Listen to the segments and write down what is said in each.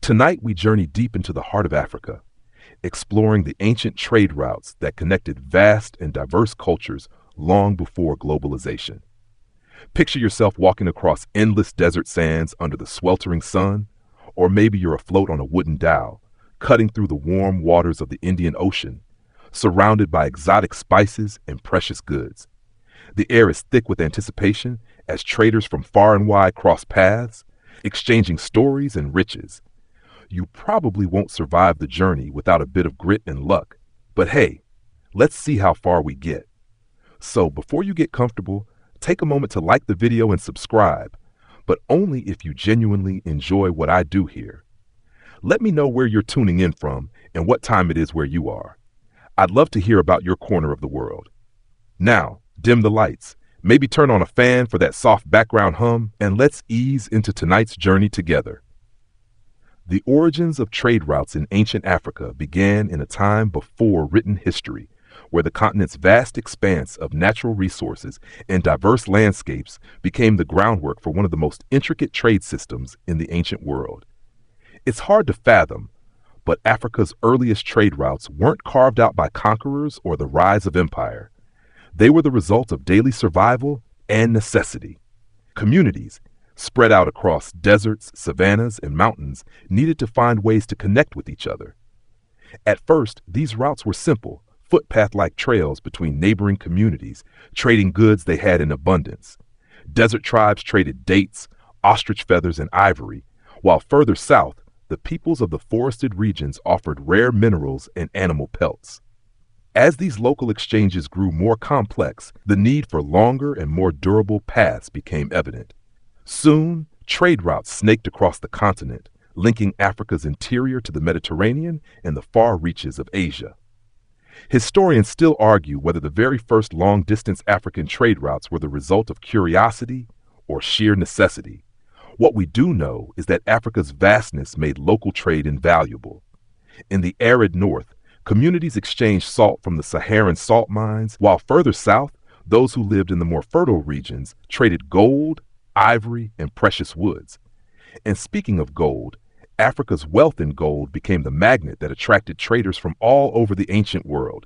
Tonight, we journey deep into the heart of Africa, exploring the ancient trade routes that connected vast and diverse cultures long before globalization. Picture yourself walking across endless desert sands under the sweltering sun, or maybe you're afloat on a wooden dhow, cutting through the warm waters of the Indian Ocean, surrounded by exotic spices and precious goods. The air is thick with anticipation as traders from far and wide cross paths, exchanging stories and riches. You probably won't survive the journey without a bit of grit and luck, but hey, let's see how far we get. So before you get comfortable, take a moment to like the video and subscribe, but only if you genuinely enjoy what I do here. Let me know where you're tuning in from and what time it is where you are. I'd love to hear about your corner of the world. Now, dim the lights, maybe turn on a fan for that soft background hum, and let's ease into tonight's journey together. The origins of trade routes in ancient Africa began in a time before written history, where the continent's vast expanse of natural resources and diverse landscapes became the groundwork for one of the most intricate trade systems in the ancient world. It's hard to fathom, but Africa's earliest trade routes weren't carved out by conquerors or the rise of empire. They were the result of daily survival and necessity. Communities, spread out across deserts, savannas, and mountains, needed to find ways to connect with each other. At first, these routes were simple, footpath-like trails between neighboring communities, trading goods they had in abundance. Desert tribes traded dates, ostrich feathers, and ivory, while further south, the peoples of the forested regions offered rare minerals and animal pelts. As these local exchanges grew more complex, the need for longer and more durable paths became evident. Soon, trade routes snaked across the continent, linking Africa's interior to the Mediterranean and the far reaches of Asia. Historians still argue whether the very first long-distance African trade routes were the result of curiosity or sheer necessity. What we do know is that Africa's vastness made local trade invaluable. In the arid north, communities exchanged salt from the Saharan salt mines, while further south, those who lived in the more fertile regions traded gold, ivory, and precious woods. And speaking of gold, Africa's wealth in gold became the magnet that attracted traders from all over the ancient world.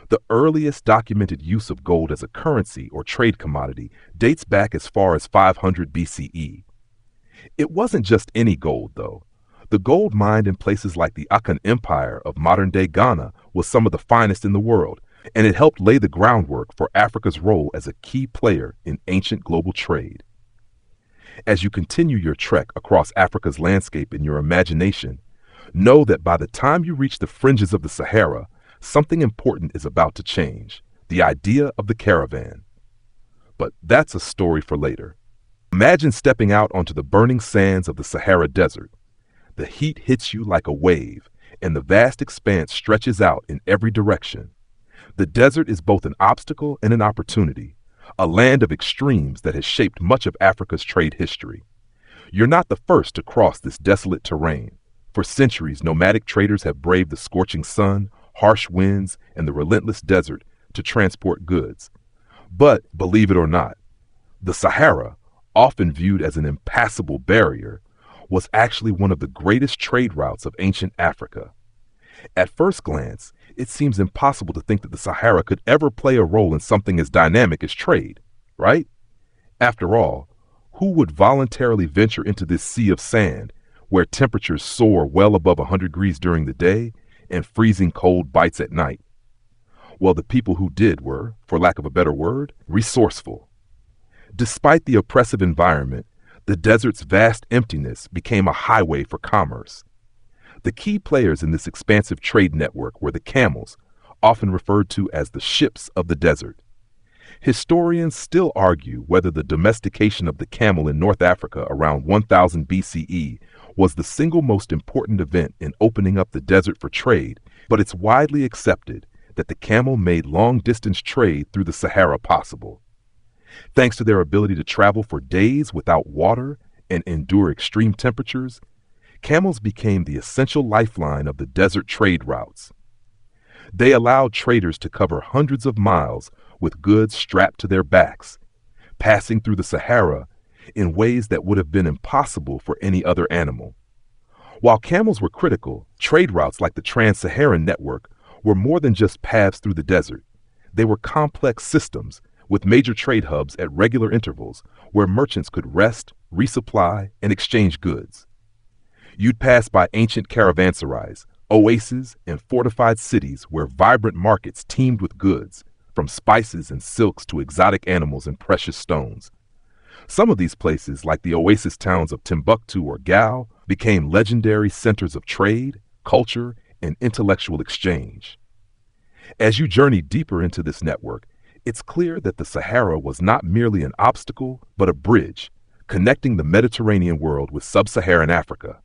The earliest documented use of gold as a currency or trade commodity dates back as far as 500 BCE. It wasn't just any gold, though. The gold mined in places like the Akan Empire of modern-day Ghana was some of the finest in the world, and it helped lay the groundwork for Africa's role as a key player in ancient global trade. As you continue your trek across Africa's landscape in your imagination, know that by the time you reach the fringes of the Sahara, something important is about to change: the idea of the caravan. But that's a story for later. Imagine stepping out onto the burning sands of the Sahara Desert. The heat hits you like a wave, and the vast expanse stretches out in every direction. The desert is both an obstacle and an opportunity, a land of extremes that has shaped much of Africa's trade history. You're not the first to cross this desolate terrain. For centuries, nomadic traders have braved the scorching sun, harsh winds, and the relentless desert to transport goods. But, believe it or not, the Sahara, often viewed as an impassable barrier, was actually one of the greatest trade routes of ancient Africa. At first glance, it seems impossible to think that the Sahara could ever play a role in something as dynamic as trade, right? After all, who would voluntarily venture into this sea of sand, where temperatures soar well above 100 degrees during the day and freezing cold bites at night? Well, the people who did were, for lack of a better word, resourceful. Despite the oppressive environment, the desert's vast emptiness became a highway for commerce. The key players in this expansive trade network were the camels, often referred to as the ships of the desert. Historians still argue whether the domestication of the camel in North Africa around 1000 BCE was the single most important event in opening up the desert for trade, but it's widely accepted that the camel made long-distance trade through the Sahara possible. Thanks to their ability to travel for days without water and endure extreme temperatures, camels became the essential lifeline of the desert trade routes. They allowed traders to cover hundreds of miles with goods strapped to their backs, passing through the Sahara in ways that would have been impossible for any other animal. While camels were critical, trade routes like the Trans-Saharan network were more than just paths through the desert. They were complex systems with major trade hubs at regular intervals where merchants could rest, resupply, and exchange goods. You'd pass by ancient caravanserais, oases, and fortified cities where vibrant markets teemed with goods, from spices and silks to exotic animals and precious stones. Some of these places, like the oasis towns of Timbuktu or Gao, became legendary centers of trade, culture, and intellectual exchange. As you journey deeper into this network, it's clear that the Sahara was not merely an obstacle, but a bridge, connecting the Mediterranean world with sub-Saharan Africa.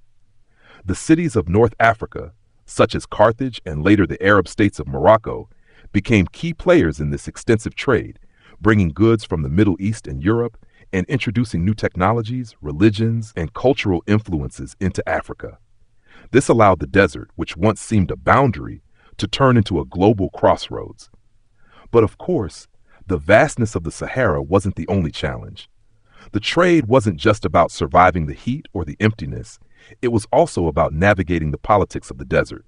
The cities of North Africa, such as Carthage and later the Arab states of Morocco, became key players in this extensive trade, bringing goods from the Middle East and Europe and introducing new technologies, religions, and cultural influences into Africa. This allowed the desert, which once seemed a boundary, to turn into a global crossroads. But of course, the vastness of the Sahara wasn't the only challenge. The trade wasn't just about surviving the heat or the emptiness, it was also about navigating the politics of the desert.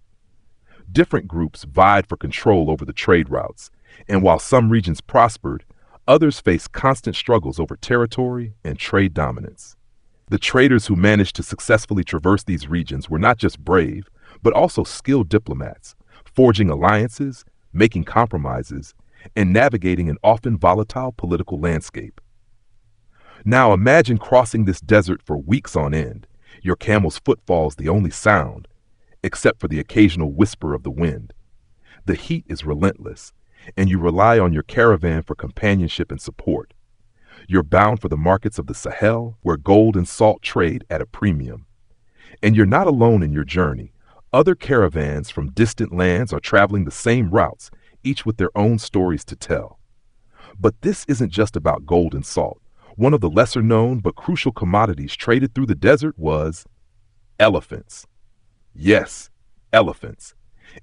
Different groups vied for control over the trade routes, and while some regions prospered, others faced constant struggles over territory and trade dominance. The traders who managed to successfully traverse these regions were not just brave, but also skilled diplomats, forging alliances, making compromises, and navigating an often volatile political landscape. Now imagine crossing this desert for weeks on end, your camel's footfalls the only sound, except for the occasional whisper of the wind. The heat is relentless, and you rely on your caravan for companionship and support. You're bound for the markets of the Sahel, where gold and salt trade at a premium. And you're not alone in your journey. Other caravans from distant lands are traveling the same routes, each with their own stories to tell. But this isn't just about gold and salt. One of the lesser-known but crucial commodities traded through the desert was elephants. Yes, elephants.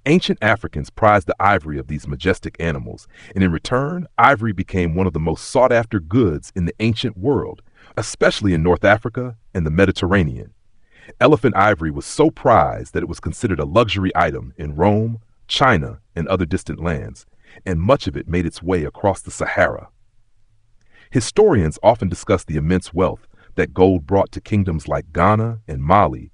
Ancient Africans prized the ivory of these majestic animals, and in return, ivory became one of the most sought-after goods in the ancient world, especially in North Africa and the Mediterranean. Elephant ivory was so prized that it was considered a luxury item in Rome, China, and other distant lands, and much of it made its way across the Sahara. Historians often discuss the immense wealth that gold brought to kingdoms like Ghana and Mali,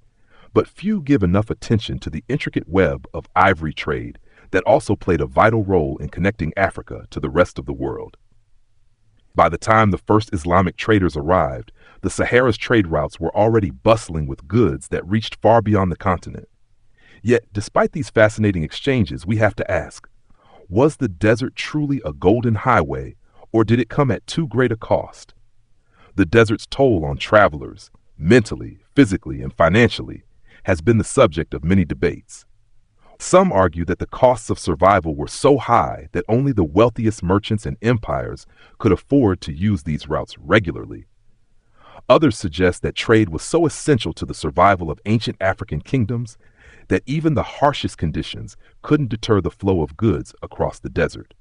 but few give enough attention to the intricate web of ivory trade that also played a vital role in connecting Africa to the rest of the world. By the time the first Islamic traders arrived, the Sahara's trade routes were already bustling with goods that reached far beyond the continent. Yet, despite these fascinating exchanges, we have to ask, was the desert truly a golden highway, or did it come at too great a cost? The desert's toll on travelers, mentally, physically, and financially, has been the subject of many debates. Some argue that the costs of survival were so high that only the wealthiest merchants and empires could afford to use these routes regularly. Others suggest that trade was so essential to the survival of ancient African kingdoms that even the harshest conditions couldn't deter the flow of goods across the desert.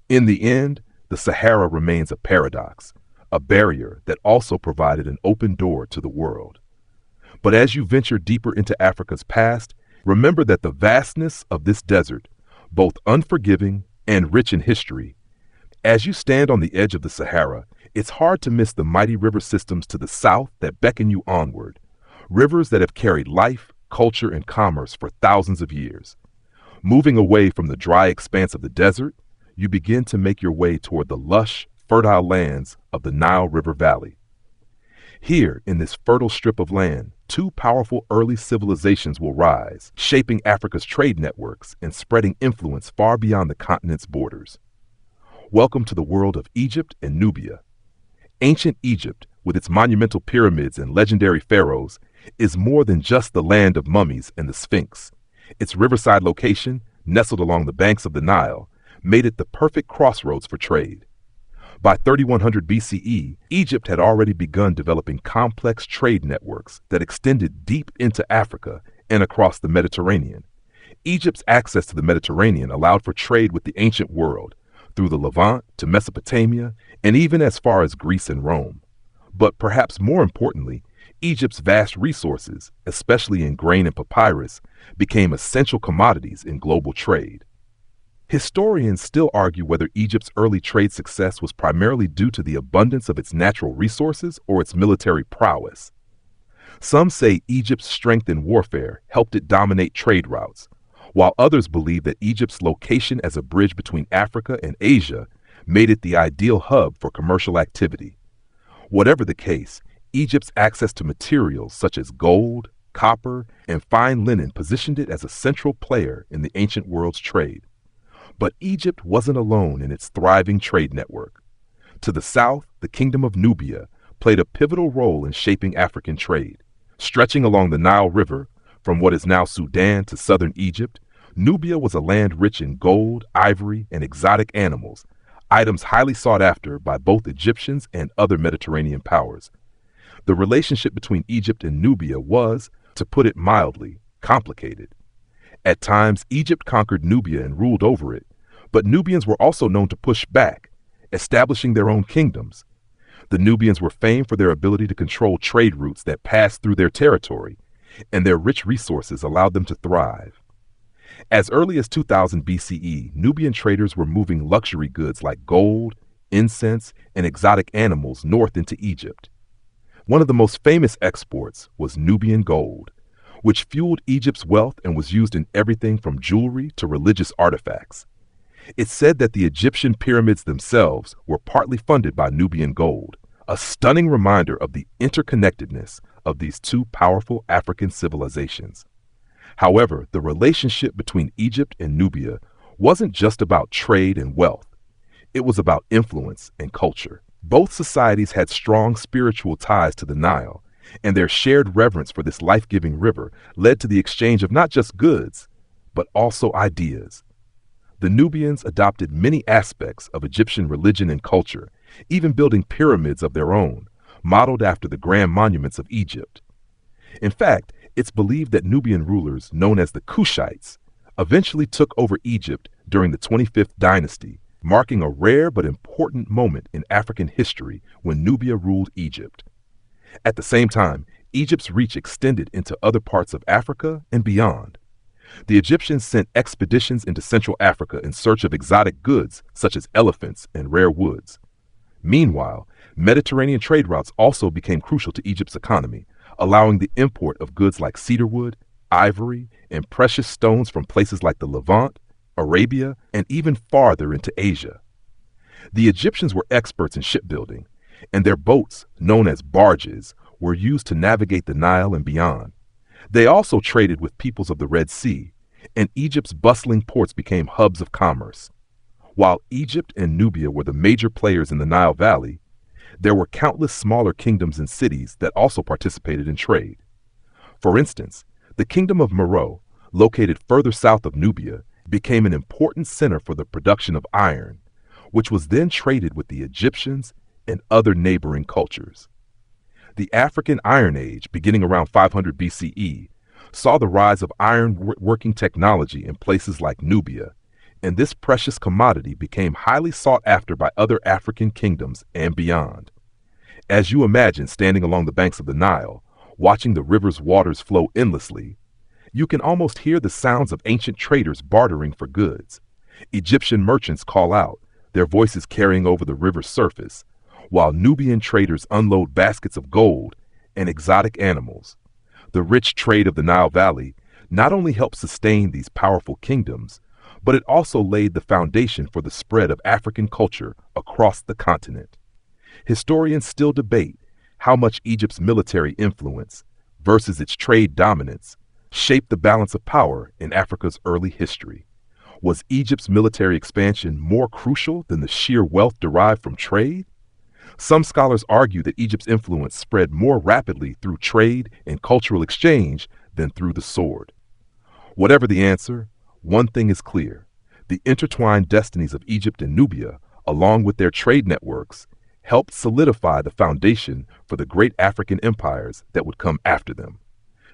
In the end, the Sahara remains a paradox, a barrier that also provided an open door to the world. But as you venture deeper into Africa's past, remember that the vastness of this desert, both unforgiving and rich in history, as you stand on the edge of the Sahara, it's hard to miss the mighty river systems to the south that beckon you onward, rivers that have carried life, culture, and commerce for thousands of years. Moving away from the dry expanse of the desert, you begin to make your way toward the lush, fertile lands of the Nile River Valley. Here, in this fertile strip of land, two powerful early civilizations will rise, shaping Africa's trade networks and spreading influence far beyond the continent's borders. Welcome to the world of Egypt and Nubia. Ancient Egypt, with its monumental pyramids and legendary pharaohs, is more than just the land of mummies and the Sphinx. Its riverside location, nestled along the banks of the Nile, made it the perfect crossroads for trade. By 3100 BCE, Egypt had already begun developing complex trade networks that extended deep into Africa and across the Mediterranean. Egypt's access to the Mediterranean allowed for trade with the ancient world, through the Levant to Mesopotamia, and even as far as Greece and Rome. But perhaps more importantly, Egypt's vast resources, especially in grain and papyrus, became essential commodities in global trade. Historians still argue whether Egypt's early trade success was primarily due to the abundance of its natural resources or its military prowess. Some say Egypt's strength in warfare helped it dominate trade routes, while others believe that Egypt's location as a bridge between Africa and Asia made it the ideal hub for commercial activity. Whatever the case, Egypt's access to materials such as gold, copper, and fine linen positioned it as a central player in the ancient world's trade. But Egypt wasn't alone in its thriving trade network. To the south, the Kingdom of Nubia played a pivotal role in shaping African trade. Stretching along the Nile River, from what is now Sudan to southern Egypt, Nubia was a land rich in gold, ivory, and exotic animals, items highly sought after by both Egyptians and other Mediterranean powers. The relationship between Egypt and Nubia was, to put it mildly, complicated. At times, Egypt conquered Nubia and ruled over it, but Nubians were also known to push back, establishing their own kingdoms. The Nubians were famed for their ability to control trade routes that passed through their territory, and their rich resources allowed them to thrive. As early as 2000 BCE, Nubian traders were moving luxury goods like gold, incense, and exotic animals north into Egypt. One of the most famous exports was Nubian gold, which fueled Egypt's wealth and was used in everything from jewelry to religious artifacts. It's said that the Egyptian pyramids themselves were partly funded by Nubian gold, a stunning reminder of the interconnectedness of these two powerful African civilizations. However, the relationship between Egypt and Nubia wasn't just about trade and wealth. It was about influence and culture. Both societies had strong spiritual ties to the Nile, and their shared reverence for this life-giving river led to the exchange of not just goods, but also ideas. The Nubians adopted many aspects of Egyptian religion and culture, even building pyramids of their own, modeled after the grand monuments of Egypt. In fact, it's believed that Nubian rulers, known as the Kushites, eventually took over Egypt during the 25th dynasty, marking a rare but important moment in African history when Nubia ruled Egypt. At the same time, Egypt's reach extended into other parts of Africa and beyond. The Egyptians sent expeditions into Central Africa in search of exotic goods such as elephants and rare woods. Meanwhile, Mediterranean trade routes also became crucial to Egypt's economy, allowing the import of goods like cedarwood, ivory, and precious stones from places like the Levant, Arabia, and even farther into Asia. The Egyptians were experts in shipbuilding, and their boats, known as barges, were used to navigate the Nile and beyond. They also traded with peoples of the Red Sea, and Egypt's bustling ports became hubs of commerce. While Egypt and Nubia were the major players in the Nile Valley, there were countless smaller kingdoms and cities that also participated in trade. For instance, the Kingdom of Meroe, located further south of Nubia, became an important center for the production of iron, which was then traded with the Egyptians and other neighboring cultures. The African Iron Age, beginning around 500 BCE, saw the rise of iron-working technology in places like Nubia, and this precious commodity became highly sought after by other African kingdoms and beyond. As you imagine standing along the banks of the Nile, watching the river's waters flow endlessly, you can almost hear the sounds of ancient traders bartering for goods. Egyptian merchants call out, their voices carrying over the river's surface, while Nubian traders unload baskets of gold and exotic animals. The rich trade of the Nile Valley not only helped sustain these powerful kingdoms, but it also laid the foundation for the spread of African culture across the continent. Historians still debate how much Egypt's military influence versus its trade dominance shaped the balance of power in Africa's early history. Was Egypt's military expansion more crucial than the sheer wealth derived from trade? Some scholars argue that Egypt's influence spread more rapidly through trade and cultural exchange than through the sword. Whatever the answer, one thing is clear. The intertwined destinies of Egypt and Nubia, along with their trade networks, helped solidify the foundation for the great African empires that would come after them.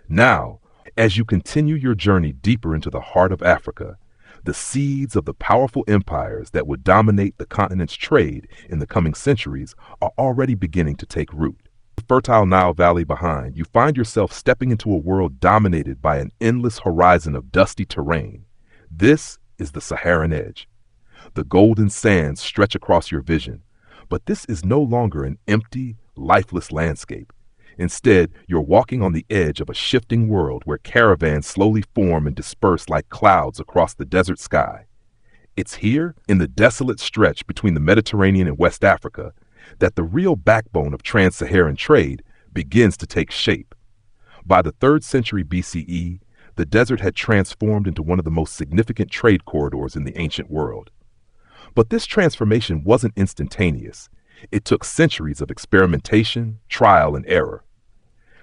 Now, as you continue your journey deeper into the heart of Africa, the seeds of the powerful empires that would dominate the continent's trade in the coming centuries are already beginning to take root. fertile Nile Valley behind, you find yourself stepping into a world dominated by an endless horizon of dusty terrain. This is the Saharan edge. The golden sands stretch across your vision, but this is no longer an empty, lifeless landscape. Instead, you're walking on the edge of a shifting world where caravans slowly form and disperse like clouds across the desert sky. It's here, in the desolate stretch between the Mediterranean and West Africa, that the real backbone of trans-Saharan trade begins to take shape. By the 3rd century BCE, the desert had transformed into one of the most significant trade corridors in the ancient world. But this transformation wasn't instantaneous. It took centuries of experimentation, trial, and error.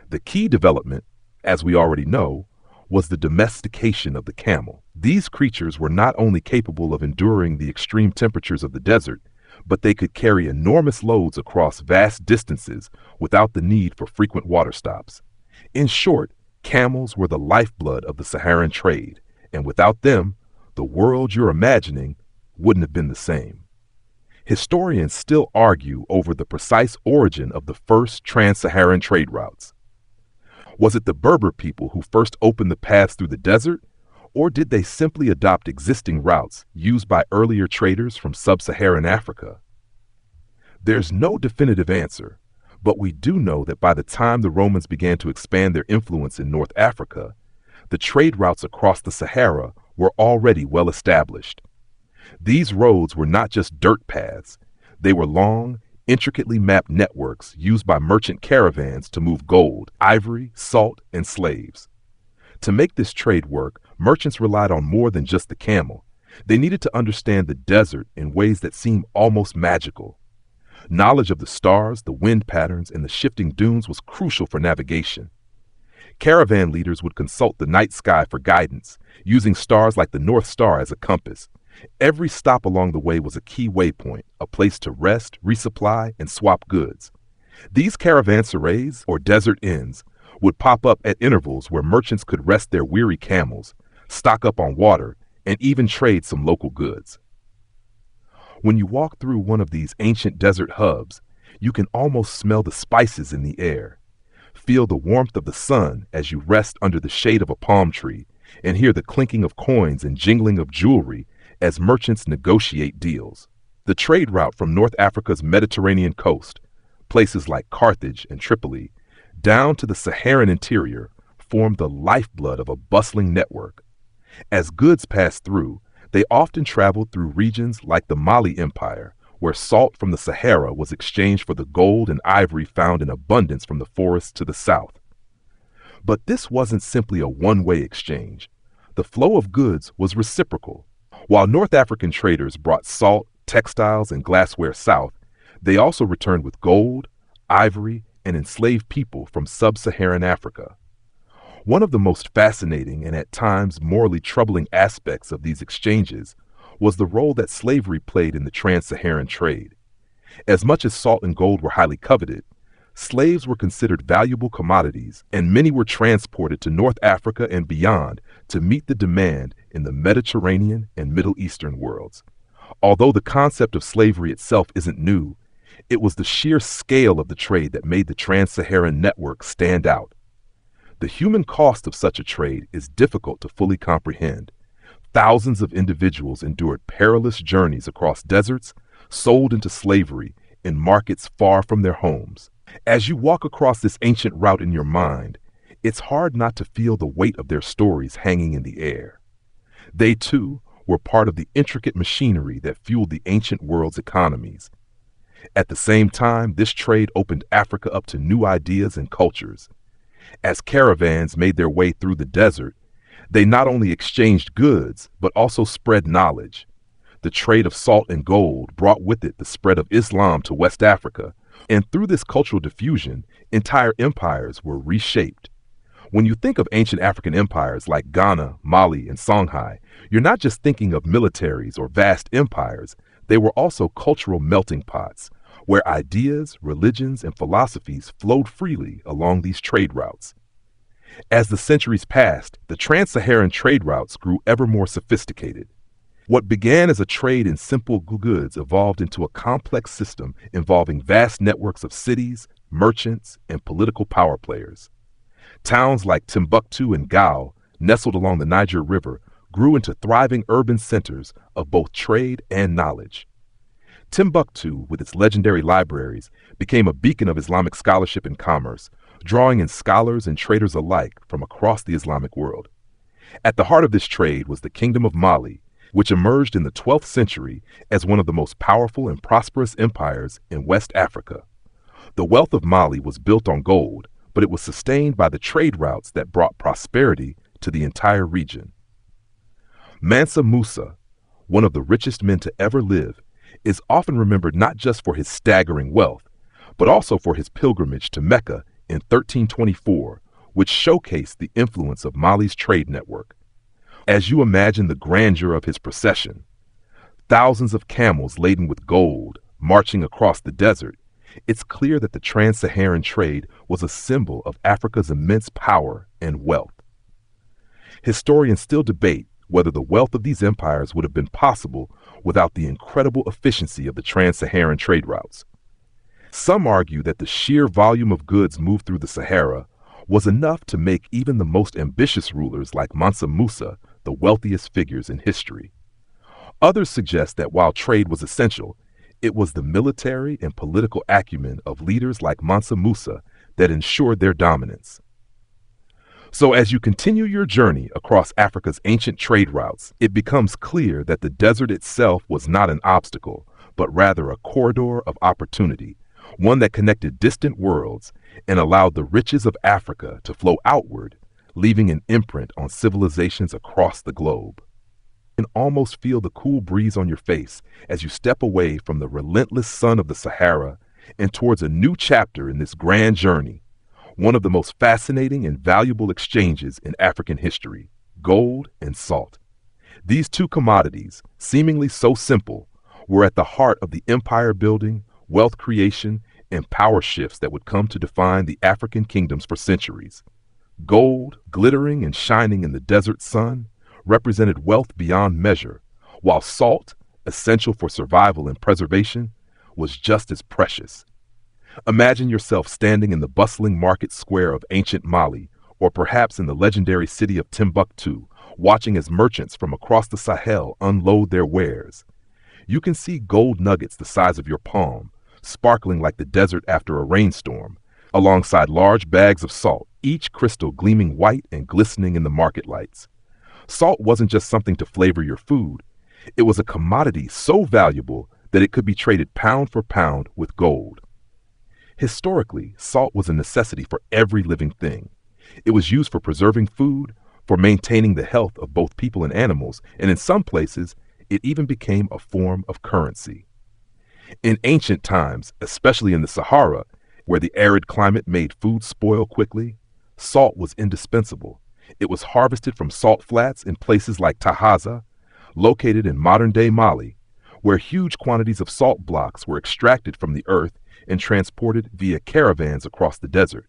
The key development, as we already know, was the domestication of the camel. These creatures were not only capable of enduring the extreme temperatures of the desert, but they could carry enormous loads across vast distances without the need for frequent water stops. In short, camels were the lifeblood of the Saharan trade, and without them, the world you're imagining wouldn't have been the same. Historians still argue over the precise origin of the first trans-Saharan trade routes. Was it the Berber people who first opened the paths through the desert, or did they simply adopt existing routes used by earlier traders from sub-Saharan Africa? There's no definitive answer, but we do know that by the time the Romans began to expand their influence in North Africa, the trade routes across the Sahara were already well established. These roads were not just dirt paths. They were long, intricately mapped networks used by merchant caravans to move gold, ivory, salt, and slaves. To make this trade work, merchants relied on more than just the camel. They needed to understand the desert in ways that seem almost magical. Knowledge of the stars, the wind patterns, and the shifting dunes was crucial for navigation. Caravan leaders would consult the night sky for guidance, using stars like the North Star as a compass. Every stop along the way was a key waypoint, a place to rest, resupply, and swap goods. These caravanserais, or desert inns, would pop up at intervals where merchants could rest their weary camels, stock up on water, and even trade some local goods. When you walk through one of these ancient desert hubs, you can almost smell the spices in the air. Feel the warmth of the sun as you rest under the shade of a palm tree, and hear the clinking of coins and jingling of jewelry as merchants negotiate deals. The trade route from North Africa's Mediterranean coast, places like Carthage and Tripoli, down to the Saharan interior, formed the lifeblood of a bustling network. As goods passed through, they often traveled through regions like the Mali Empire, where salt from the Sahara was exchanged for the gold and ivory found in abundance from the forests to the south. But this wasn't simply a one-way exchange. The flow of goods was reciprocal. While North African traders brought salt, textiles, and glassware south, they also returned with gold, ivory, and enslaved people from sub-Saharan Africa. One of the most fascinating and at times morally troubling aspects of these exchanges was the role that slavery played in the trans-Saharan trade. As much as salt and gold were highly coveted, slaves were considered valuable commodities, and many were transported to North Africa and beyond to meet the demand in the Mediterranean and Middle Eastern worlds. Although the concept of slavery itself isn't new, it was the sheer scale of the trade that made the trans-Saharan network stand out. The human cost of such a trade is difficult to fully comprehend. Thousands of individuals endured perilous journeys across deserts, sold into slavery in markets far from their homes. As you walk across this ancient route in your mind, it's hard not to feel the weight of their stories hanging in the air. They, too, were part of the intricate machinery that fueled the ancient world's economies. At the same time, this trade opened Africa up to new ideas and cultures. As caravans made their way through the desert, they not only exchanged goods, but also spread knowledge. The trade of salt and gold brought with it the spread of Islam to West Africa, and through this cultural diffusion, entire empires were reshaped. When you think of ancient African empires like Ghana, Mali, and Songhai, you're not just thinking of militaries or vast empires. They were also cultural melting pots, where ideas, religions, and philosophies flowed freely along these trade routes. As the centuries passed, the trans-Saharan trade routes grew ever more sophisticated. What began as a trade in simple goods evolved into a complex system involving vast networks of cities, merchants, and political power players. Towns like Timbuktu and Gao, nestled along the Niger River, grew into thriving urban centers of both trade and knowledge. Timbuktu, with its legendary libraries, became a beacon of Islamic scholarship and commerce, drawing in scholars and traders alike from across the Islamic world. At the heart of this trade was the Kingdom of Mali, which emerged in the 12th century as one of the most powerful and prosperous empires in West Africa. The wealth of Mali was built on gold, but it was sustained by the trade routes that brought prosperity to the entire region. Mansa Musa, one of the richest men to ever live, is often remembered not just for his staggering wealth, but also for his pilgrimage to Mecca in 1324, which showcased the influence of Mali's trade network. As you imagine the grandeur of his procession, thousands of camels laden with gold marching across the desert, it's clear that the trans-Saharan trade was a symbol of Africa's immense power and wealth. Historians still debate whether the wealth of these empires would have been possible without the incredible efficiency of the trans-Saharan trade routes. Some argue that the sheer volume of goods moved through the Sahara was enough to make even the most ambitious rulers like Mansa Musa the wealthiest figures in history. Others suggest that while trade was essential, it was the military and political acumen of leaders like Mansa Musa that ensured their dominance. So as you continue your journey across Africa's ancient trade routes, it becomes clear that the desert itself was not an obstacle, but rather a corridor of opportunity, one that connected distant worlds and allowed the riches of Africa to flow outward, leaving an imprint on civilizations across the globe. You can almost feel the cool breeze on your face as you step away from the relentless sun of the Sahara and towards a new chapter in this grand journey, one of the most fascinating and valuable exchanges in African history, gold and salt. These two commodities, seemingly so simple, were at the heart of the empire building, wealth creation, and power shifts that would come to define the African kingdoms for centuries. Gold, glittering and shining in the desert sun, represented wealth beyond measure, while salt, essential for survival and preservation, was just as precious. Imagine yourself standing in the bustling market square of ancient Mali, or perhaps in the legendary city of Timbuktu, watching as merchants from across the Sahel unload their wares. You can see gold nuggets the size of your palm, sparkling like the desert after a rainstorm, alongside large bags of salt, each crystal gleaming white and glistening in the market lights. Salt wasn't just something to flavor your food. It was a commodity so valuable that it could be traded pound for pound with gold. Historically, salt was a necessity for every living thing. It was used for preserving food, for maintaining the health of both people and animals, and in some places, it even became a form of currency. In ancient times, especially in the Sahara, where the arid climate made food spoil quickly, salt was indispensable. It was harvested from salt flats in places like Tahaza, located in modern-day Mali, where huge quantities of salt blocks were extracted from the earth and transported via caravans across the desert.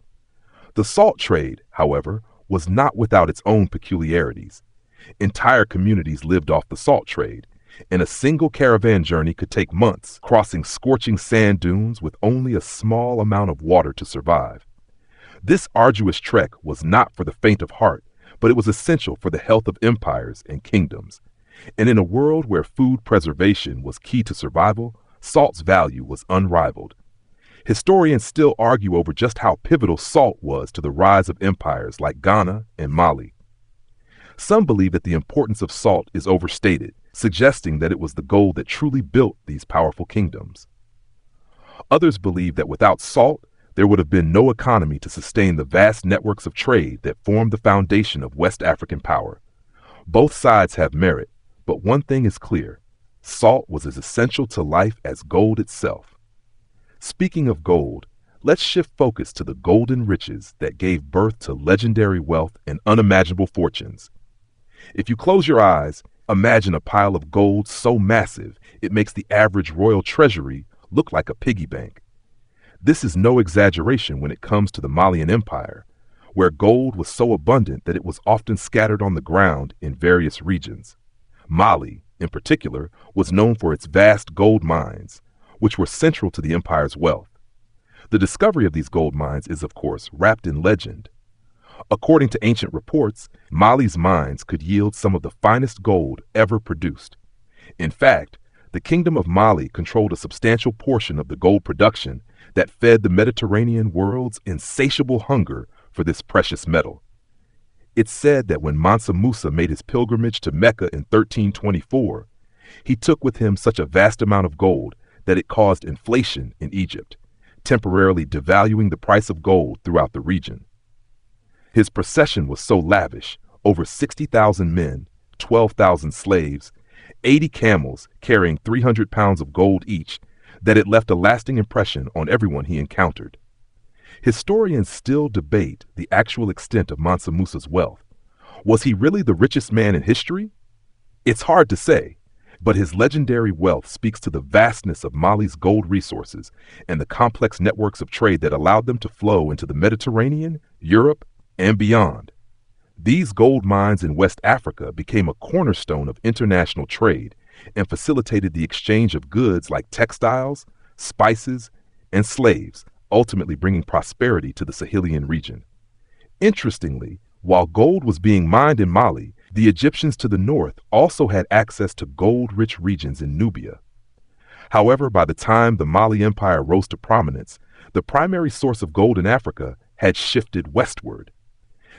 The salt trade, however, was not without its own peculiarities. Entire communities lived off the salt trade, and a single caravan journey could take months, crossing scorching sand dunes with only a small amount of water to survive. This arduous trek was not for the faint of heart, but it was essential for the health of empires and kingdoms. And in a world where food preservation was key to survival, salt's value was unrivaled. Historians still argue over just how pivotal salt was to the rise of empires like Ghana and Mali. Some believe that the importance of salt is overstated, suggesting that it was the gold that truly built these powerful kingdoms. Others believe that without salt, there would have been no economy to sustain the vast networks of trade that formed the foundation of West African power. Both sides have merit, but one thing is clear: salt was as essential to life as gold itself. Speaking of gold, let's shift focus to the golden riches that gave birth to legendary wealth and unimaginable fortunes. If you close your eyes, imagine a pile of gold so massive it makes the average royal treasury look like a piggy bank. This is no exaggeration when it comes to the Malian Empire, where gold was so abundant that it was often scattered on the ground in various regions. Mali, in particular, was known for its vast gold mines, which were central to the empire's wealth. The discovery of these gold mines is, of course, wrapped in legend. According to ancient reports, Mali's mines could yield some of the finest gold ever produced. In fact, the Kingdom of Mali controlled a substantial portion of the gold production that fed the Mediterranean world's insatiable hunger for this precious metal. It's said that when Mansa Musa made his pilgrimage to Mecca in 1324, he took with him such a vast amount of gold that it caused inflation in Egypt, temporarily devaluing the price of gold throughout the region. His procession was so lavish, over 60,000 men, 12,000 slaves, 80 camels carrying 300 pounds of gold each, that it left a lasting impression on everyone he encountered. Historians still debate the actual extent of Mansa Musa's wealth. Was he really the richest man in history? It's hard to say, but his legendary wealth speaks to the vastness of Mali's gold resources and the complex networks of trade that allowed them to flow into the Mediterranean, Europe, and beyond. These gold mines in West Africa became a cornerstone of international trade and facilitated the exchange of goods like textiles, spices, and slaves, ultimately bringing prosperity to the Sahelian region. Interestingly, while gold was being mined in Mali, the Egyptians to the north also had access to gold-rich regions in Nubia. However, by the time the Mali Empire rose to prominence, the primary source of gold in Africa had shifted westward.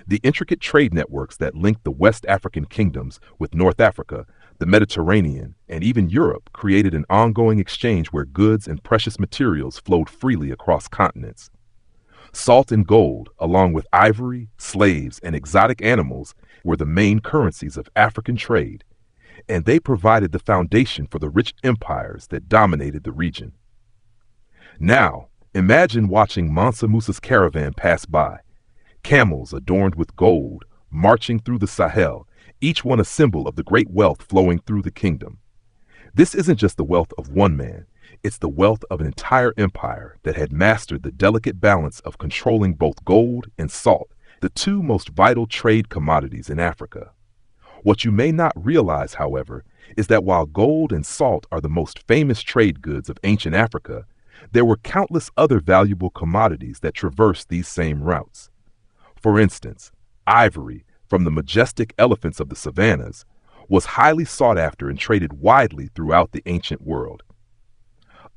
The intricate trade networks that linked the West African kingdoms with North Africa, the Mediterranean, and even Europe created an ongoing exchange where goods and precious materials flowed freely across continents. Salt and gold, along with ivory, slaves, and exotic animals, were the main currencies of African trade, and they provided the foundation for the rich empires that dominated the region. Now, imagine watching Mansa Musa's caravan pass by, camels adorned with gold, marching through the Sahel, each one a symbol of the great wealth flowing through the kingdom. This isn't just the wealth of one man, it's the wealth of an entire empire that had mastered the delicate balance of controlling both gold and salt, the two most vital trade commodities in Africa. What you may not realize, however, is that while gold and salt are the most famous trade goods of ancient Africa, there were countless other valuable commodities that traversed these same routes. For instance, ivory, from the majestic elephants of the savannas, was highly sought after and traded widely throughout the ancient world.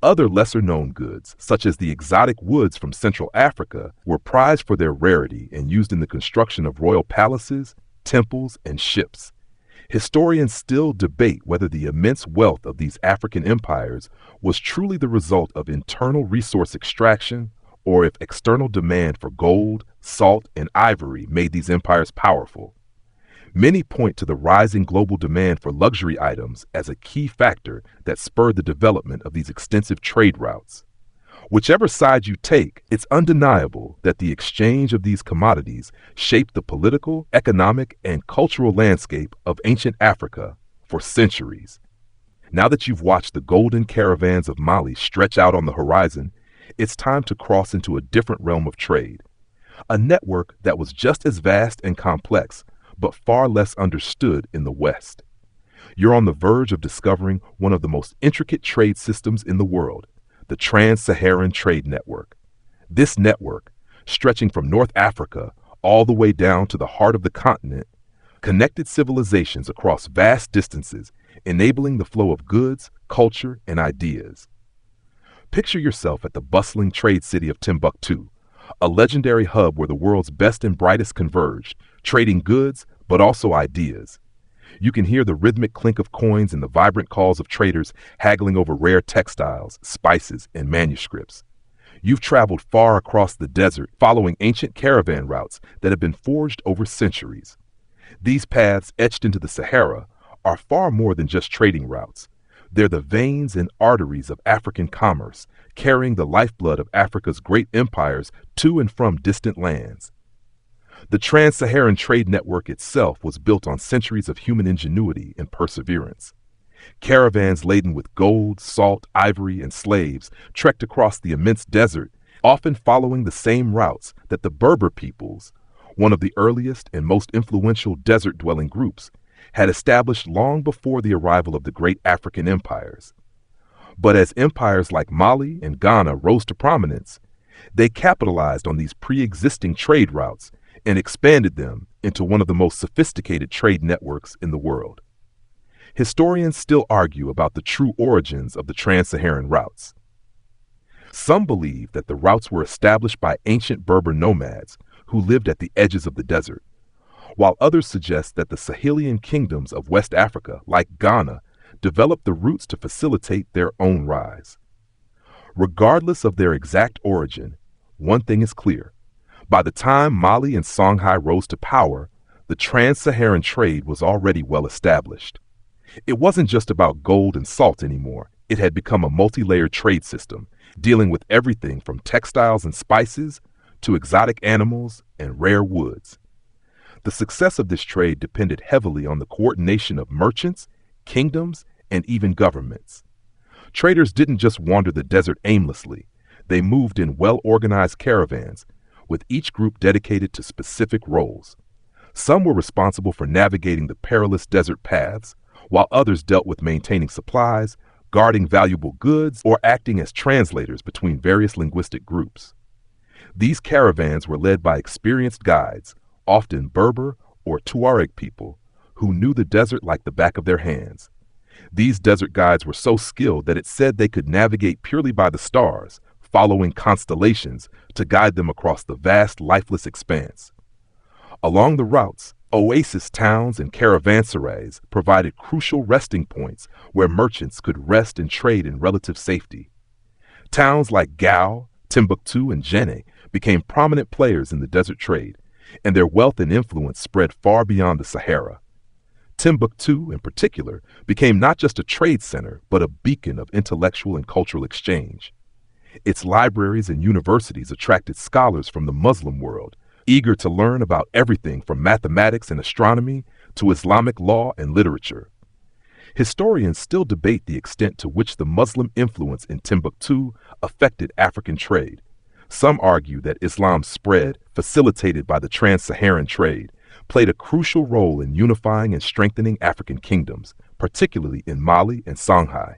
Other lesser-known goods, such as the exotic woods from Central Africa, were prized for their rarity and used in the construction of royal palaces, temples, and ships. Historians still debate whether the immense wealth of these African empires was truly the result of internal resource extraction, or if external demand for gold, salt, and ivory made these empires powerful. Many point to the rising global demand for luxury items as a key factor that spurred the development of these extensive trade routes. Whichever side you take, it's undeniable that the exchange of these commodities shaped the political, economic, and cultural landscape of ancient Africa for centuries. Now that you've watched the golden caravans of Mali stretch out on the horizon, it's time to cross into a different realm of trade, a network that was just as vast and complex, but far less understood in the West. You're on the verge of discovering one of the most intricate trade systems in the world, the Trans-Saharan Trade Network. This network, stretching from North Africa all the way down to the heart of the continent, connected civilizations across vast distances, enabling the flow of goods, culture, and ideas. Picture yourself at the bustling trade city of Timbuktu, a legendary hub where the world's best and brightest converged, trading goods, but also ideas. You can hear the rhythmic clink of coins and the vibrant calls of traders haggling over rare textiles, spices, and manuscripts. You've traveled far across the desert, following ancient caravan routes that have been forged over centuries. These paths, etched into the Sahara, are far more than just trading routes. They're the veins and arteries of African commerce, carrying the lifeblood of Africa's great empires to and from distant lands. The Trans-Saharan Trade Network itself was built on centuries of human ingenuity and perseverance. Caravans laden with gold, salt, ivory, and slaves trekked across the immense desert, often following the same routes that the Berber peoples, one of the earliest and most influential desert-dwelling groups, had established long before the arrival of the great African empires. But as empires like Mali and Ghana rose to prominence, they capitalized on these pre-existing trade routes and expanded them into one of the most sophisticated trade networks in the world. Historians still argue about the true origins of the trans-Saharan routes. Some believe that the routes were established by ancient Berber nomads who lived at the edges of the desert, while others suggest that the Sahelian kingdoms of West Africa, like Ghana, developed the routes to facilitate their own rise. Regardless of their exact origin, one thing is clear. By the time Mali and Songhai rose to power, the trans-Saharan trade was already well established. It wasn't just about gold and salt anymore. It had become a multi-layered trade system, dealing with everything from textiles and spices to exotic animals and rare woods. The success of this trade depended heavily on the coordination of merchants, kingdoms, and even governments. Traders didn't just wander the desert aimlessly. They moved in well-organized caravans, with each group dedicated to specific roles. Some were responsible for navigating the perilous desert paths, while others dealt with maintaining supplies, guarding valuable goods, or acting as translators between various linguistic groups. These caravans were led by experienced guides, often Berber or Tuareg people, who knew the desert like the back of their hands. These desert guides were so skilled that it said they could navigate purely by the stars, following constellations to guide them across the vast, lifeless expanse. Along the routes, oasis towns and caravanserais provided crucial resting points where merchants could rest and trade in relative safety. Towns like Gao, Timbuktu, and Djenné became prominent players in the desert trade, and their wealth and influence spread far beyond the Sahara. Timbuktu, in particular, became not just a trade center, but a beacon of intellectual and cultural exchange. Its libraries and universities attracted scholars from the Muslim world, eager to learn about everything from mathematics and astronomy to Islamic law and literature. Historians still debate the extent to which the Muslim influence in Timbuktu affected African trade. Some argue that Islam's spread, facilitated by the trans-Saharan trade, played a crucial role in unifying and strengthening African kingdoms, particularly in Mali and Songhai.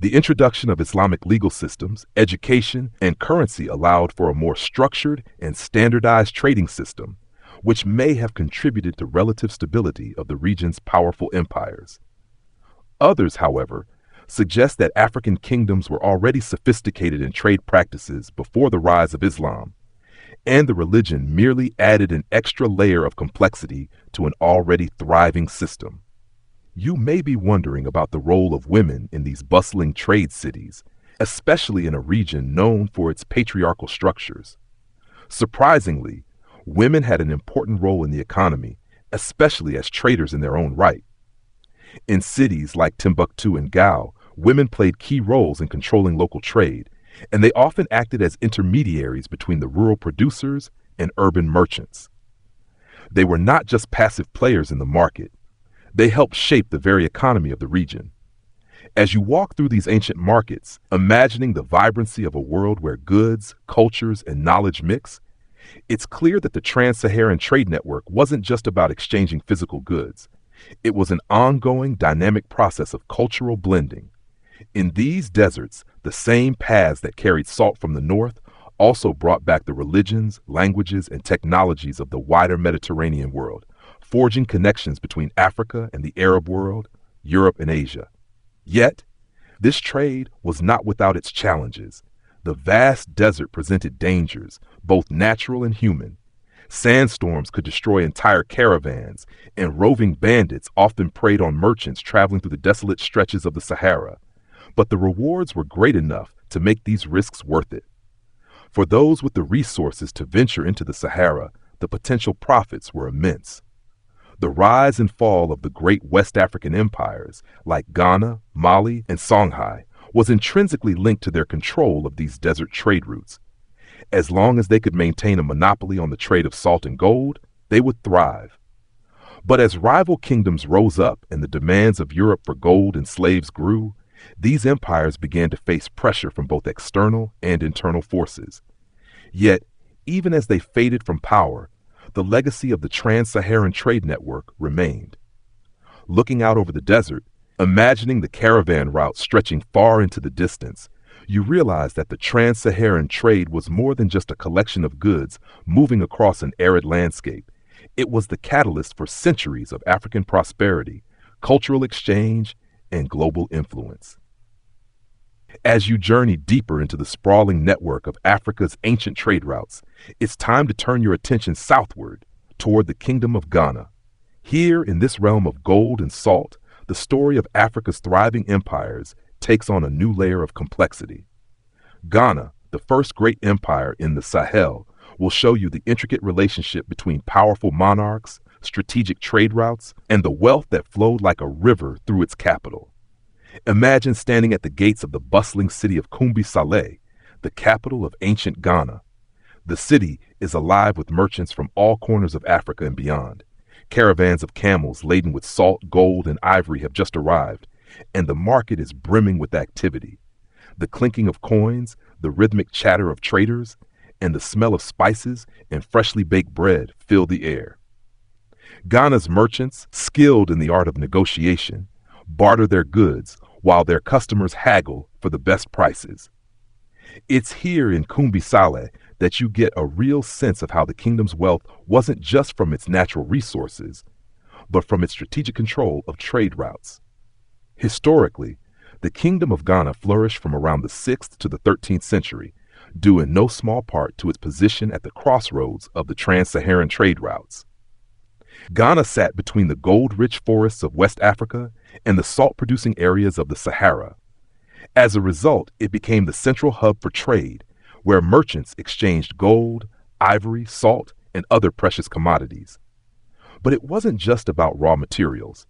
The introduction of Islamic legal systems, education, and currency allowed for a more structured and standardized trading system, which may have contributed to relative stability of the region's powerful empires. Others, however, suggest that African kingdoms were already sophisticated in trade practices before the rise of Islam, and the religion merely added an extra layer of complexity to an already thriving system. You may be wondering about the role of women in these bustling trade cities, especially in a region known for its patriarchal structures. Surprisingly, women had an important role in the economy, especially as traders in their own right. In cities like Timbuktu and Gao, women played key roles in controlling local trade, and they often acted as intermediaries between the rural producers and urban merchants. They were not just passive players in the market. They helped shape the very economy of the region. As you walk through these ancient markets, imagining the vibrancy of a world where goods, cultures, and knowledge mix, it's clear that the trans-Saharan trade network wasn't just about exchanging physical goods. It was an ongoing, dynamic process of cultural blending. In these deserts, the same paths that carried salt from the north also brought back the religions, languages, and technologies of the wider Mediterranean world, forging connections between Africa and the Arab world, Europe and Asia. Yet, this trade was not without its challenges. The vast desert presented dangers, both natural and human. Sandstorms could destroy entire caravans, and roving bandits often preyed on merchants traveling through the desolate stretches of the Sahara. But the rewards were great enough to make these risks worth it. For those with the resources to venture into the Sahara, the potential profits were immense. The rise and fall of the great West African empires, like Ghana, Mali, and Songhai, was intrinsically linked to their control of these desert trade routes. As long as they could maintain a monopoly on the trade of salt and gold, they would thrive. But as rival kingdoms rose up and the demands of Europe for gold and slaves grew, these empires began to face pressure from both external and internal forces. Yet, even as they faded from power, the legacy of the trans-Saharan trade network remained. Looking out over the desert, imagining the caravan route stretching far into the distance, you realize that the trans-Saharan trade was more than just a collection of goods moving across an arid landscape. It was the catalyst for centuries of African prosperity, cultural exchange, and global influence. As you journey deeper into the sprawling network of Africa's ancient trade routes, it's time to turn your attention southward toward the Kingdom of Ghana. Here, in this realm of gold and salt, the story of Africa's thriving empires takes on a new layer of complexity. Ghana, the first great empire in the Sahel, will show you the intricate relationship between powerful monarchs, strategic trade routes, and the wealth that flowed like a river through its capital. Imagine standing at the gates of the bustling city of Kumbi-Saleh, the capital of ancient Ghana. The city is alive with merchants from all corners of Africa and beyond. Caravans of camels laden with salt, gold, and ivory have just arrived, and the market is brimming with activity. The clinking of coins, the rhythmic chatter of traders, and the smell of spices and freshly baked bread fill the air. Ghana's merchants, skilled in the art of negotiation, barter their goods while their customers haggle for the best prices. It's here in Kumbi-Saleh that you get a real sense of how the kingdom's wealth wasn't just from its natural resources, but from its strategic control of trade routes. Historically, the Kingdom of Ghana flourished from around the 6th to the 13th century, due in no small part to its position at the crossroads of the trans-Saharan trade routes. Ghana sat between the gold-rich forests of West Africa and the salt-producing areas of the Sahara. As a result, it became the central hub for trade, where merchants exchanged gold, ivory, salt, and other precious commodities. But it wasn't just about raw materials.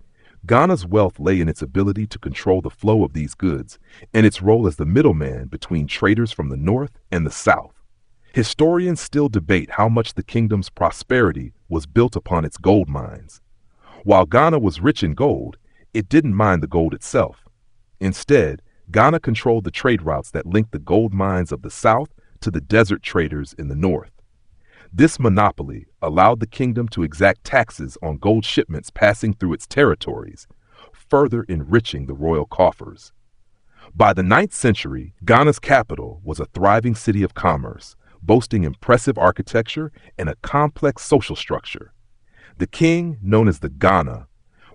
Ghana's wealth lay in its ability to control the flow of these goods and its role as the middleman between traders from the north and the south. Historians still debate how much the kingdom's prosperity was built upon its gold mines. While Ghana was rich in gold, it didn't mine the gold itself. Instead, Ghana controlled the trade routes that linked the gold mines of the south to the desert traders in the north. This monopoly allowed the kingdom to exact taxes on gold shipments passing through its territories, further enriching the royal coffers. By the 9th century, Ghana's capital was a thriving city of commerce, boasting impressive architecture and a complex social structure. The king, known as the Ghana,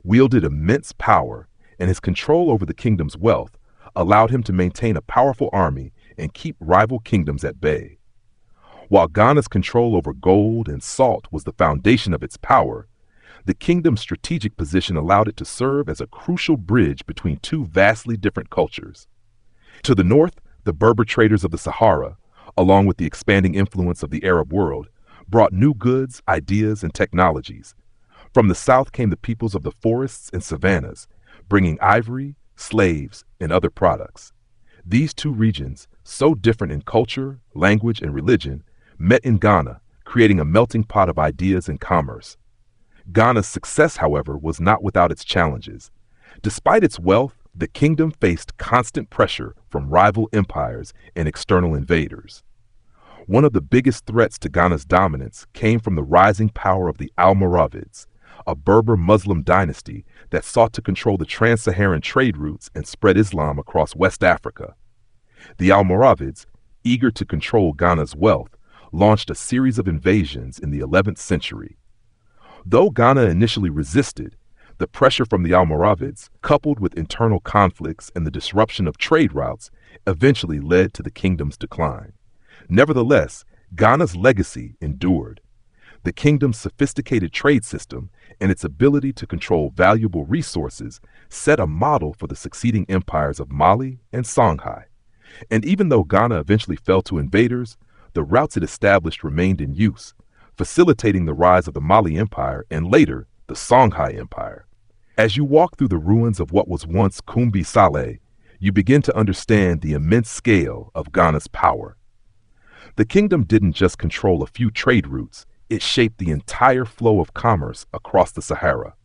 wielded immense power, and his control over the kingdom's wealth allowed him to maintain a powerful army and keep rival kingdoms at bay. While Ghana's control over gold and salt was the foundation of its power, the kingdom's strategic position allowed it to serve as a crucial bridge between two vastly different cultures. To the north, the Berber traders of the Sahara, along with the expanding influence of the Arab world, brought new goods, ideas, and technologies. From the south came the peoples of the forests and savannas, bringing ivory, slaves, and other products. These two regions, so different in culture, language, and religion, met in Ghana, creating a melting pot of ideas and commerce. Ghana's success, however, was not without its challenges. Despite its wealth, the kingdom faced constant pressure from rival empires and external invaders. One of the biggest threats to Ghana's dominance came from the rising power of the Almoravids, a Berber Muslim dynasty that sought to control the trans-Saharan trade routes and spread Islam across West Africa. The Almoravids, eager to control Ghana's wealth, launched a series of invasions in the 11th century. Though Ghana initially resisted, the pressure from the Almoravids, coupled with internal conflicts and the disruption of trade routes, eventually led to the kingdom's decline. Nevertheless, Ghana's legacy endured. The kingdom's sophisticated trade system and its ability to control valuable resources set a model for the succeeding empires of Mali and Songhai. And even though Ghana eventually fell to invaders, the routes it established remained in use, facilitating the rise of the Mali Empire and later the Songhai Empire. As you walk through the ruins of what was once Kumbi-Saleh, you begin to understand the immense scale of Ghana's power. The kingdom didn't just control a few trade routes, it shaped the entire flow of commerce across the Sahara.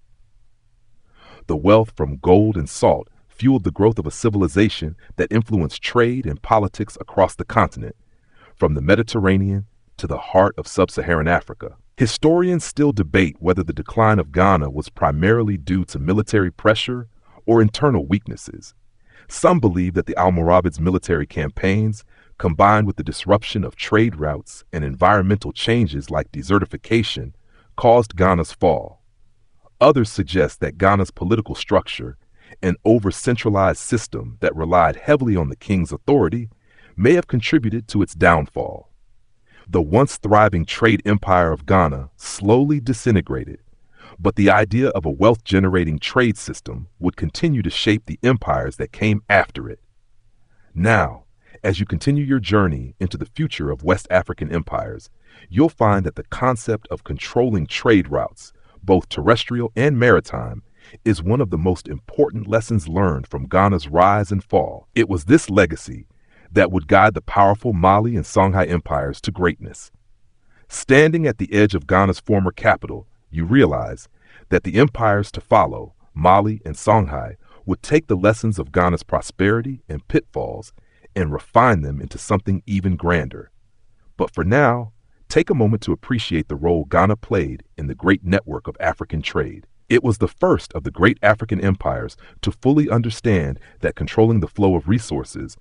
The wealth from gold and salt fueled the growth of a civilization that influenced trade and politics across the continent, from the Mediterranean to the heart of sub-Saharan Africa. Historians still debate whether the decline of Ghana was primarily due to military pressure or internal weaknesses. Some believe that the Almoravids' military campaigns, combined with the disruption of trade routes and environmental changes like desertification, caused Ghana's fall. Others suggest that Ghana's political structure, an over-centralized system that relied heavily on the king's authority, may have contributed to its downfall. The once thriving trade empire of Ghana slowly disintegrated, but the idea of a wealth-generating trade system would continue to shape the empires that came after it. Now, as you continue your journey into the future of West African empires, you'll find that the concept of controlling trade routes, both terrestrial and maritime, is one of the most important lessons learned from Ghana's rise and fall. It was this legacy that would guide the powerful Mali and Songhai empires to greatness. Standing at the edge of Ghana's former capital, you realize that the empires to follow, Mali and Songhai, would take the lessons of Ghana's prosperity and pitfalls and refine them into something even grander. But for now, take a moment to appreciate the role Ghana played in the great network of African trade. It was the first of the great African empires to fully understand that controlling the flow of resources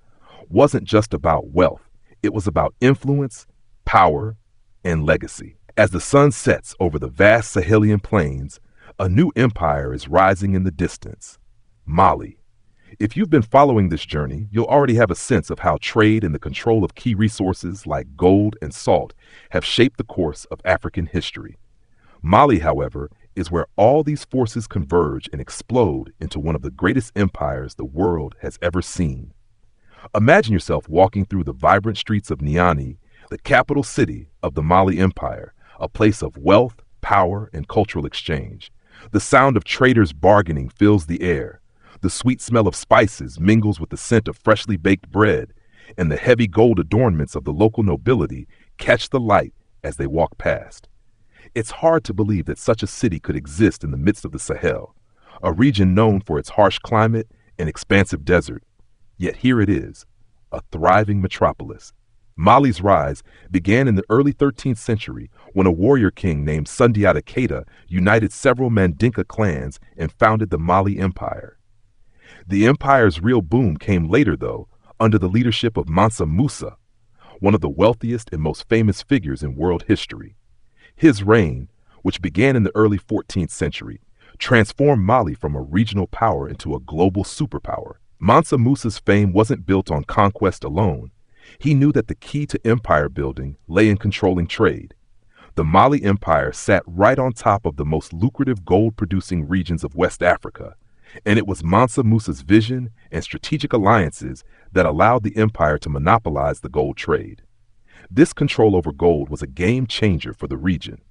wasn't just about wealth, it was about influence, power, and legacy. As the sun sets over the vast Sahelian plains, a new empire is rising in the distance, Mali. If you've been following this journey, you'll already have a sense of how trade and the control of key resources like gold and salt have shaped the course of African history. Mali, however, is where all these forces converge and explode into one of the greatest empires the world has ever seen. Imagine yourself walking through the vibrant streets of Niamey, the capital city of the Mali Empire, a place of wealth, power, and cultural exchange. The sound of traders bargaining fills the air. The sweet smell of spices mingles with the scent of freshly baked bread, and the heavy gold adornments of the local nobility catch the light as they walk past. It's hard to believe that such a city could exist in the midst of the Sahel, a region known for its harsh climate and expansive desert. Yet here it is, a thriving metropolis. Mali's rise began in the early 13th century when a warrior king named Sundiata Keita united several Mandinka clans and founded the Mali Empire. The empire's real boom came later, though, under the leadership of Mansa Musa, one of the wealthiest and most famous figures in world history. His reign, which began in the early 14th century, transformed Mali from a regional power into a global superpower. Mansa Musa's fame wasn't built on conquest alone. He knew that the key to empire building lay in controlling trade. The Mali Empire sat right on top of the most lucrative gold-producing regions of West Africa, and it was Mansa Musa's vision and strategic alliances that allowed the empire to monopolize the gold trade. This control over gold was a game changer for the region.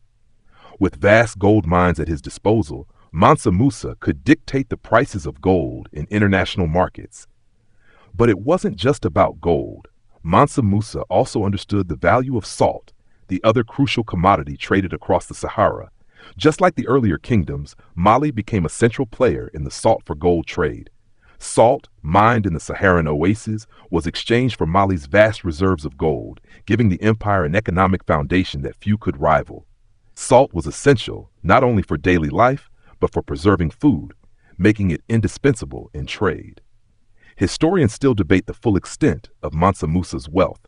With vast gold mines at his disposal, Mansa Musa could dictate the prices of gold in international markets. But it wasn't just about gold. Mansa Musa also understood the value of salt, the other crucial commodity traded across the Sahara. Just like the earlier kingdoms, Mali became a central player in the salt for gold trade. Salt, mined in the Saharan oases, was exchanged for Mali's vast reserves of gold, giving the empire an economic foundation that few could rival. Salt was essential not only for daily life, but for preserving food, making it indispensable in trade. Historians still debate the full extent of Mansa Musa's wealth.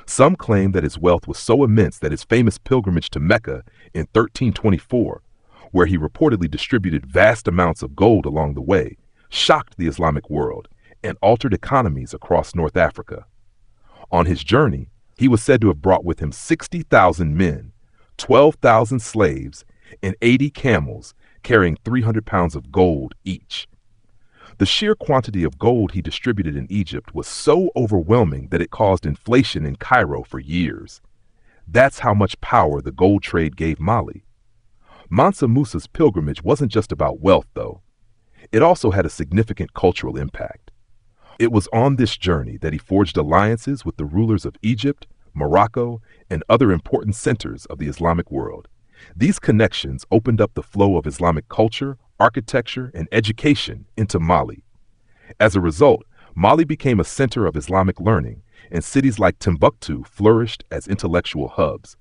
Some claim that his wealth was so immense that his famous pilgrimage to Mecca in 1324, where he reportedly distributed vast amounts of gold along the way, shocked the Islamic world and altered economies across North Africa. On his journey, he was said to have brought with him 60,000 men, 12,000 slaves, and 80 camels carrying 300 pounds of gold each. The sheer quantity of gold he distributed in Egypt was so overwhelming that it caused inflation in Cairo for years. That's how much power the gold trade gave Mali. Mansa Musa's pilgrimage wasn't just about wealth, though. It also had a significant cultural impact. It was on this journey that he forged alliances with the rulers of Egypt, Morocco, and other important centers of the Islamic world. These connections opened up the flow of Islamic culture, architecture, and education into Mali. As a result, Mali became a center of Islamic learning, and cities like Timbuktu flourished as intellectual hubs.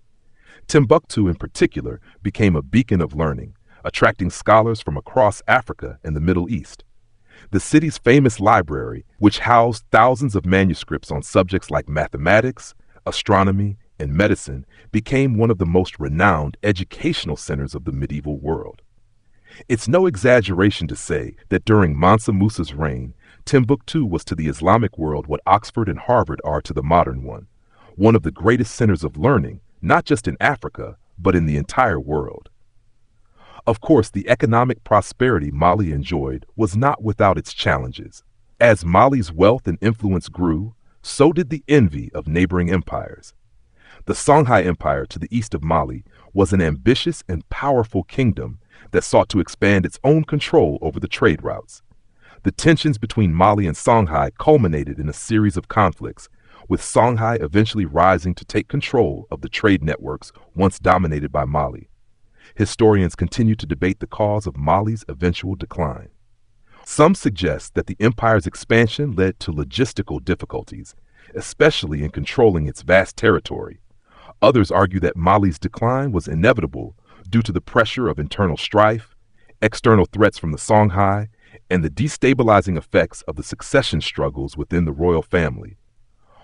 Timbuktu, in particular, became a beacon of learning, attracting scholars from across Africa and the Middle East. The city's famous library, which housed thousands of manuscripts on subjects like mathematics, astronomy, and medicine, became one of the most renowned educational centers of the medieval world. It's no exaggeration to say that during Mansa Musa's reign, Timbuktu was to the Islamic world what Oxford and Harvard are to the modern one of the greatest centers of learning, not just in Africa, but in the entire world. Of course, the economic prosperity Mali enjoyed was not without its challenges. As Mali's wealth and influence grew, so did the envy of neighboring empires. The Songhai Empire to the east of Mali was an ambitious and powerful kingdom that sought to expand its own control over the trade routes. The tensions between Mali and Songhai culminated in a series of conflicts, with Songhai eventually rising to take control of the trade networks once dominated by Mali. Historians continue to debate the cause of Mali's eventual decline. Some suggest that the empire's expansion led to logistical difficulties, especially in controlling its vast territory. Others argue that Mali's decline was inevitable due to the pressure of internal strife, external threats from the Songhai, and the destabilizing effects of the succession struggles within the royal family.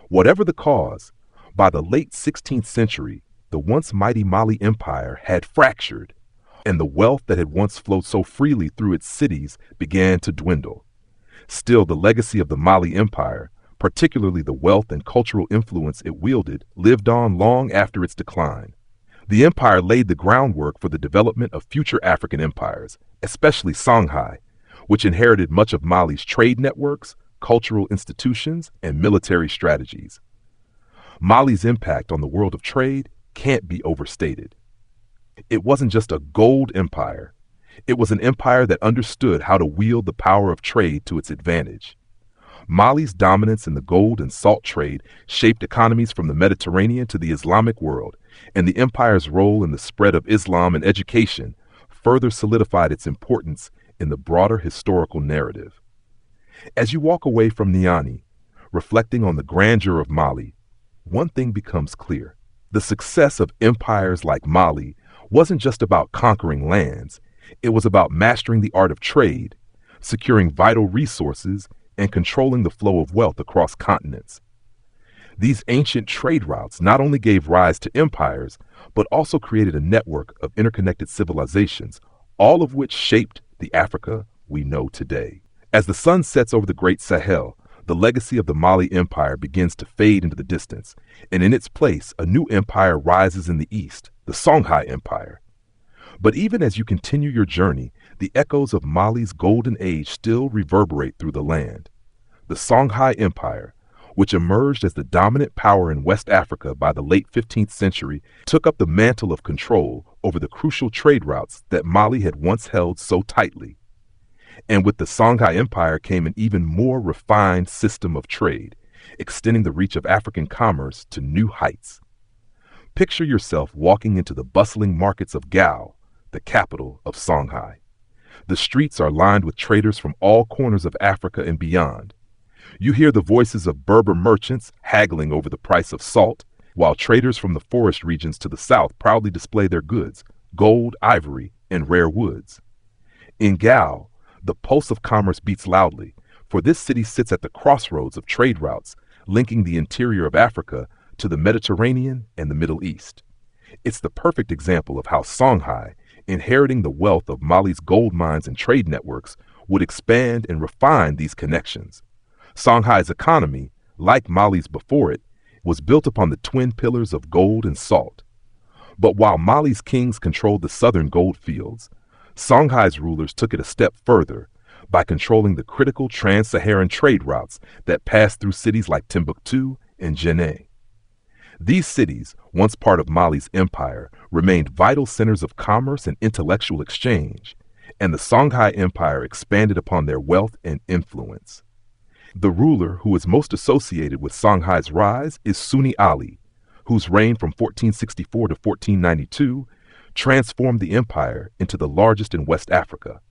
Whatever the cause, by the late 16th century, the once mighty Mali Empire had fractured, and the wealth that had once flowed so freely through its cities began to dwindle. Still, the legacy of the Mali Empire, particularly the wealth and cultural influence it wielded, lived on long after its decline. The empire laid the groundwork for the development of future African empires, especially Songhai, which inherited much of Mali's trade networks, cultural institutions, and military strategies. Mali's impact on the world of trade can't be overstated. It wasn't just a gold empire. It was an empire that understood how to wield the power of trade to its advantage. Mali's dominance in the gold and salt trade shaped economies from the Mediterranean to the Islamic world, and the empire's role in the spread of Islam and education further solidified its importance in the broader historical narrative. As you walk away from Niani, reflecting on the grandeur of Mali, one thing becomes clear. The success of empires like Mali wasn't just about conquering lands. It was about mastering the art of trade, securing vital resources, and controlling the flow of wealth across continents. These ancient trade routes not only gave rise to empires, but also created a network of interconnected civilizations, all of which shaped the Africa we know today. As the sun sets over the Great Sahel, the legacy of the Mali Empire begins to fade into the distance, and in its place, a new empire rises in the east, the Songhai Empire. But even as you continue your journey, the echoes of Mali's golden age still reverberate through the land. The Songhai Empire, which emerged as the dominant power in West Africa by the late 15th century, took up the mantle of control over the crucial trade routes that Mali had once held so tightly. And with the Songhai Empire came an even more refined system of trade, extending the reach of African commerce to new heights. Picture yourself walking into the bustling markets of Gao, the capital of Songhai. The streets are lined with traders from all corners of Africa and beyond. You hear the voices of Berber merchants haggling over the price of salt, while traders from the forest regions to the south proudly display their goods, gold, ivory, and rare woods. In Gao, the pulse of commerce beats loudly, for this city sits at the crossroads of trade routes, linking the interior of Africa to the Mediterranean and the Middle East. It's the perfect example of how Songhai, inheriting the wealth of Mali's gold mines and trade networks, would expand and refine these connections. Songhai's economy, like Mali's before it, was built upon the twin pillars of gold and salt. But while Mali's kings controlled the southern gold fields, Songhai's rulers took it a step further by controlling the critical trans-Saharan trade routes that passed through cities like Timbuktu and Djenné. These cities, once part of Mali's empire, remained vital centers of commerce and intellectual exchange, and the Songhai Empire expanded upon their wealth and influence. The ruler who is most associated with Songhai's rise is Sunni Ali, whose reign from 1464 to 1492 transformed the empire into the largest in West Africa.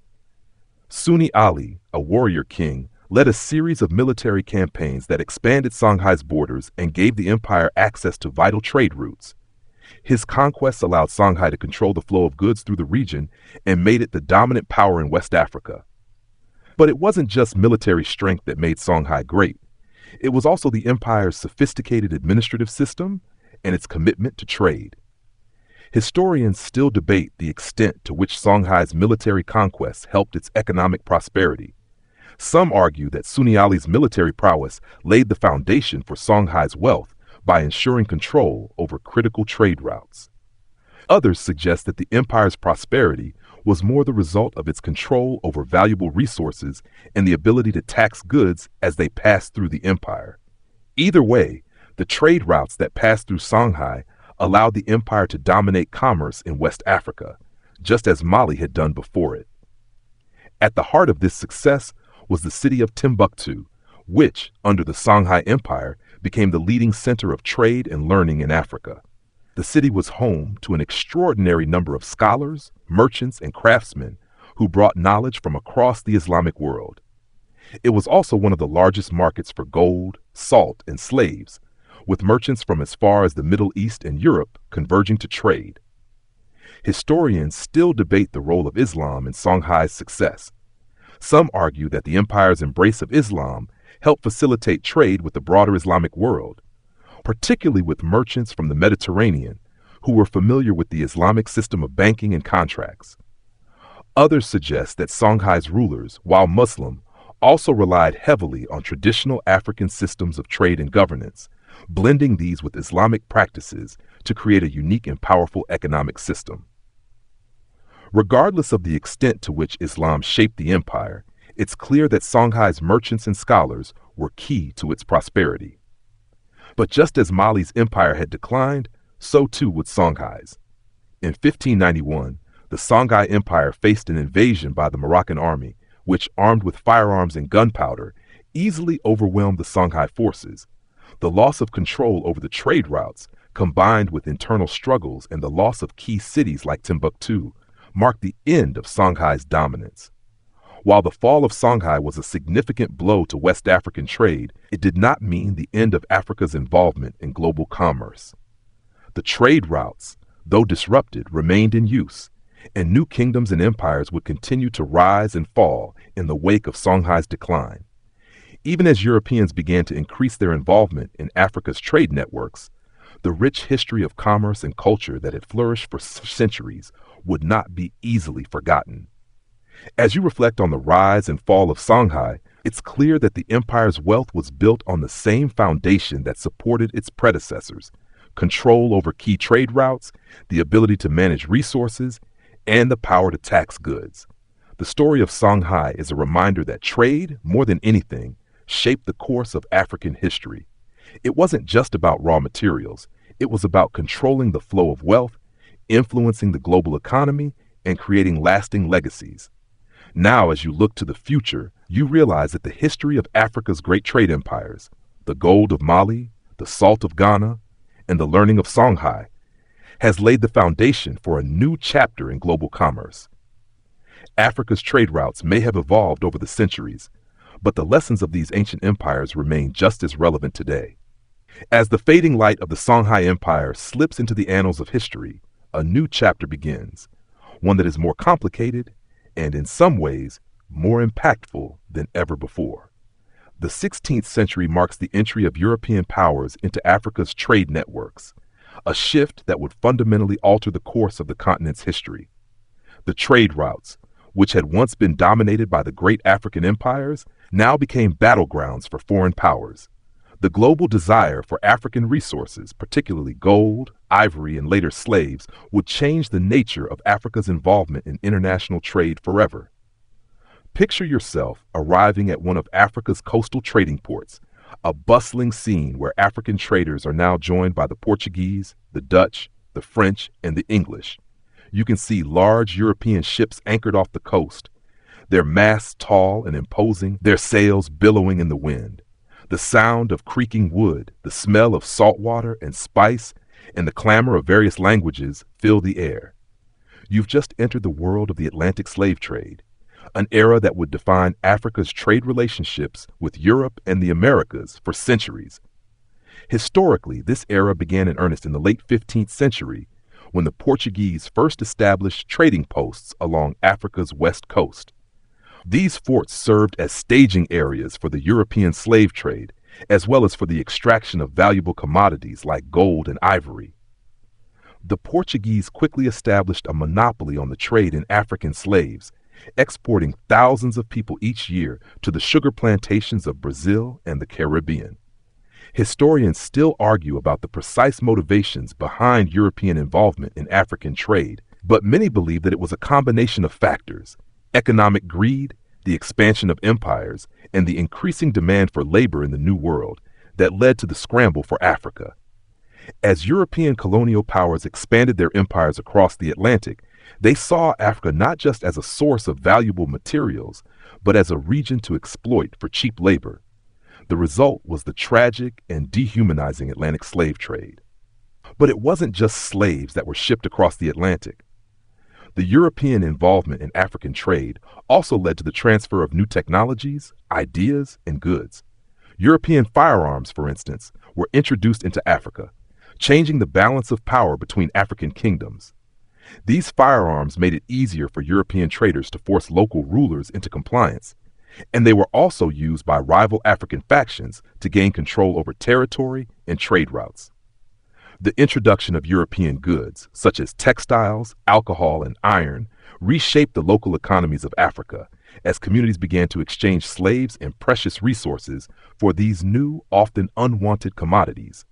Sunni Ali, a warrior king, led a series of military campaigns that expanded Songhai's borders and gave the empire access to vital trade routes. His conquests allowed Songhai to control the flow of goods through the region and made it the dominant power in West Africa. But it wasn't just military strength that made Songhai great. It was also the empire's sophisticated administrative system and its commitment to trade. Historians still debate the extent to which Songhai's military conquests helped its economic prosperity. Some argue that Sunniali's military prowess laid the foundation for Songhai's wealth by ensuring control over critical trade routes. Others suggest that the empire's prosperity was more the result of its control over valuable resources and the ability to tax goods as they passed through the empire. Either way, the trade routes that passed through Songhai allowed the empire to dominate commerce in West Africa, just as Mali had done before it. At the heart of this success was the city of Timbuktu, which, under the Songhai Empire, became the leading center of trade and learning in Africa. The city was home to an extraordinary number of scholars, merchants, and craftsmen who brought knowledge from across the Islamic world. It was also one of the largest markets for gold, salt, and slaves, with merchants from as far as the Middle East and Europe converging to trade. Historians still debate the role of Islam in Songhai's success. Some argue that the empire's embrace of Islam helped facilitate trade with the broader Islamic world, particularly with merchants from the Mediterranean who were familiar with the Islamic system of banking and contracts. Others suggest that Songhai's rulers, while Muslim, also relied heavily on traditional African systems of trade and governance, blending these with Islamic practices to create a unique and powerful economic system. Regardless of the extent to which Islam shaped the empire, it's clear that Songhai's merchants and scholars were key to its prosperity. But just as Mali's empire had declined, so too would Songhai's. In 1591, the Songhai Empire faced an invasion by the Moroccan army, which, armed with firearms and gunpowder, easily overwhelmed the Songhai forces. The loss of control over the trade routes, combined with internal struggles and the loss of key cities like Timbuktu, marked the end of Songhai's dominance. While the fall of Songhai was a significant blow to West African trade, it did not mean the end of Africa's involvement in global commerce. The trade routes, though disrupted, remained in use, and new kingdoms and empires would continue to rise and fall in the wake of Songhai's decline. Even as Europeans began to increase their involvement in Africa's trade networks, the rich history of commerce and culture that had flourished for centuries would not be easily forgotten. As you reflect on the rise and fall of Songhai, it's clear that the empire's wealth was built on the same foundation that supported its predecessors: control over key trade routes, the ability to manage resources, and the power to tax goods. The story of Songhai is a reminder that trade, more than anything, shaped the course of African history. It wasn't just about raw materials. It was about controlling the flow of wealth, influencing the global economy, and creating lasting legacies. Now, as you look to the future, you realize that the history of Africa's great trade empires, the gold of Mali, the salt of Ghana, and the learning of Songhai, has laid the foundation for a new chapter in global commerce. Africa's trade routes may have evolved over the centuries, but the lessons of these ancient empires remain just as relevant today. As the fading light of the Songhai Empire slips into the annals of history, a new chapter begins, one that is more complicated and, in some ways, more impactful than ever before. The 16th century marks the entry of European powers into Africa's trade networks, a shift that would fundamentally alter the course of the continent's history. The trade routes, which had once been dominated by the great African empires, now became battlegrounds for foreign powers. The global desire for African resources, particularly gold, ivory, and later slaves, would change the nature of Africa's involvement in international trade forever. Picture yourself arriving at one of Africa's coastal trading ports, a bustling scene where African traders are now joined by the Portuguese, the Dutch, the French, and the English. You can see large European ships anchored off the coast, their masts tall and imposing, their sails billowing in the wind. The sound of creaking wood, the smell of salt water and spice, and the clamor of various languages fill the air. You've just entered the world of the Atlantic slave trade, an era that would define Africa's trade relationships with Europe and the Americas for centuries. Historically, this era began in earnest in the late 15th century when the Portuguese first established trading posts along Africa's west coast. These forts served as staging areas for the European slave trade, as well as for the extraction of valuable commodities like gold and ivory. The Portuguese quickly established a monopoly on the trade in African slaves, exporting thousands of people each year to the sugar plantations of Brazil and the Caribbean. Historians still argue about the precise motivations behind European involvement in African trade, but many believe that it was a combination of factors: economic greed, the expansion of empires, and the increasing demand for labor in the New World that led to the scramble for Africa. As European colonial powers expanded their empires across the Atlantic, they saw Africa not just as a source of valuable materials, but as a region to exploit for cheap labor. The result was the tragic and dehumanizing Atlantic slave trade. But it wasn't just slaves that were shipped across the Atlantic. The European involvement in African trade also led to the transfer of new technologies, ideas, and goods. European firearms, for instance, were introduced into Africa, changing the balance of power between African kingdoms. These firearms made it easier for European traders to force local rulers into compliance, and they were also used by rival African factions to gain control over territory and trade routes. The introduction of European goods, such as textiles, alcohol, and iron, reshaped the local economies of Africa as communities began to exchange slaves and precious resources for these new, often unwanted commodities.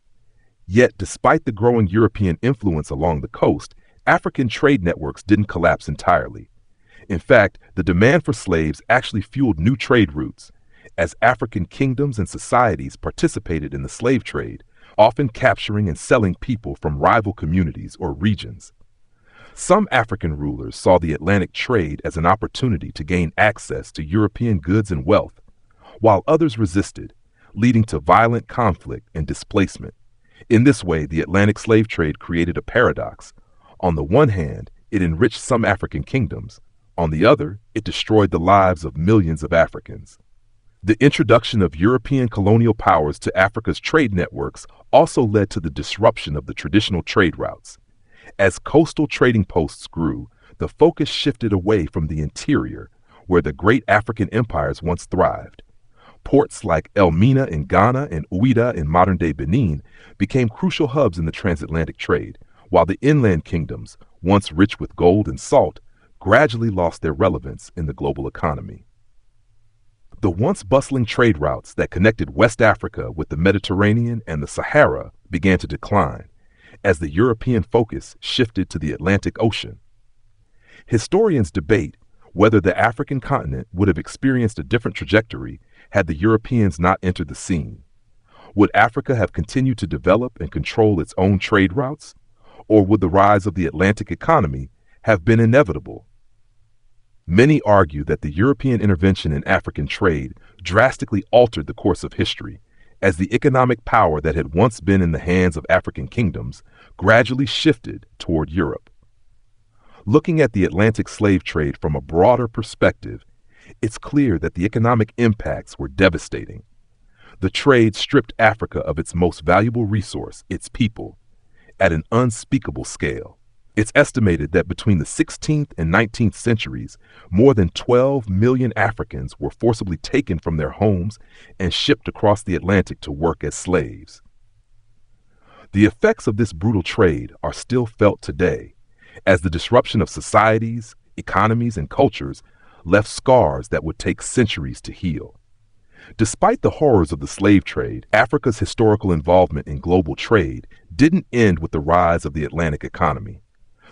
Yet, despite the growing European influence along the coast, African trade networks didn't collapse entirely. In fact, the demand for slaves actually fueled new trade routes, as African kingdoms and societies participated in the slave trade, often capturing and selling people from rival communities or regions. Some African rulers saw the Atlantic trade as an opportunity to gain access to European goods and wealth, while others resisted, leading to violent conflict and displacement. In this way, the Atlantic slave trade created a paradox. On the one hand, it enriched some African kingdoms. On the other, it destroyed the lives of millions of Africans. The introduction of European colonial powers to Africa's trade networks also led to the disruption of the traditional trade routes. As coastal trading posts grew, the focus shifted away from the interior, where the great African empires once thrived. Ports like Elmina in Ghana and Ouidah in modern-day Benin became crucial hubs in the transatlantic trade, while the inland kingdoms, once rich with gold and salt, gradually lost their relevance in the global economy. The once bustling trade routes that connected West Africa with the Mediterranean and the Sahara began to decline as the European focus shifted to the Atlantic Ocean. Historians debate whether the African continent would have experienced a different trajectory had the Europeans not entered the scene. Would Africa have continued to develop and control its own trade routes, or would the rise of the Atlantic economy have been inevitable? Many argue that the European intervention in African trade drastically altered the course of history, as the economic power that had once been in the hands of African kingdoms gradually shifted toward Europe. Looking at the Atlantic slave trade from a broader perspective, it's clear that the economic impacts were devastating. The trade stripped Africa of its most valuable resource, its people, at an unspeakable scale. It's estimated that between the 16th and 19th centuries, more than 12 million Africans were forcibly taken from their homes and shipped across the Atlantic to work as slaves. The effects of this brutal trade are still felt today, as the disruption of societies, economies, and cultures left scars that would take centuries to heal. Despite the horrors of the slave trade, Africa's historical involvement in global trade didn't end with the rise of the Atlantic economy.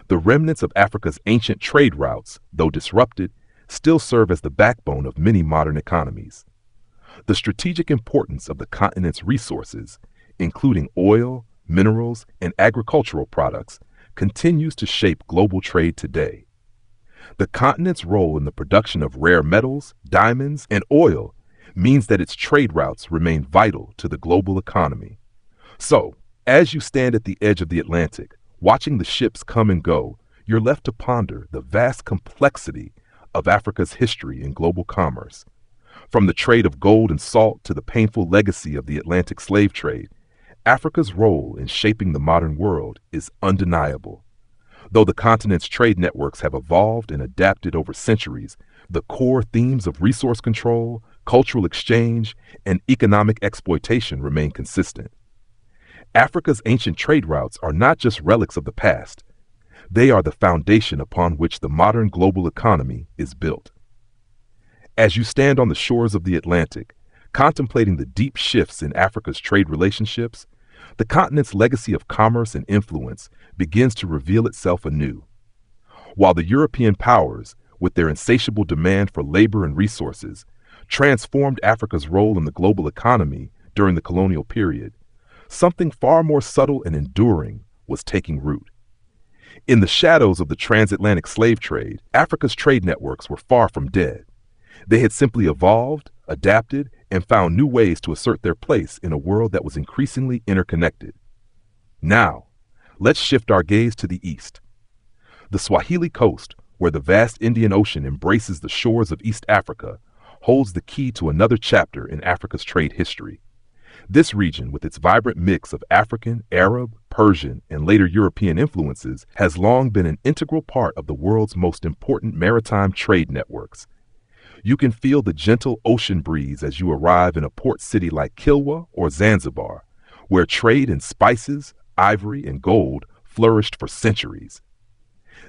The remnants of Africa's ancient trade routes, though disrupted, still serve as the backbone of many modern economies. The strategic importance of the continent's resources, including oil, minerals, and agricultural products, continues to shape global trade today. The continent's role in the production of rare metals, diamonds, and oil means that its trade routes remain vital to the global economy. So, as you stand at the edge of the Atlantic, watching the ships come and go, you're left to ponder the vast complexity of Africa's history in global commerce. From the trade of gold and salt to the painful legacy of the Atlantic slave trade, Africa's role in shaping the modern world is undeniable. Though the continent's trade networks have evolved and adapted over centuries, the core themes of resource control, cultural exchange, and economic exploitation remain consistent. Africa's ancient trade routes are not just relics of the past, they are the foundation upon which the modern global economy is built. As you stand on the shores of the Atlantic, contemplating the deep shifts in Africa's trade relationships, the continent's legacy of commerce and influence begins to reveal itself anew. While the European powers, with their insatiable demand for labor and resources, transformed Africa's role in the global economy during the colonial period, something far more subtle and enduring was taking root. In the shadows of the transatlantic slave trade, Africa's trade networks were far from dead. They had simply evolved, adapted, and found new ways to assert their place in a world that was increasingly interconnected. Now, let's shift our gaze to the east. The Swahili Coast, where the vast Indian Ocean embraces the shores of East Africa, holds the key to another chapter in Africa's trade history. This region, with its vibrant mix of African, Arab, Persian, and later European influences, has long been an integral part of the world's most important maritime trade networks. You can feel the gentle ocean breeze as you arrive in a port city like Kilwa or Zanzibar, where trade in spices, ivory, and gold flourished for centuries.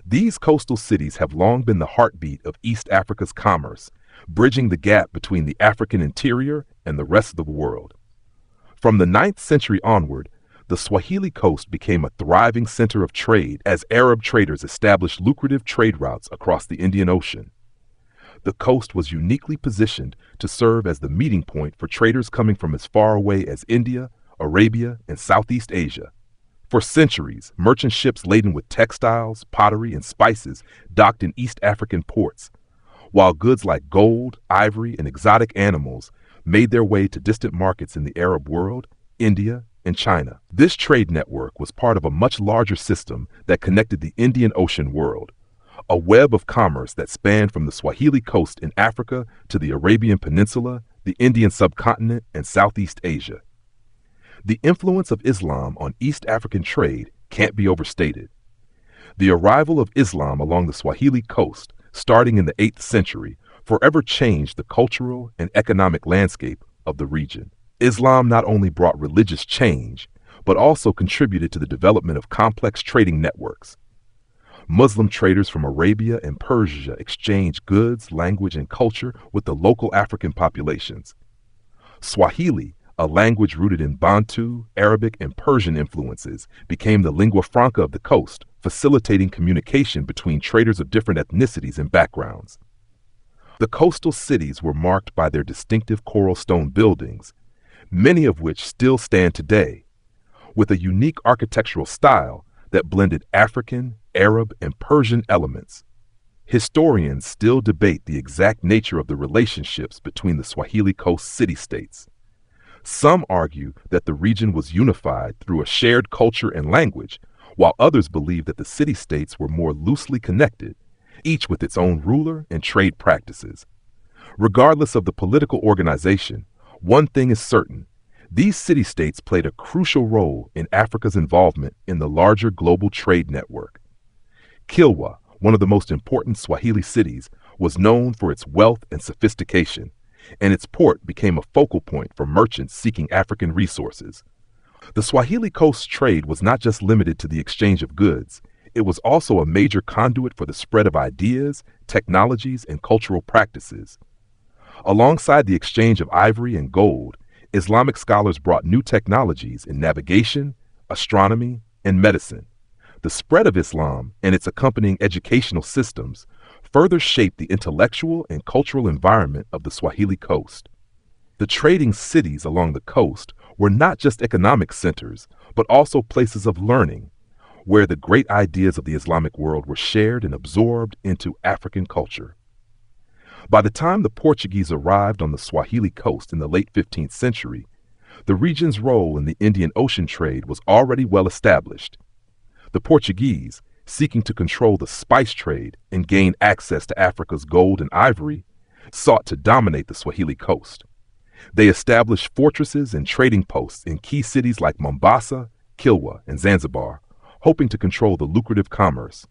These coastal cities have long been the heartbeat of East Africa's commerce, bridging the gap between the African interior and the rest of the world. From the 9th century onward, the Swahili Coast became a thriving center of trade as Arab traders established lucrative trade routes across the Indian Ocean. The coast was uniquely positioned to serve as the meeting point for traders coming from as far away as India, Arabia, and Southeast Asia. For centuries, merchant ships laden with textiles, pottery, and spices docked in East African ports, while goods like gold, ivory, and exotic animals made their way to distant markets in the Arab world, India, and China. This trade network was part of a much larger system that connected the Indian Ocean world, a web of commerce that spanned from the Swahili Coast in Africa to the Arabian Peninsula, the Indian subcontinent, and Southeast Asia. The influence of Islam on East African trade can't be overstated. The arrival of Islam along the Swahili Coast, starting in the 8th century, forever changed the cultural and economic landscape of the region. Islam not only brought religious change, but also contributed to the development of complex trading networks. Muslim traders from Arabia and Persia exchanged goods, language, and culture with the local African populations. Swahili, a language rooted in Bantu, Arabic, and Persian influences, became the lingua franca of the coast, facilitating communication between traders of different ethnicities and backgrounds. The coastal cities were marked by their distinctive coral stone buildings, many of which still stand today, with a unique architectural style that blended African, Arab, and Persian elements. Historians still debate the exact nature of the relationships between the Swahili Coast city-states. Some argue that the region was unified through a shared culture and language, while others believe that the city-states were more loosely connected, each with its own ruler and trade practices. Regardless of the political organization, one thing is certain: these city-states played a crucial role in Africa's involvement in the larger global trade network. Kilwa, one of the most important Swahili cities, was known for its wealth and sophistication, and its port became a focal point for merchants seeking African resources. The Swahili Coast trade was not just limited to the exchange of goods, it was also a major conduit for the spread of ideas, technologies, and cultural practices. Alongside the exchange of ivory and gold, Islamic scholars brought new technologies in navigation, astronomy, and medicine. The spread of Islam and its accompanying educational systems further shaped the intellectual and cultural environment of the Swahili Coast. The trading cities along the coast were not just economic centers, but also places of learning, where the great ideas of the Islamic world were shared and absorbed into African culture. By the time the Portuguese arrived on the Swahili Coast in the late 15th century, the region's role in the Indian Ocean trade was already well established. The Portuguese, seeking to control the spice trade and gain access to Africa's gold and ivory, sought to dominate the Swahili Coast. They established fortresses and trading posts in key cities like Mombasa, Kilwa, and Zanzibar, hoping to control the lucrative commerce.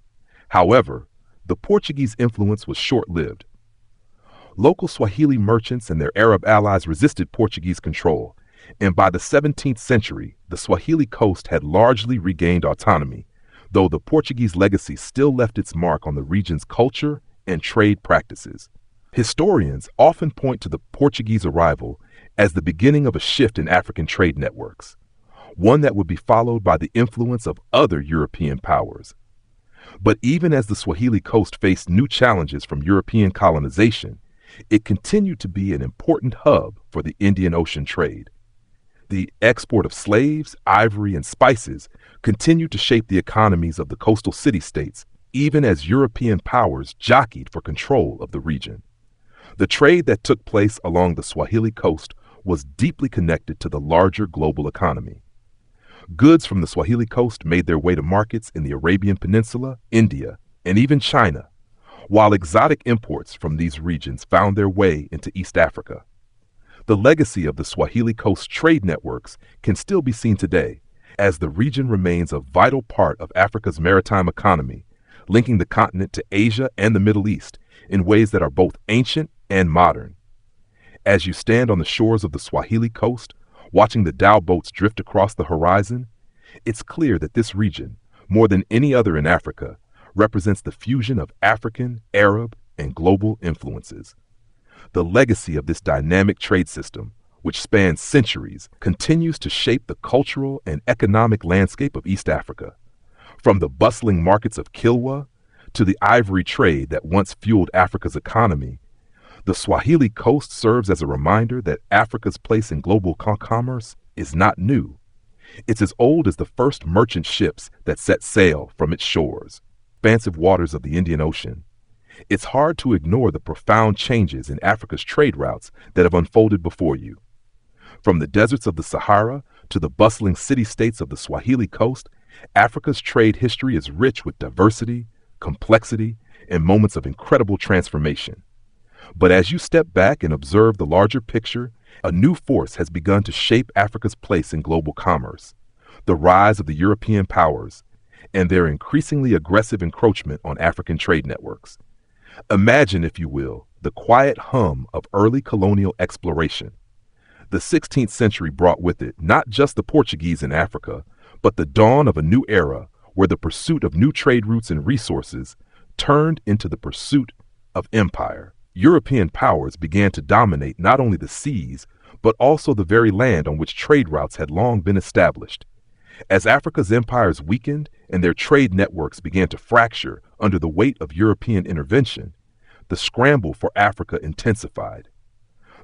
However, the Portuguese influence was short-lived. Local Swahili merchants and their Arab allies resisted Portuguese control, and by the 17th century, the Swahili Coast had largely regained autonomy, though the Portuguese legacy still left its mark on the region's culture and trade practices. Historians often point to the Portuguese arrival as the beginning of a shift in African trade networks, one that would be followed by the influence of other European powers. But even as the Swahili Coast faced new challenges from European colonization, it continued to be an important hub for the Indian Ocean trade. The export of slaves, ivory, and spices continued to shape the economies of the coastal city-states, even as European powers jockeyed for control of the region. The trade that took place along the Swahili Coast was deeply connected to the larger global economy. Goods from the Swahili Coast made their way to markets in the Arabian Peninsula, India, and even China, while exotic imports from these regions found their way into East Africa. The legacy of the Swahili Coast trade networks can still be seen today, as the region remains a vital part of Africa's maritime economy, linking the continent to Asia and the Middle East in ways that are both ancient and modern. As you stand on the shores of the Swahili Coast, watching the dhow boats drift across the horizon, it's clear that this region, more than any other in Africa, represents the fusion of African, Arab, and global influences. The legacy of this dynamic trade system, which spans centuries, continues to shape the cultural and economic landscape of East Africa. From the bustling markets of Kilwa to the ivory trade that once fueled Africa's economy, the Swahili Coast serves as a reminder that Africa's place in global commerce is not new. It's as old as the first merchant ships that set sail from its shores, expansive waters of the Indian Ocean. It's hard to ignore the profound changes in Africa's trade routes that have unfolded before you. From the deserts of the Sahara to the bustling city-states of the Swahili Coast, Africa's trade history is rich with diversity, complexity, and moments of incredible transformation. But as you step back and observe the larger picture, a new force has begun to shape Africa's place in global commerce: the rise of the European powers and their increasingly aggressive encroachment on African trade networks. Imagine, if you will, the quiet hum of early colonial exploration. The 16th century brought with it not just the Portuguese in Africa, but the dawn of a new era where the pursuit of new trade routes and resources turned into the pursuit of empire. European powers began to dominate not only the seas, but also the very land on which trade routes had long been established. As Africa's empires weakened and their trade networks began to fracture under the weight of European intervention, the scramble for Africa intensified.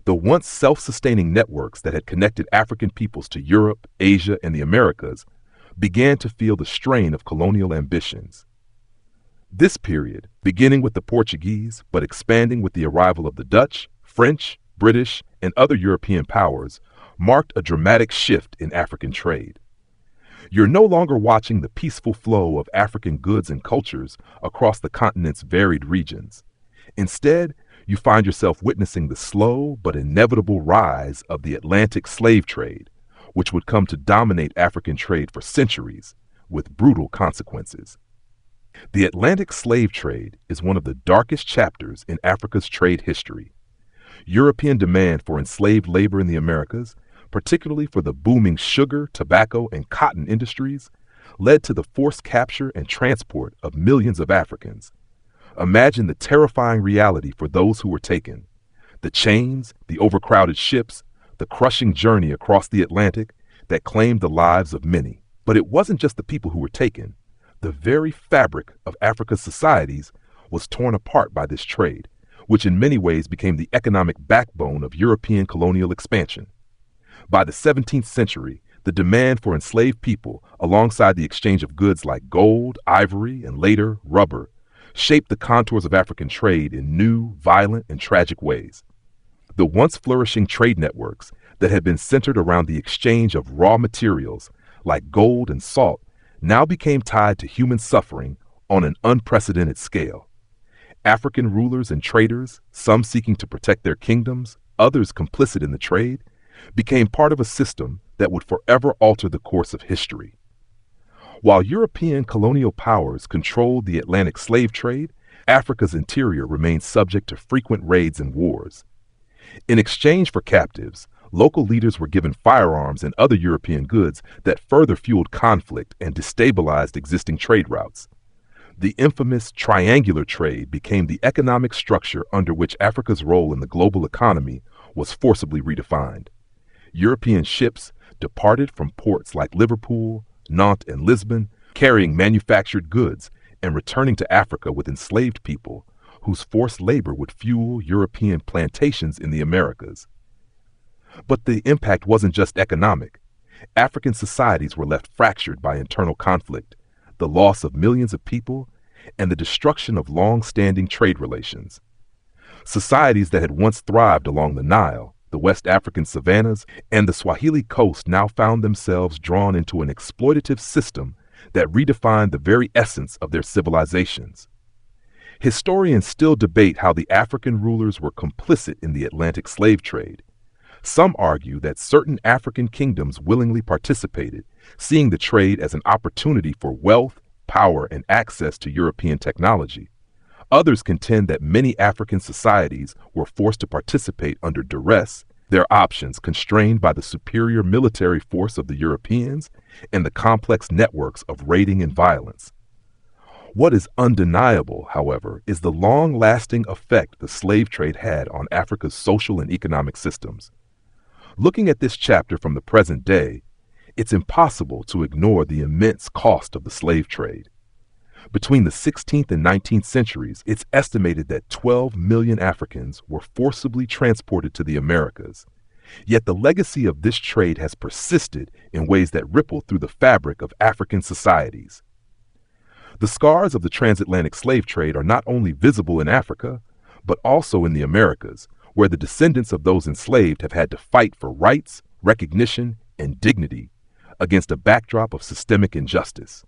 The once self-sustaining networks that had connected African peoples to Europe, Asia, and the Americas began to feel the strain of colonial ambitions. This period, beginning with the Portuguese but expanding with the arrival of the Dutch, French, British, and other European powers, marked a dramatic shift in African trade. You're no longer watching the peaceful flow of African goods and cultures across the continent's varied regions. Instead, you find yourself witnessing the slow but inevitable rise of the Atlantic slave trade, which would come to dominate African trade for centuries, with brutal consequences. The Atlantic slave trade is one of the darkest chapters in Africa's trade history. European demand for enslaved labor in the Americas, particularly for the booming sugar, tobacco, and cotton industries, led to the forced capture and transport of millions of Africans. Imagine the terrifying reality for those who were taken: the chains, the overcrowded ships, the crushing journey across the Atlantic that claimed the lives of many. But it wasn't just the people who were taken. The very fabric of Africa's societies was torn apart by this trade, which in many ways became the economic backbone of European colonial expansion. By the 17th century, the demand for enslaved people, alongside the exchange of goods like gold, ivory, and later rubber, shaped the contours of African trade in new, violent, and tragic ways. The once flourishing trade networks that had been centered around the exchange of raw materials like gold and salt now became tied to human suffering on an unprecedented scale. African rulers and traders, some seeking to protect their kingdoms, others complicit in the trade, became part of a system that would forever alter the course of history. While European colonial powers controlled the Atlantic slave trade, Africa's interior remained subject to frequent raids and wars. In exchange for captives, local leaders were given firearms and other European goods that further fueled conflict and destabilized existing trade routes. The infamous triangular trade became the economic structure under which Africa's role in the global economy was forcibly redefined. European ships departed from ports like Liverpool, Nantes, and Lisbon, carrying manufactured goods and returning to Africa with enslaved people whose forced labor would fuel European plantations in the Americas. But the impact wasn't just economic. African societies were left fractured by internal conflict, the loss of millions of people, and the destruction of long-standing trade relations. Societies that had once thrived along the Nile, the West African savannas, and the Swahili Coast now found themselves drawn into an exploitative system that redefined the very essence of their civilizations. Historians still debate how the African rulers were complicit in the Atlantic slave trade. Some argue that certain African kingdoms willingly participated, seeing the trade as an opportunity for wealth, power, and access to European technology. Others contend that many African societies were forced to participate under duress, their options constrained by the superior military force of the Europeans and the complex networks of raiding and violence. What is undeniable, however, is the long-lasting effect the slave trade had on Africa's social and economic systems. Looking at this chapter from the present day, it's impossible to ignore the immense cost of the slave trade. Between the 16th and 19th centuries, it's estimated that 12 million Africans were forcibly transported to the Americas. Yet the legacy of this trade has persisted in ways that ripple through the fabric of African societies. The scars of the transatlantic slave trade are not only visible in Africa, but also in the Americas, where the descendants of those enslaved have had to fight for rights, recognition, and dignity against a backdrop of systemic injustice.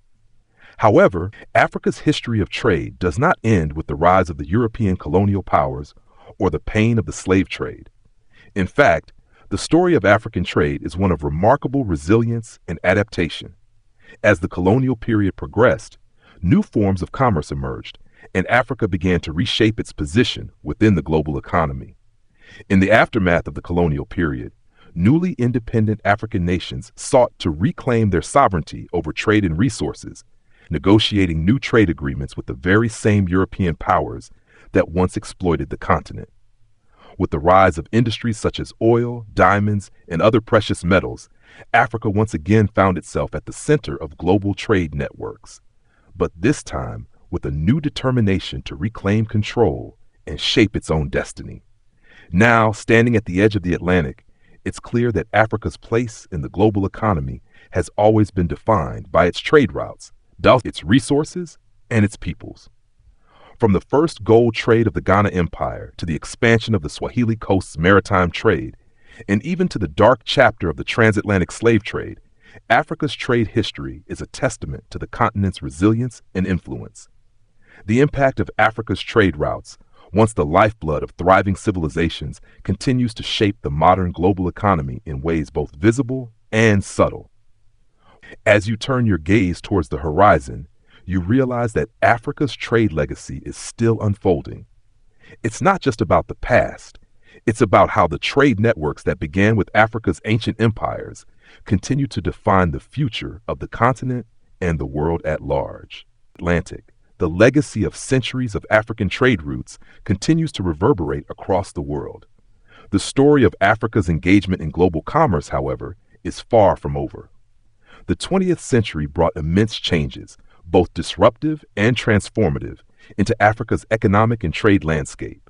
However, Africa's history of trade does not end with the rise of the European colonial powers or the pain of the slave trade. In fact, the story of African trade is one of remarkable resilience and adaptation. As the colonial period progressed, new forms of commerce emerged, and Africa began to reshape its position within the global economy. In the aftermath of the colonial period, newly independent African nations sought to reclaim their sovereignty over trade and resources, negotiating new trade agreements with the very same European powers that once exploited the continent. With the rise of industries such as oil, diamonds, and other precious metals, Africa once again found itself at the center of global trade networks, but this time with a new determination to reclaim control and shape its own destiny. Now, standing at the edge of the Atlantic, it's clear that Africa's place in the global economy has always been defined by its trade routes, its resources, and its peoples. From the first gold trade of the Ghana Empire to the expansion of the Swahili Coast's maritime trade, and even to the dark chapter of the transatlantic slave trade, Africa's trade history is a testament to the continent's resilience and influence. The impact of Africa's trade routes, once the lifeblood of thriving civilizations, continues to shape the modern global economy in ways both visible and subtle. As you turn your gaze towards the horizon, you realize that Africa's trade legacy is still unfolding. It's not just about the past. It's about how the trade networks that began with Africa's ancient empires continue to define the future of the continent and the world at large. Atlantic, the legacy of centuries of African trade routes continues to reverberate across the world. The story of Africa's engagement in global commerce, however, is far from over. The 20th century brought immense changes, both disruptive and transformative, into Africa's economic and trade landscape.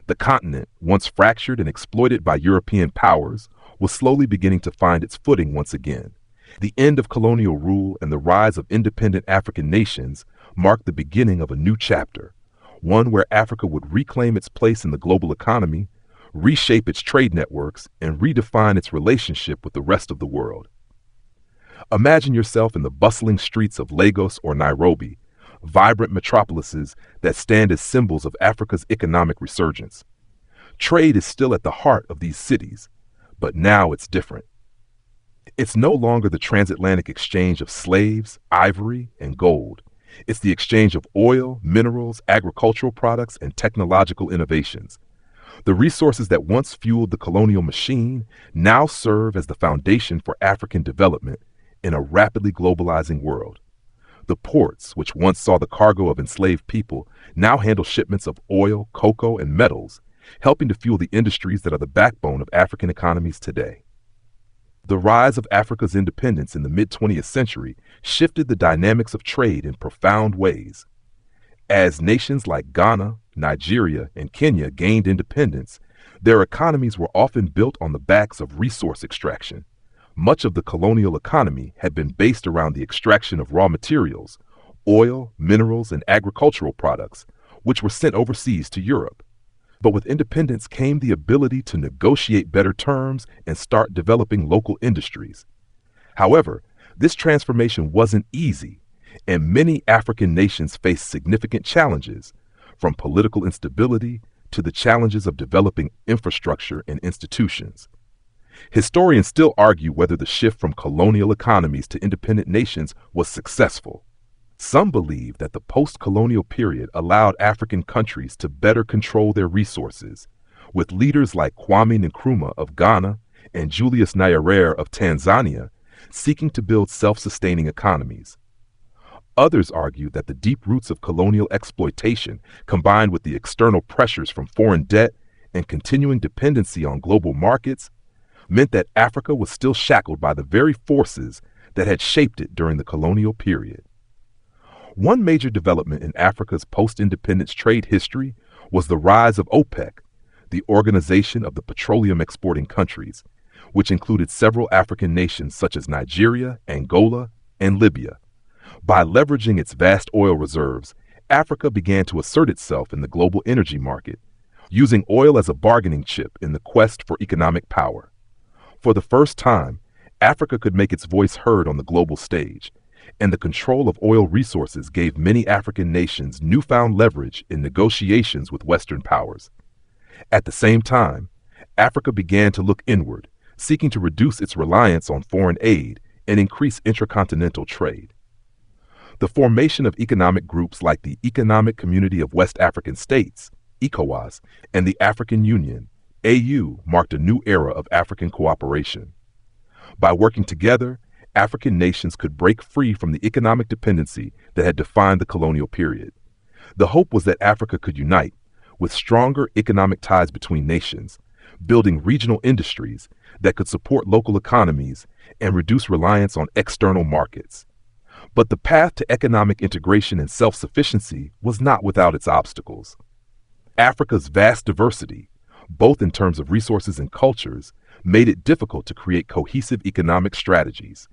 The continent, once fractured and exploited by European powers, was slowly beginning to find its footing once again. The end of colonial rule and the rise of independent African nations marked the beginning of a new chapter, one where Africa would reclaim its place in the global economy, reshape its trade networks, and redefine its relationship with the rest of the world. Imagine yourself in the bustling streets of Lagos or Nairobi, vibrant metropolises that stand as symbols of Africa's economic resurgence. Trade is still at the heart of these cities, but now it's different. It's no longer the transatlantic exchange of slaves, ivory, and gold. It's the exchange of oil, minerals, agricultural products, and technological innovations. The resources that once fueled the colonial machine now serve as the foundation for African development in a rapidly globalizing world. The ports, which once saw the cargo of enslaved people, now handle shipments of oil, cocoa, and metals, helping to fuel the industries that are the backbone of African economies today. The rise of Africa's independence in the mid-20th century shifted the dynamics of trade in profound ways. As nations like Ghana, Nigeria, and Kenya gained independence, their economies were often built on the backs of resource extraction. Much of the colonial economy had been based around the extraction of raw materials, oil, minerals, and agricultural products, which were sent overseas to Europe. But with independence came the ability to negotiate better terms and start developing local industries. However, this transformation wasn't easy, and many African nations faced significant challenges, from political instability to the challenges of developing infrastructure and institutions. Historians still argue whether the shift from colonial economies to independent nations was successful. Some believe that the post-colonial period allowed African countries to better control their resources, with leaders like Kwame Nkrumah of Ghana and Julius Nyerere of Tanzania seeking to build self-sustaining economies. Others argue that the deep roots of colonial exploitation, combined with the external pressures from foreign debt and continuing dependency on global markets, meant that Africa was still shackled by the very forces that had shaped it during the colonial period. One major development in Africa's post-independence trade history was the rise of OPEC, the Organization of the Petroleum Exporting Countries, which included several African nations such as Nigeria, Angola, and Libya. By leveraging its vast oil reserves, Africa began to assert itself in the global energy market, using oil as a bargaining chip in the quest for economic power. For the first time, Africa could make its voice heard on the global stage, and the control of oil resources gave many African nations newfound leverage in negotiations with Western powers. At the same time, Africa began to look inward, seeking to reduce its reliance on foreign aid and increase intercontinental trade. The formation of economic groups like the Economic Community of West African States, ECOWAS, and the African Union, AU, marked a new era of African cooperation. By working together, African nations could break free from the economic dependency that had defined the colonial period. The hope was that Africa could unite, with stronger economic ties between nations, building regional industries that could support local economies and reduce reliance on external markets. But the path to economic integration and self-sufficiency was not without its obstacles. Africa's vast diversity, both in terms of resources and cultures, made it difficult to create cohesive economic strategies.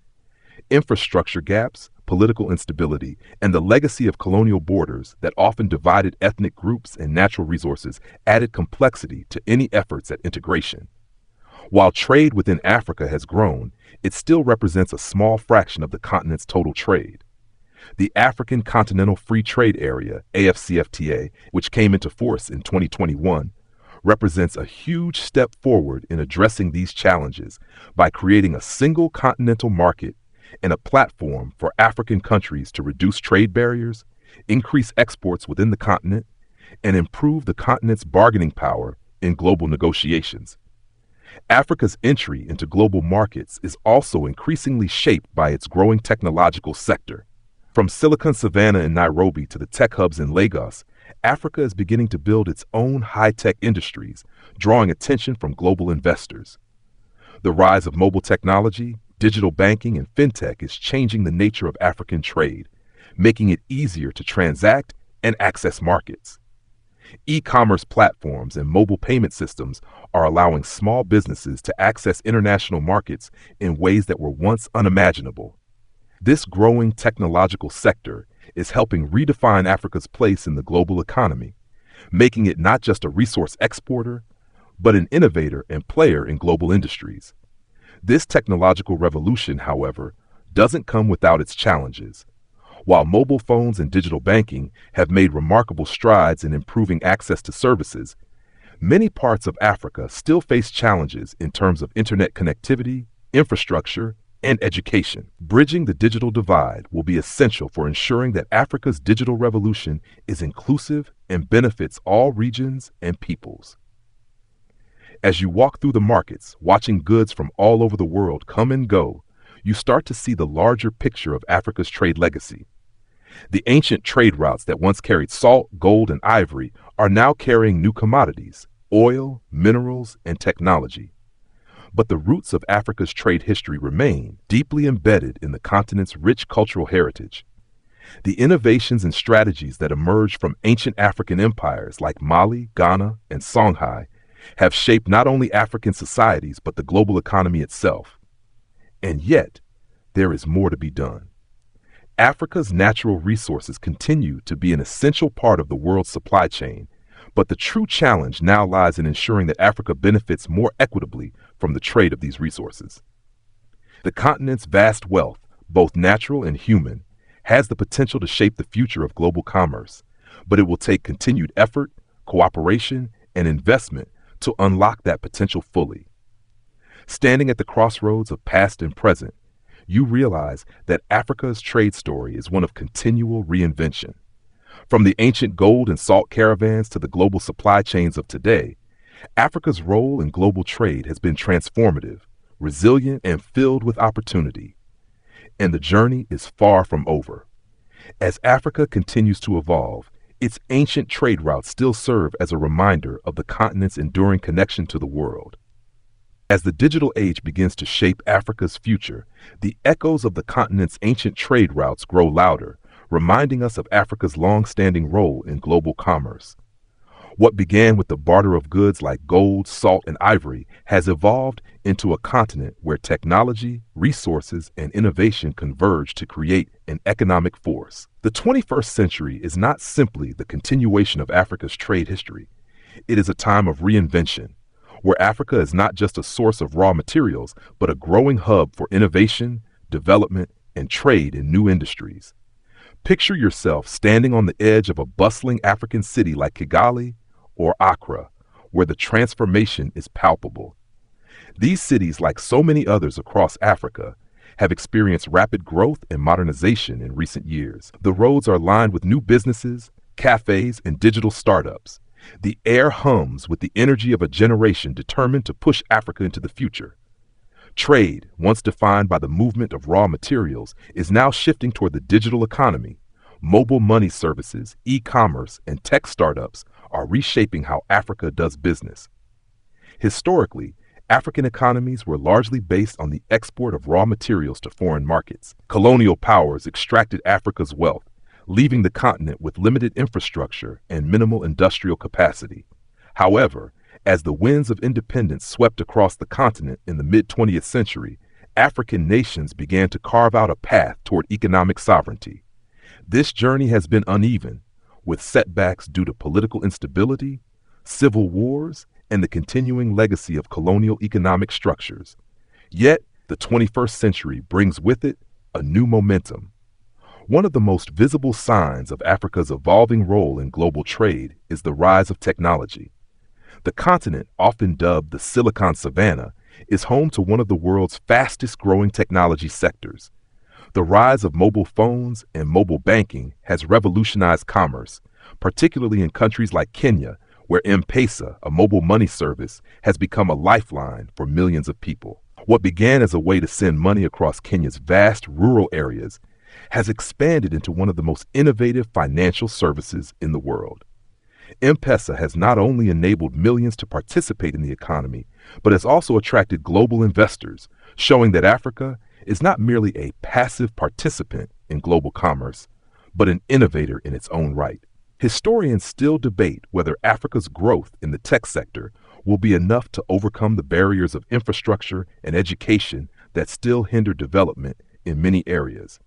Infrastructure gaps, political instability, and the legacy of colonial borders that often divided ethnic groups and natural resources added complexity to any efforts at integration. While trade within Africa has grown, it still represents a small fraction of the continent's total trade. The African Continental Free Trade Area, AfCFTA, which came into force in 2021, represents a huge step forward in addressing these challenges by creating a single continental market and a platform for African countries to reduce trade barriers, increase exports within the continent, and improve the continent's bargaining power in global negotiations. Africa's entry into global markets is also increasingly shaped by its growing technological sector. From Silicon Savannah in Nairobi to the tech hubs in Lagos, Africa is beginning to build its own high-tech industries, drawing attention from global investors. The rise of mobile technology, digital banking, and fintech is changing the nature of African trade, making it easier to transact and access markets. E-commerce platforms and mobile payment systems are allowing small businesses to access international markets in ways that were once unimaginable. This growing technological sector is helping redefine Africa's place in the global economy, making it not just a resource exporter, but an innovator and player in global industries. This technological revolution, however, doesn't come without its challenges. While mobile phones and digital banking have made remarkable strides in improving access to services, Many parts of Africa still face challenges in terms of internet connectivity, infrastructure, and education. Bridging the digital divide will be essential for ensuring that Africa's digital revolution is inclusive and benefits all regions and peoples. As you walk through the markets, watching goods from all over the world come and go, you start to see the larger picture of Africa's trade legacy. The ancient trade routes that once carried salt, gold, and ivory are now carrying new commodities, oil, minerals, and technology. But the roots of Africa's trade history remain deeply embedded in the continent's rich cultural heritage. The innovations and strategies that emerged from ancient African empires like Mali, Ghana, and Songhai have shaped not only African societies but the global economy itself. And yet, there is more to be done. Africa's natural resources continue to be an essential part of the world's supply chain, but the true challenge now lies in ensuring that Africa benefits more equitably from the trade of these resources. The continent's vast wealth, both natural and human, has the potential to shape the future of global commerce, but it will take continued effort, cooperation, and investment to unlock that potential fully. Standing at the crossroads of past and present, you realize that Africa's trade story is one of continual reinvention. From the ancient gold and salt caravans to the global supply chains of today, Africa's role in global trade has been transformative, resilient, and filled with opportunity. And the journey is far from over. As Africa continues to evolve, its ancient trade routes still serve as a reminder of the continent's enduring connection to the world. As the digital age begins to shape Africa's future, the echoes of the continent's ancient trade routes grow louder, reminding us of Africa's long-standing role in global commerce. What began with the barter of goods like gold, salt, and ivory has evolved into a continent where technology, resources, and innovation converge to create an economic force. The 21st century is not simply the continuation of Africa's trade history. It is a time of reinvention, where Africa is not just a source of raw materials, but a growing hub for innovation, development, and trade in new industries. Picture yourself standing on the edge of a bustling African city like Kigali or Accra, where the transformation is palpable. These cities, like so many others across Africa, have experienced rapid growth and modernization in recent years. The roads are lined with new businesses, cafes, and digital startups. The air hums with the energy of a generation determined to push Africa into the future. Trade, once defined by the movement of raw materials, is now shifting toward the digital economy. Mobile money services, e-commerce, and tech startups are reshaping how Africa does business. Historically, African economies were largely based on the export of raw materials to foreign markets. Colonial powers extracted Africa's wealth, leaving the continent with limited infrastructure and minimal industrial capacity. However, as the winds of independence swept across the continent in the mid-20th century, African nations began to carve out a path toward economic sovereignty. This journey has been uneven, with setbacks due to political instability, civil wars, and the continuing legacy of colonial economic structures. Yet, the 21st century brings with it a new momentum. One of the most visible signs of Africa's evolving role in global trade is the rise of technology. The continent, often dubbed the Silicon Savannah, is home to one of the world's fastest-growing technology sectors. The rise of mobile phones and mobile banking has revolutionized commerce, particularly in countries like Kenya, where M-Pesa, a mobile money service, has become a lifeline for millions of people. What began as a way to send money across Kenya's vast rural areas has expanded into one of the most innovative financial services in the world. M-Pesa has not only enabled millions to participate in the economy, but has also attracted global investors, showing that Africa is not merely a passive participant in global commerce, but an innovator in its own right. Historians still debate whether Africa's growth in the tech sector will be enough to overcome the barriers of infrastructure and education that still hinder development in many areas.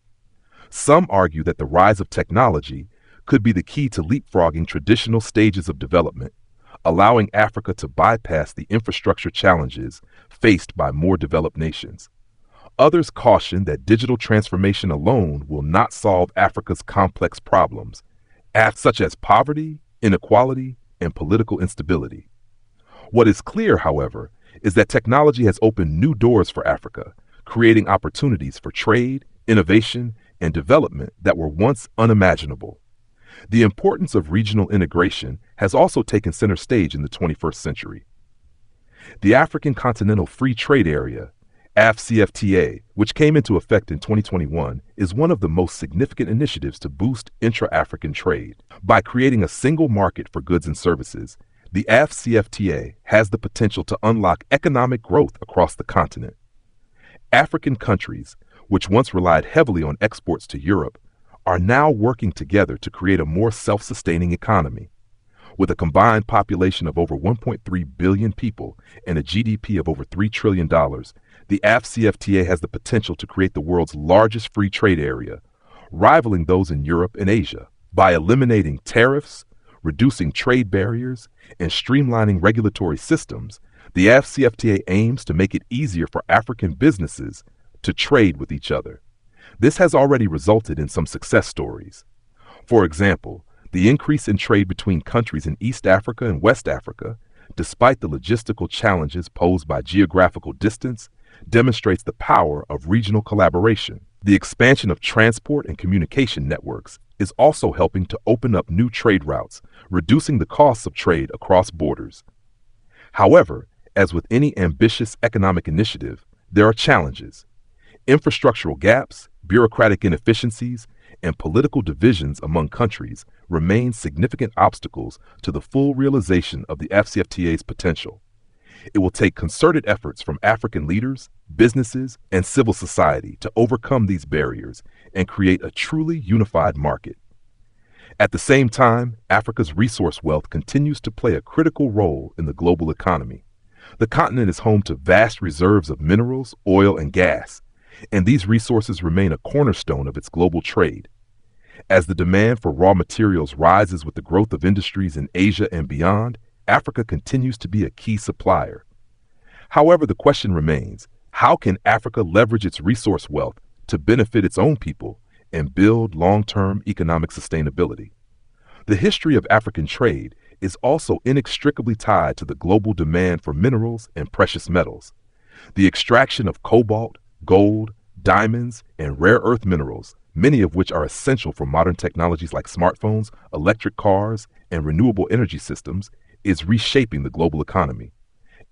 Some argue that the rise of technology could be the key to leapfrogging traditional stages of development, allowing Africa to bypass the infrastructure challenges faced by more developed nations. Others caution that digital transformation alone will not solve Africa's complex problems, such as poverty, inequality, and political instability. What is clear, however, is that technology has opened new doors for Africa, creating opportunities for trade, innovation, and development that were once unimaginable. The importance of regional integration has also taken center stage in the 21st century. The African Continental Free Trade Area, AfCFTA, which came into effect in 2021, is one of the most significant initiatives to boost intra-African trade. By creating a single market for goods and services, the AfCFTA has the potential to unlock economic growth across the continent. African countries, which once relied heavily on exports to Europe, are now working together to create a more self-sustaining economy. With a combined population of over 1.3 billion people and a GDP of over $3 trillion, the AfCFTA has the potential to create the world's largest free trade area, rivaling those in Europe and Asia. By eliminating tariffs, reducing trade barriers, and streamlining regulatory systems, the AfCFTA aims to make it easier for African businesses to trade with each other. This has already resulted in some success stories. For example, the increase in trade between countries in East Africa and West Africa, despite the logistical challenges posed by geographical distance, demonstrates the power of regional collaboration. The expansion of transport and communication networks is also helping to open up new trade routes, reducing the costs of trade across borders. However, as with any ambitious economic initiative, there are challenges. Infrastructural gaps, bureaucratic inefficiencies, and political divisions among countries remain significant obstacles to the full realization of the AfCFTA's potential. It will take concerted efforts from African leaders, businesses, and civil society to overcome these barriers and create a truly unified market. At the same time, Africa's resource wealth continues to play a critical role in the global economy. The continent is home to vast reserves of minerals, oil, and gas, and these resources remain a cornerstone of its global trade. As the demand for raw materials rises with the growth of industries in Asia and beyond, Africa continues to be a key supplier. However, the question remains, how can Africa leverage its resource wealth to benefit its own people and build long-term economic sustainability? The history of African trade is also inextricably tied to the global demand for minerals and precious metals. The extraction of cobalt, gold, diamonds, and rare earth minerals, many of which are essential for modern technologies like smartphones, electric cars, and renewable energy systems, is reshaping the global economy.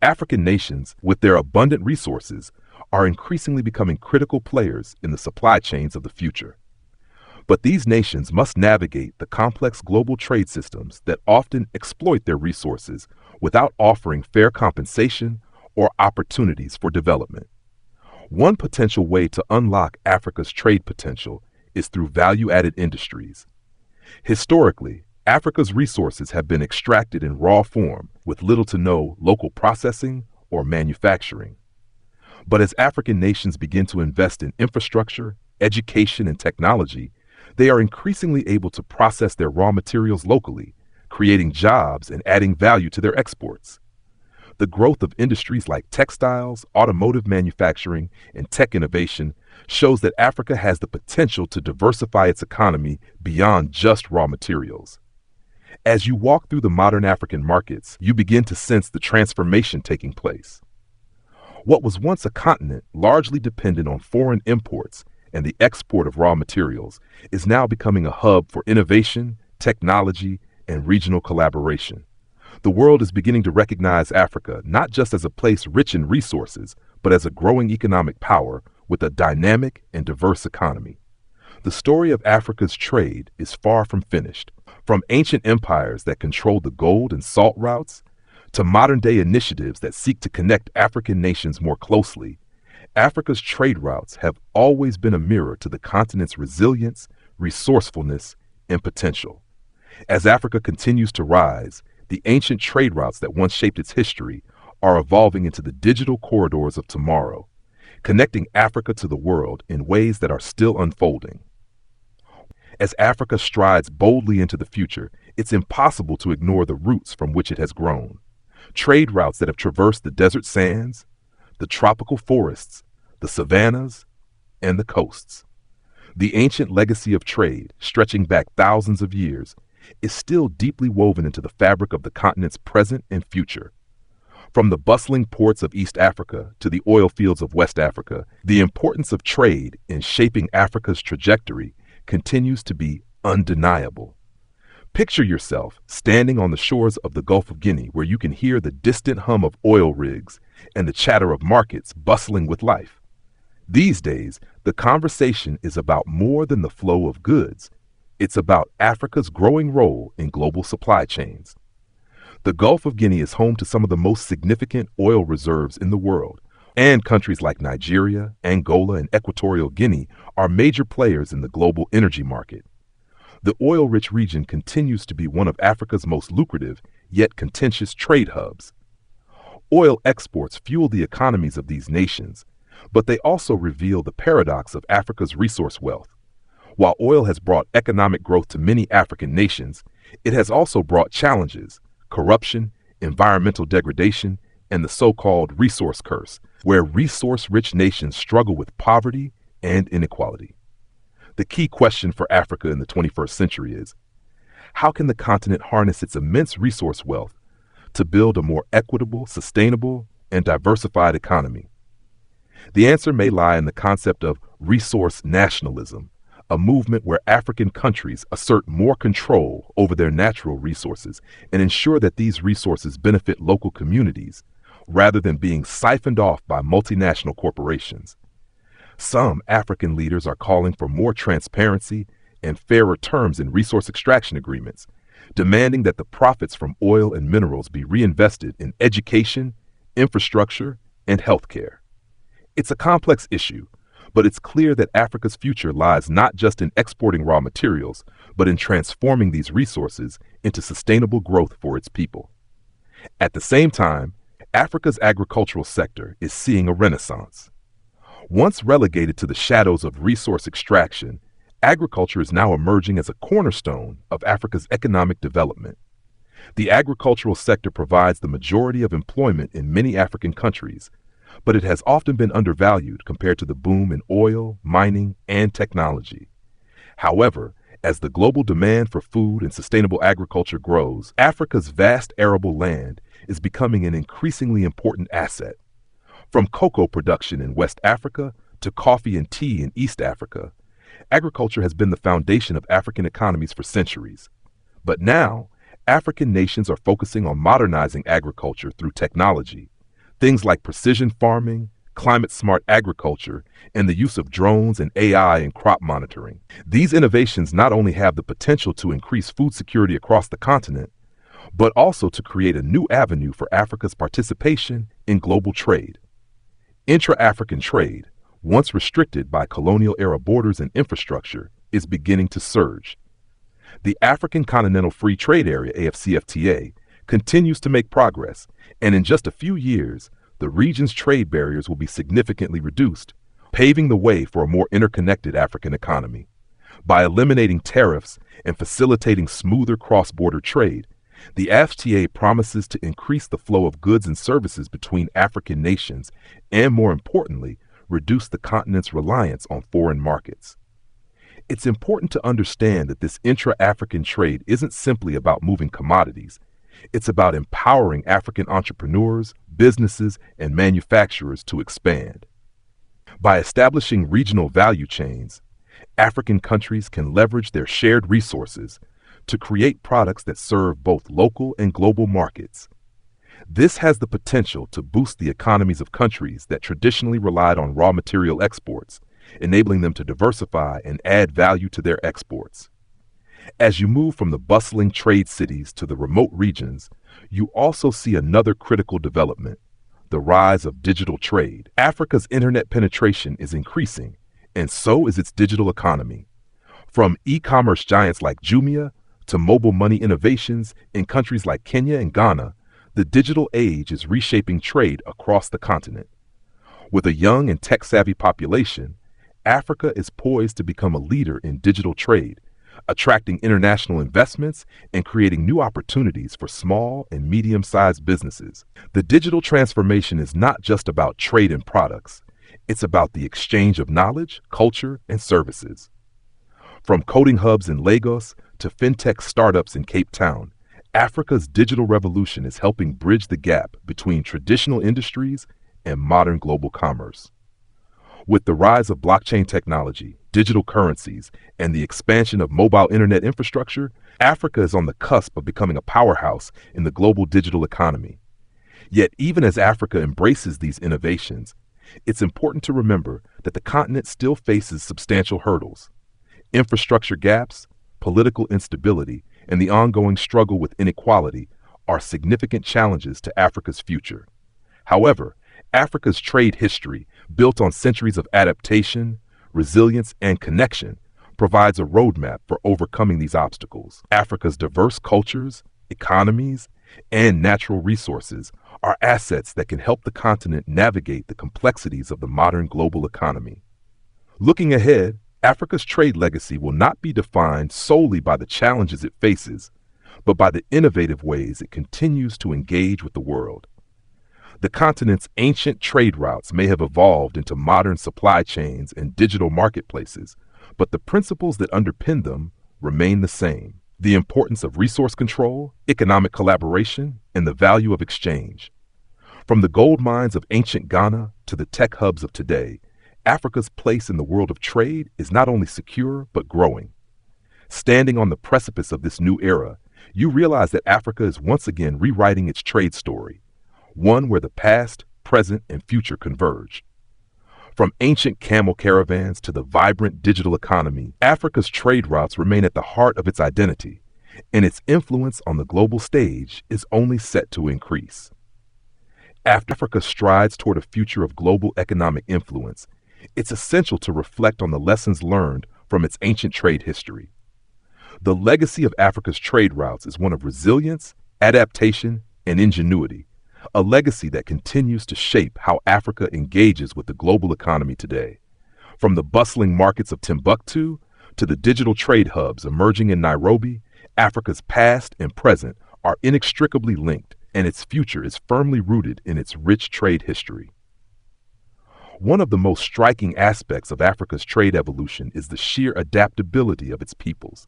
African nations, with their abundant resources, are increasingly becoming critical players in the supply chains of the future. But these nations must navigate the complex global trade systems that often exploit their resources without offering fair compensation or opportunities for development. One potential way to unlock Africa's trade potential is through value-added industries. Historically, Africa's resources have been extracted in raw form with little to no local processing or manufacturing. But as African nations begin to invest in infrastructure, education, and technology, they are increasingly able to process their raw materials locally, creating jobs and adding value to their exports. The growth of industries like textiles, automotive manufacturing, and tech innovation shows that Africa has the potential to diversify its economy beyond just raw materials. As you walk through the modern African markets, you begin to sense the transformation taking place. What was once a continent largely dependent on foreign imports and the export of raw materials is now becoming a hub for innovation, technology, and regional collaboration. The world is beginning to recognize Africa not just as a place rich in resources, but as a growing economic power with a dynamic and diverse economy. The story of Africa's trade is far from finished. From ancient empires that controlled the gold and salt routes, to modern-day initiatives that seek to connect African nations more closely, Africa's trade routes have always been a mirror to the continent's resilience, resourcefulness, and potential. As Africa continues to rise, the ancient trade routes that once shaped its history are evolving into the digital corridors of tomorrow, connecting Africa to the world in ways that are still unfolding. As Africa strides boldly into the future, it's impossible to ignore the roots from which it has grown. Trade routes that have traversed the desert sands, the tropical forests, the savannas, and the coasts. The ancient legacy of trade, stretching back thousands of years, is still deeply woven into the fabric of the continent's present and future. From the bustling ports of East Africa to the oil fields of West Africa, the importance of trade in shaping Africa's trajectory continues to be undeniable. Picture yourself standing on the shores of the Gulf of Guinea, where you can hear the distant hum of oil rigs and the chatter of markets bustling with life. These days, the conversation is about more than the flow of goods. It's about Africa's growing role in global supply chains. The Gulf of Guinea is home to some of the most significant oil reserves in the world, and countries like Nigeria, Angola, and Equatorial Guinea are major players in the global energy market. The oil-rich region continues to be one of Africa's most lucrative, yet contentious trade hubs. Oil exports fuel the economies of these nations, but they also reveal the paradox of Africa's resource wealth. While oil has brought economic growth to many African nations, it has also brought challenges: corruption, environmental degradation, and the so-called resource curse, where resource-rich nations struggle with poverty and inequality. The key question for Africa in the 21st century is, how can the continent harness its immense resource wealth to build a more equitable, sustainable, and diversified economy? The answer may lie in the concept of resource nationalism, a movement where African countries assert more control over their natural resources and ensure that these resources benefit local communities rather than being siphoned off by multinational corporations. Some African leaders are calling for more transparency and fairer terms in resource extraction agreements, demanding that the profits from oil and minerals be reinvested in education, infrastructure, and healthcare. It's a complex issue, but it's clear that Africa's future lies not just in exporting raw materials, but in transforming these resources into sustainable growth for its people. At the same time, Africa's agricultural sector is seeing a renaissance. Once relegated to the shadows of resource extraction, agriculture is now emerging as a cornerstone of Africa's economic development. The agricultural sector provides the majority of employment in many African countries, but it has often been undervalued compared to the boom in oil, mining, and technology. However, as the global demand for food and sustainable agriculture grows, Africa's vast arable land is becoming an increasingly important asset. From cocoa production in West Africa to coffee and tea in East Africa, agriculture has been the foundation of African economies for centuries. But now, African nations are focusing on modernizing agriculture through technology. Things like precision farming, climate-smart agriculture, and the use of drones and AI in crop monitoring. These innovations not only have the potential to increase food security across the continent, but also to create a new avenue for Africa's participation in global trade. Intra-African trade, once restricted by colonial-era borders and infrastructure, is beginning to surge. The African Continental Free Trade Area, AFCFTA, continues to make progress, and in just a few years, the region's trade barriers will be significantly reduced, paving the way for a more interconnected African economy. By eliminating tariffs and facilitating smoother cross-border trade, the FTA promises to increase the flow of goods and services between African nations and, more importantly, reduce the continent's reliance on foreign markets. It's important to understand that this intra-African trade isn't simply about moving commodities. It's about empowering African entrepreneurs, businesses, and manufacturers to expand. By establishing regional value chains, African countries can leverage their shared resources to create products that serve both local and global markets. This has the potential to boost the economies of countries that traditionally relied on raw material exports, enabling them to diversify and add value to their exports. As you move from the bustling trade cities to the remote regions, you also see another critical development: the rise of digital trade. Africa's internet penetration is increasing, and so is its digital economy. From e-commerce giants like Jumia to mobile money innovations in countries like Kenya and Ghana, the digital age is reshaping trade across the continent. With a young and tech-savvy population, Africa is poised to become a leader in digital trade, attracting international investments and creating new opportunities for small and medium-sized businesses. The digital transformation is not just about trade and products. It's about the exchange of knowledge, culture, and services. From coding hubs in Lagos to fintech startups in Cape Town, Africa's digital revolution is helping bridge the gap between traditional industries and modern global commerce. With the rise of blockchain technology, digital currencies, and the expansion of mobile internet infrastructure, Africa is on the cusp of becoming a powerhouse in the global digital economy. Yet, even as Africa embraces these innovations, it's important to remember that the continent still faces substantial hurdles. Infrastructure gaps, political instability, and the ongoing struggle with inequality are significant challenges to Africa's future. However, Africa's trade history, built on centuries of adaptation, resilience, and connection, provides a roadmap for overcoming these obstacles. Africa's diverse cultures, economies, and natural resources are assets that can help the continent navigate the complexities of the modern global economy. Looking ahead, Africa's trade legacy will not be defined solely by the challenges it faces, but by the innovative ways it continues to engage with the world. The continent's ancient trade routes may have evolved into modern supply chains and digital marketplaces, but the principles that underpin them remain the same: the importance of resource control, economic collaboration, and the value of exchange. From the gold mines of ancient Ghana to the tech hubs of today, Africa's place in the world of trade is not only secure, but growing. Standing on the precipice of this new era, you realize that Africa is once again rewriting its trade story, one where the past, present, and future converge. From ancient camel caravans to the vibrant digital economy, Africa's trade routes remain at the heart of its identity, and its influence on the global stage is only set to increase. After Africa strides toward a future of global economic influence, it's essential to reflect on the lessons learned from its ancient trade history. The legacy of Africa's trade routes is one of resilience, adaptation, and ingenuity, a legacy that continues to shape how Africa engages with the global economy today. From the bustling markets of Timbuktu to the digital trade hubs emerging in Nairobi, Africa's past and present are inextricably linked, and its future is firmly rooted in its rich trade history. One of the most striking aspects of Africa's trade evolution is the sheer adaptability of its peoples.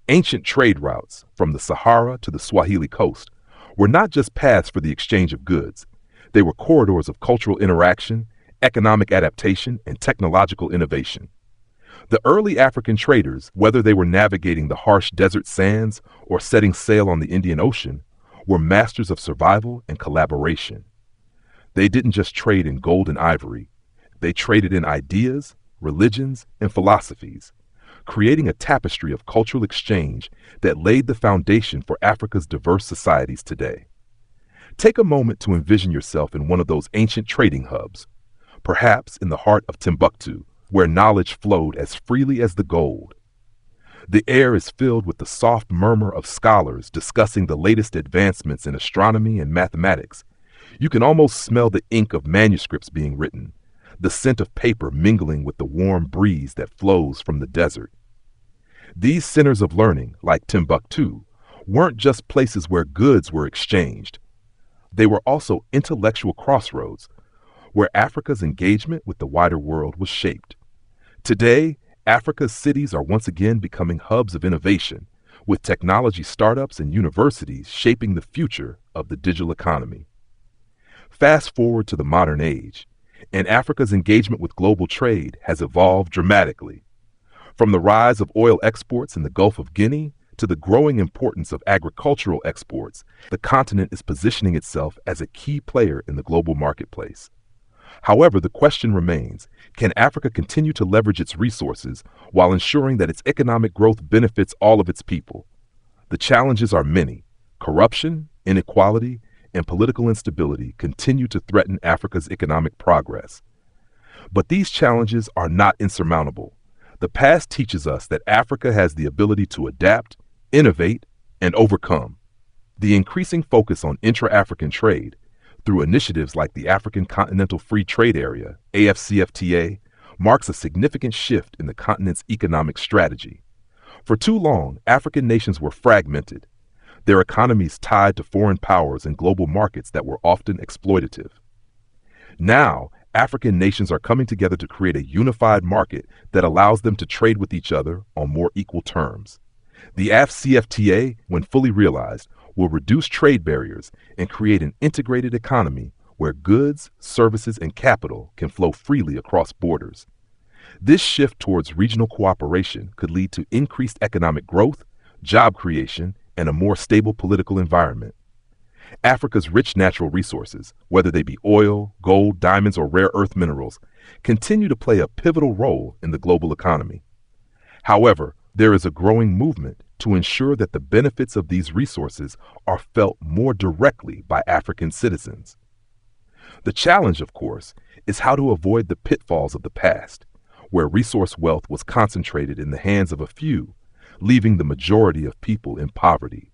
Ancient trade routes, from the Sahara to the Swahili Coast, were not just paths for the exchange of goods. They were corridors of cultural interaction, economic adaptation, and technological innovation. The early African traders, whether they were navigating the harsh desert sands or setting sail on the Indian Ocean, were masters of survival and collaboration. They didn't just trade in gold and ivory. They traded in ideas, religions, and philosophies, creating a tapestry of cultural exchange that laid the foundation for Africa's diverse societies today. Take a moment to envision yourself in one of those ancient trading hubs, perhaps in the heart of Timbuktu, where knowledge flowed as freely as the gold. The air is filled with the soft murmur of scholars discussing the latest advancements in astronomy and mathematics. You can almost smell the ink of manuscripts being written, the scent of paper mingling with the warm breeze that flows from the desert. These centers of learning, like Timbuktu, weren't just places where goods were exchanged. They were also intellectual crossroads, where Africa's engagement with the wider world was shaped. Today, Africa's cities are once again becoming hubs of innovation, with technology startups and universities shaping the future of the digital economy. Fast forward to the modern age, and Africa's engagement with global trade has evolved dramatically. From the rise of oil exports in the Gulf of Guinea to the growing importance of agricultural exports, the continent is positioning itself as a key player in the global marketplace. However, the question remains, can Africa continue to leverage its resources while ensuring that its economic growth benefits all of its people? The challenges are many. Corruption, inequality, and political instability continue to threaten Africa's economic progress. But these challenges are not insurmountable. The past teaches us that Africa has the ability to adapt, innovate, and overcome. The increasing focus on intra-African trade, through initiatives like the African Continental Free Trade Area, AFCFTA, marks a significant shift in the continent's economic strategy. For too long, African nations were fragmented, their economies tied to foreign powers and global markets that were often exploitative. Now, African nations are coming together to create a unified market that allows them to trade with each other on more equal terms. The AFCFTA, when fully realized, will reduce trade barriers and create an integrated economy where goods, services, and capital can flow freely across borders. This shift towards regional cooperation could lead to increased economic growth, job creation, and a more stable political environment. Africa's rich natural resources, whether they be oil, gold, diamonds, or rare earth minerals, continue to play a pivotal role in the global economy. However, there is a growing movement to ensure that the benefits of these resources are felt more directly by African citizens. The challenge, of course, is how to avoid the pitfalls of the past, where resource wealth was concentrated in the hands of a few, leaving the majority of people in poverty.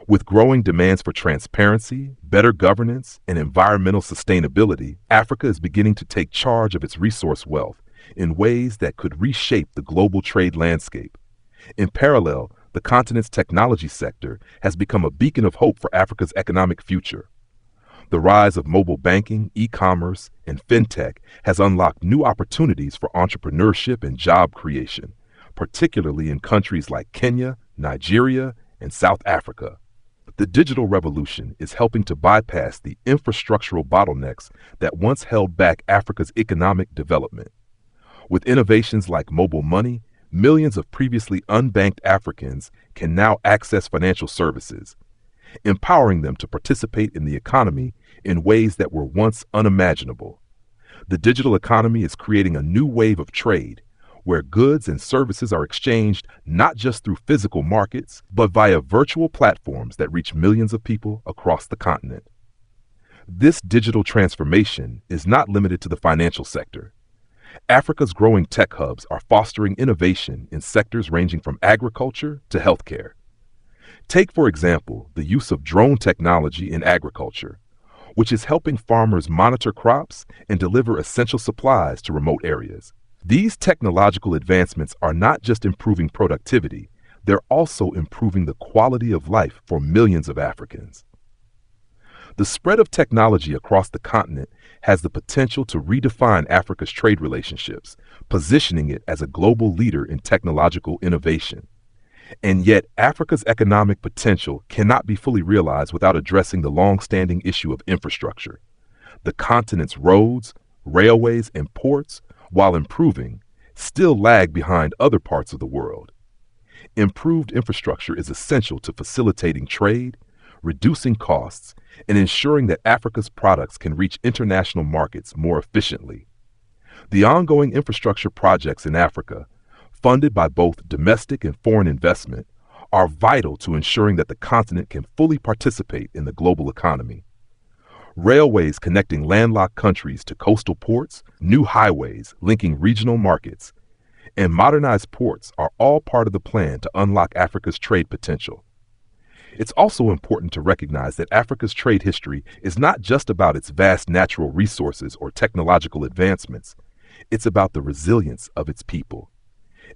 With growing demands for transparency, better governance, and environmental sustainability, Africa is beginning to take charge of its resource wealth in ways that could reshape the global trade landscape. In parallel, the continent's technology sector has become a beacon of hope for Africa's economic future. The rise of mobile banking, e-commerce, and fintech has unlocked new opportunities for entrepreneurship and job creation, particularly in countries like Kenya, Nigeria, and South Africa. The digital revolution is helping to bypass the infrastructural bottlenecks that once held back Africa's economic development. With innovations like mobile money, millions of previously unbanked Africans can now access financial services, empowering them to participate in the economy in ways that were once unimaginable. The digital economy is creating a new wave of trade, where goods and services are exchanged not just through physical markets, but via virtual platforms that reach millions of people across the continent. This digital transformation is not limited to the financial sector. Africa's growing tech hubs are fostering innovation in sectors ranging from agriculture to healthcare. Take, for example, the use of drone technology in agriculture, which is helping farmers monitor crops and deliver essential supplies to remote areas. These technological advancements are not just improving productivity, they're also improving the quality of life for millions of Africans. The spread of technology across the continent has the potential to redefine Africa's trade relationships, positioning it as a global leader in technological innovation. And yet, Africa's economic potential cannot be fully realized without addressing the long-standing issue of infrastructure. The continent's roads, railways, and ports, while improving, still lag behind other parts of the world. Improved infrastructure is essential to facilitating trade, reducing costs, and ensuring that Africa's products can reach international markets more efficiently. The ongoing infrastructure projects in Africa, funded by both domestic and foreign investment, are vital to ensuring that the continent can fully participate in the global economy. Railways connecting landlocked countries to coastal ports, new highways linking regional markets, and modernized ports are all part of the plan to unlock Africa's trade potential. It's also important to recognize that Africa's trade history is not just about its vast natural resources or technological advancements. It's about the resilience of its people.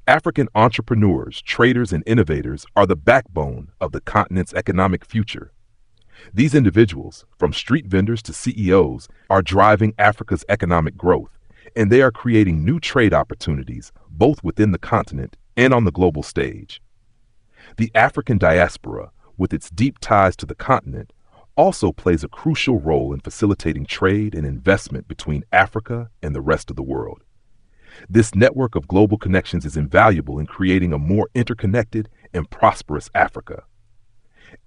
African entrepreneurs, traders, and innovators are the backbone of the continent's economic future. These individuals, from street vendors to CEOs, are driving Africa's economic growth, and they are creating new trade opportunities both within the continent and on the global stage. The African diaspora, with its deep ties to the continent, also plays a crucial role in facilitating trade and investment between Africa and the rest of the world. This network of global connections is invaluable in creating a more interconnected and prosperous Africa.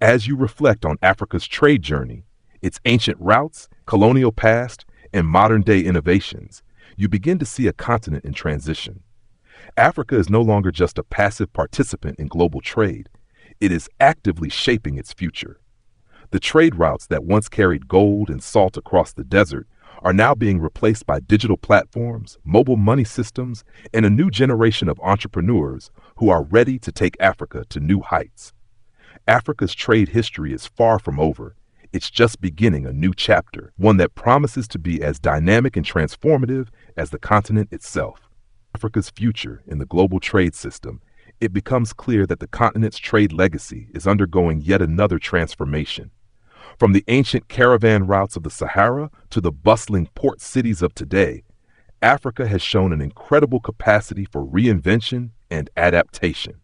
As you reflect on Africa's trade journey, its ancient routes, colonial past, and modern-day innovations, you begin to see a continent in transition. Africa is no longer just a passive participant in global trade. It is actively shaping its future. The trade routes that once carried gold and salt across the desert are now being replaced by digital platforms, mobile money systems, and a new generation of entrepreneurs who are ready to take Africa to new heights. Africa's trade history is far from over. It's just beginning a new chapter, one that promises to be as dynamic and transformative as the continent itself. Africa's future in the global trade system, it becomes clear that the continent's trade legacy is undergoing yet another transformation. From the ancient caravan routes of the Sahara to the bustling port cities of today, Africa has shown an incredible capacity for reinvention and adaptation.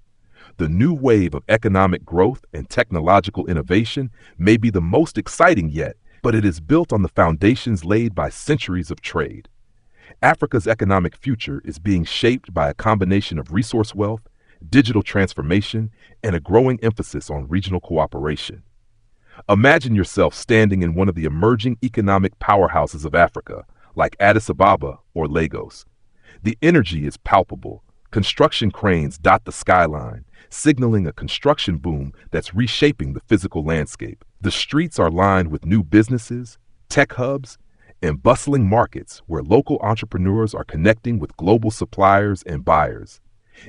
The new wave of economic growth and technological innovation may be the most exciting yet, but it is built on the foundations laid by centuries of trade. Africa's economic future is being shaped by a combination of resource wealth, digital transformation, and a growing emphasis on regional cooperation. Imagine yourself standing in one of the emerging economic powerhouses of Africa, like Addis Ababa or Lagos. The energy is palpable. Construction cranes dot the skyline, signaling a construction boom that's reshaping the physical landscape. The streets are lined with new businesses, tech hubs, and bustling markets where local entrepreneurs are connecting with global suppliers and buyers.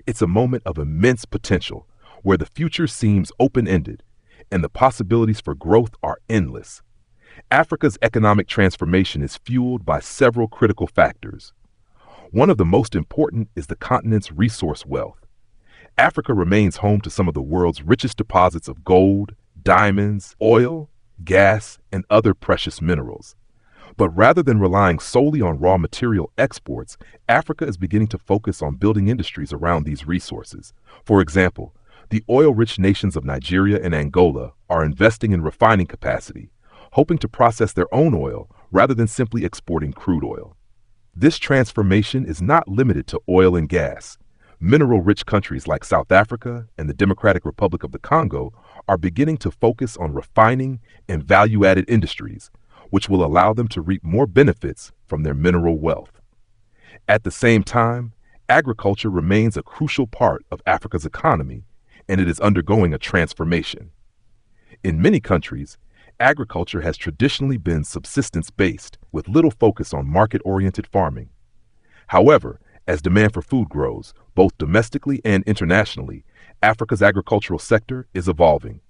It's a moment of immense potential, where the future seems open-ended, and the possibilities for growth are endless. Africa's economic transformation is fueled by several critical factors. One of the most important is the continent's resource wealth. Africa remains home to some of the world's richest deposits of gold, diamonds, oil, gas, and other precious minerals. But rather than relying solely on raw material exports, Africa is beginning to focus on building industries around these resources. For example, the oil-rich nations of Nigeria and Angola are investing in refining capacity, hoping to process their own oil rather than simply exporting crude oil. This transformation is not limited to oil and gas. Mineral-rich countries like South Africa and the Democratic Republic of the Congo are beginning to focus on refining and value-added industries, which will allow them to reap more benefits from their mineral wealth. At the same time, agriculture remains a crucial part of Africa's economy, and it is undergoing a transformation. In many countries, agriculture has traditionally been subsistence-based, with little focus on market-oriented farming. However, as demand for food grows, both domestically and internationally, Africa's agricultural sector is evolving.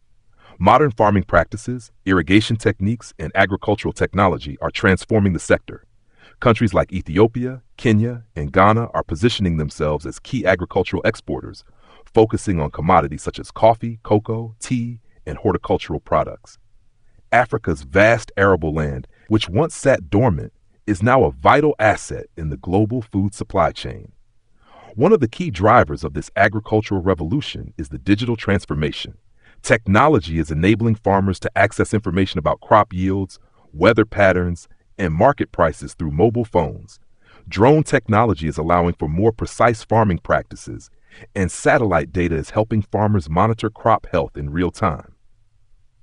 Modern farming practices, irrigation techniques, and agricultural technology are transforming the sector. Countries like Ethiopia, Kenya, and Ghana are positioning themselves as key agricultural exporters, focusing on commodities such as coffee, cocoa, tea, and horticultural products. Africa's vast arable land, which once sat dormant, is now a vital asset in the global food supply chain. One of the key drivers of this agricultural revolution is the digital transformation. Technology is enabling farmers to access information about crop yields, weather patterns, and market prices through mobile phones. Drone technology is allowing for more precise farming practices, and satellite data is helping farmers monitor crop health in real time.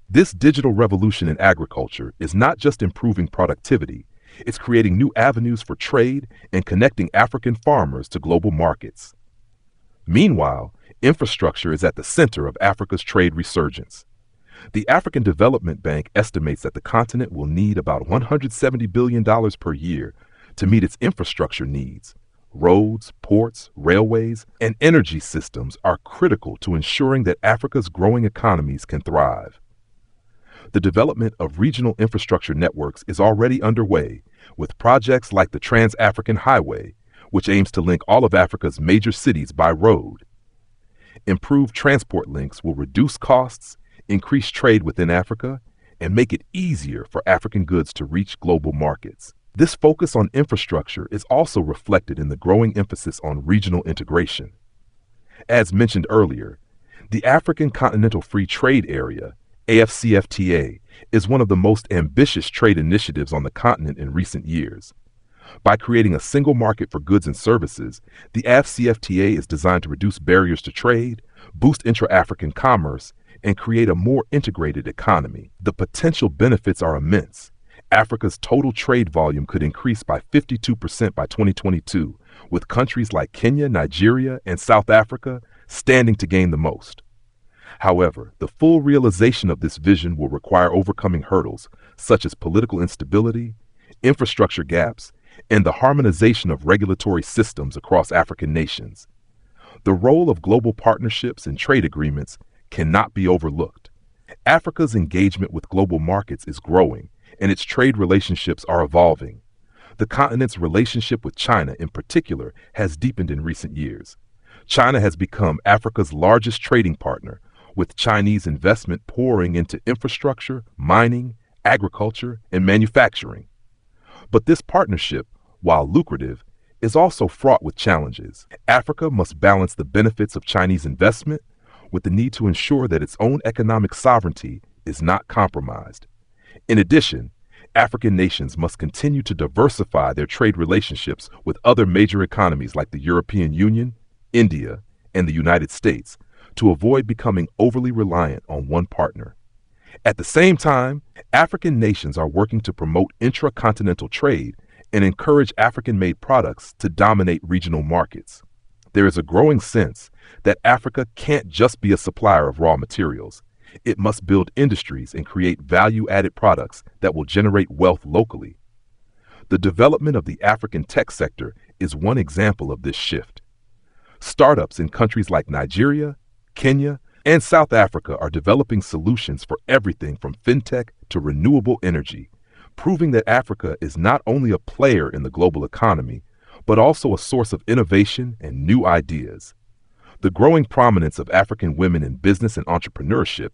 This digital revolution in agriculture is not just improving productivity, it's creating new avenues for trade and connecting African farmers to global markets. Meanwhile, infrastructure is at the center of Africa's trade resurgence. The African Development Bank estimates that the continent will need about $170 billion per year to meet its infrastructure needs. Roads, ports, railways, and energy systems are critical to ensuring that Africa's growing economies can thrive. The development of regional infrastructure networks is already underway, with projects like the Trans-African Highway, which aims to link all of Africa's major cities by road. Improved transport links will reduce costs, increase trade within Africa, and make it easier for African goods to reach global markets. This focus on infrastructure is also reflected in the growing emphasis on regional integration. As mentioned earlier, the African Continental Free Trade Area, AFCFTA, is one of the most ambitious trade initiatives on the continent in recent years. By creating a single market for goods and services, the AFCFTA is designed to reduce barriers to trade, boost intra-African commerce, and create a more integrated economy. The potential benefits are immense. Africa's total trade volume could increase by 52% by 2022, with countries like Kenya, Nigeria, and South Africa standing to gain the most. However, the full realization of this vision will require overcoming hurdles such as political instability, infrastructure gaps, and the harmonization of regulatory systems across African nations. The role of global partnerships and trade agreements cannot be overlooked. Africa's engagement with global markets is growing, and its trade relationships are evolving. The continent's relationship with China, in particular, has deepened in recent years. China has become Africa's largest trading partner, with Chinese investment pouring into infrastructure, mining, agriculture, and manufacturing. But this partnership, while lucrative, is also fraught with challenges. Africa must balance the benefits of Chinese investment with the need to ensure that its own economic sovereignty is not compromised. In addition, African nations must continue to diversify their trade relationships with other major economies like the European Union, India, and the United States to avoid becoming overly reliant on one partner. At the same time, African nations are working to promote intracontinental trade and encourage African-made products to dominate regional markets. There is a growing sense that Africa can't just be a supplier of raw materials. It must build industries and create value-added products that will generate wealth locally. The development of the African tech sector is one example of this shift. Startups in countries like Nigeria, Kenya, and South Africa are developing solutions for everything from fintech to renewable energy, proving that Africa is not only a player in the global economy, but also a source of innovation and new ideas. The growing prominence of African women in business and entrepreneurship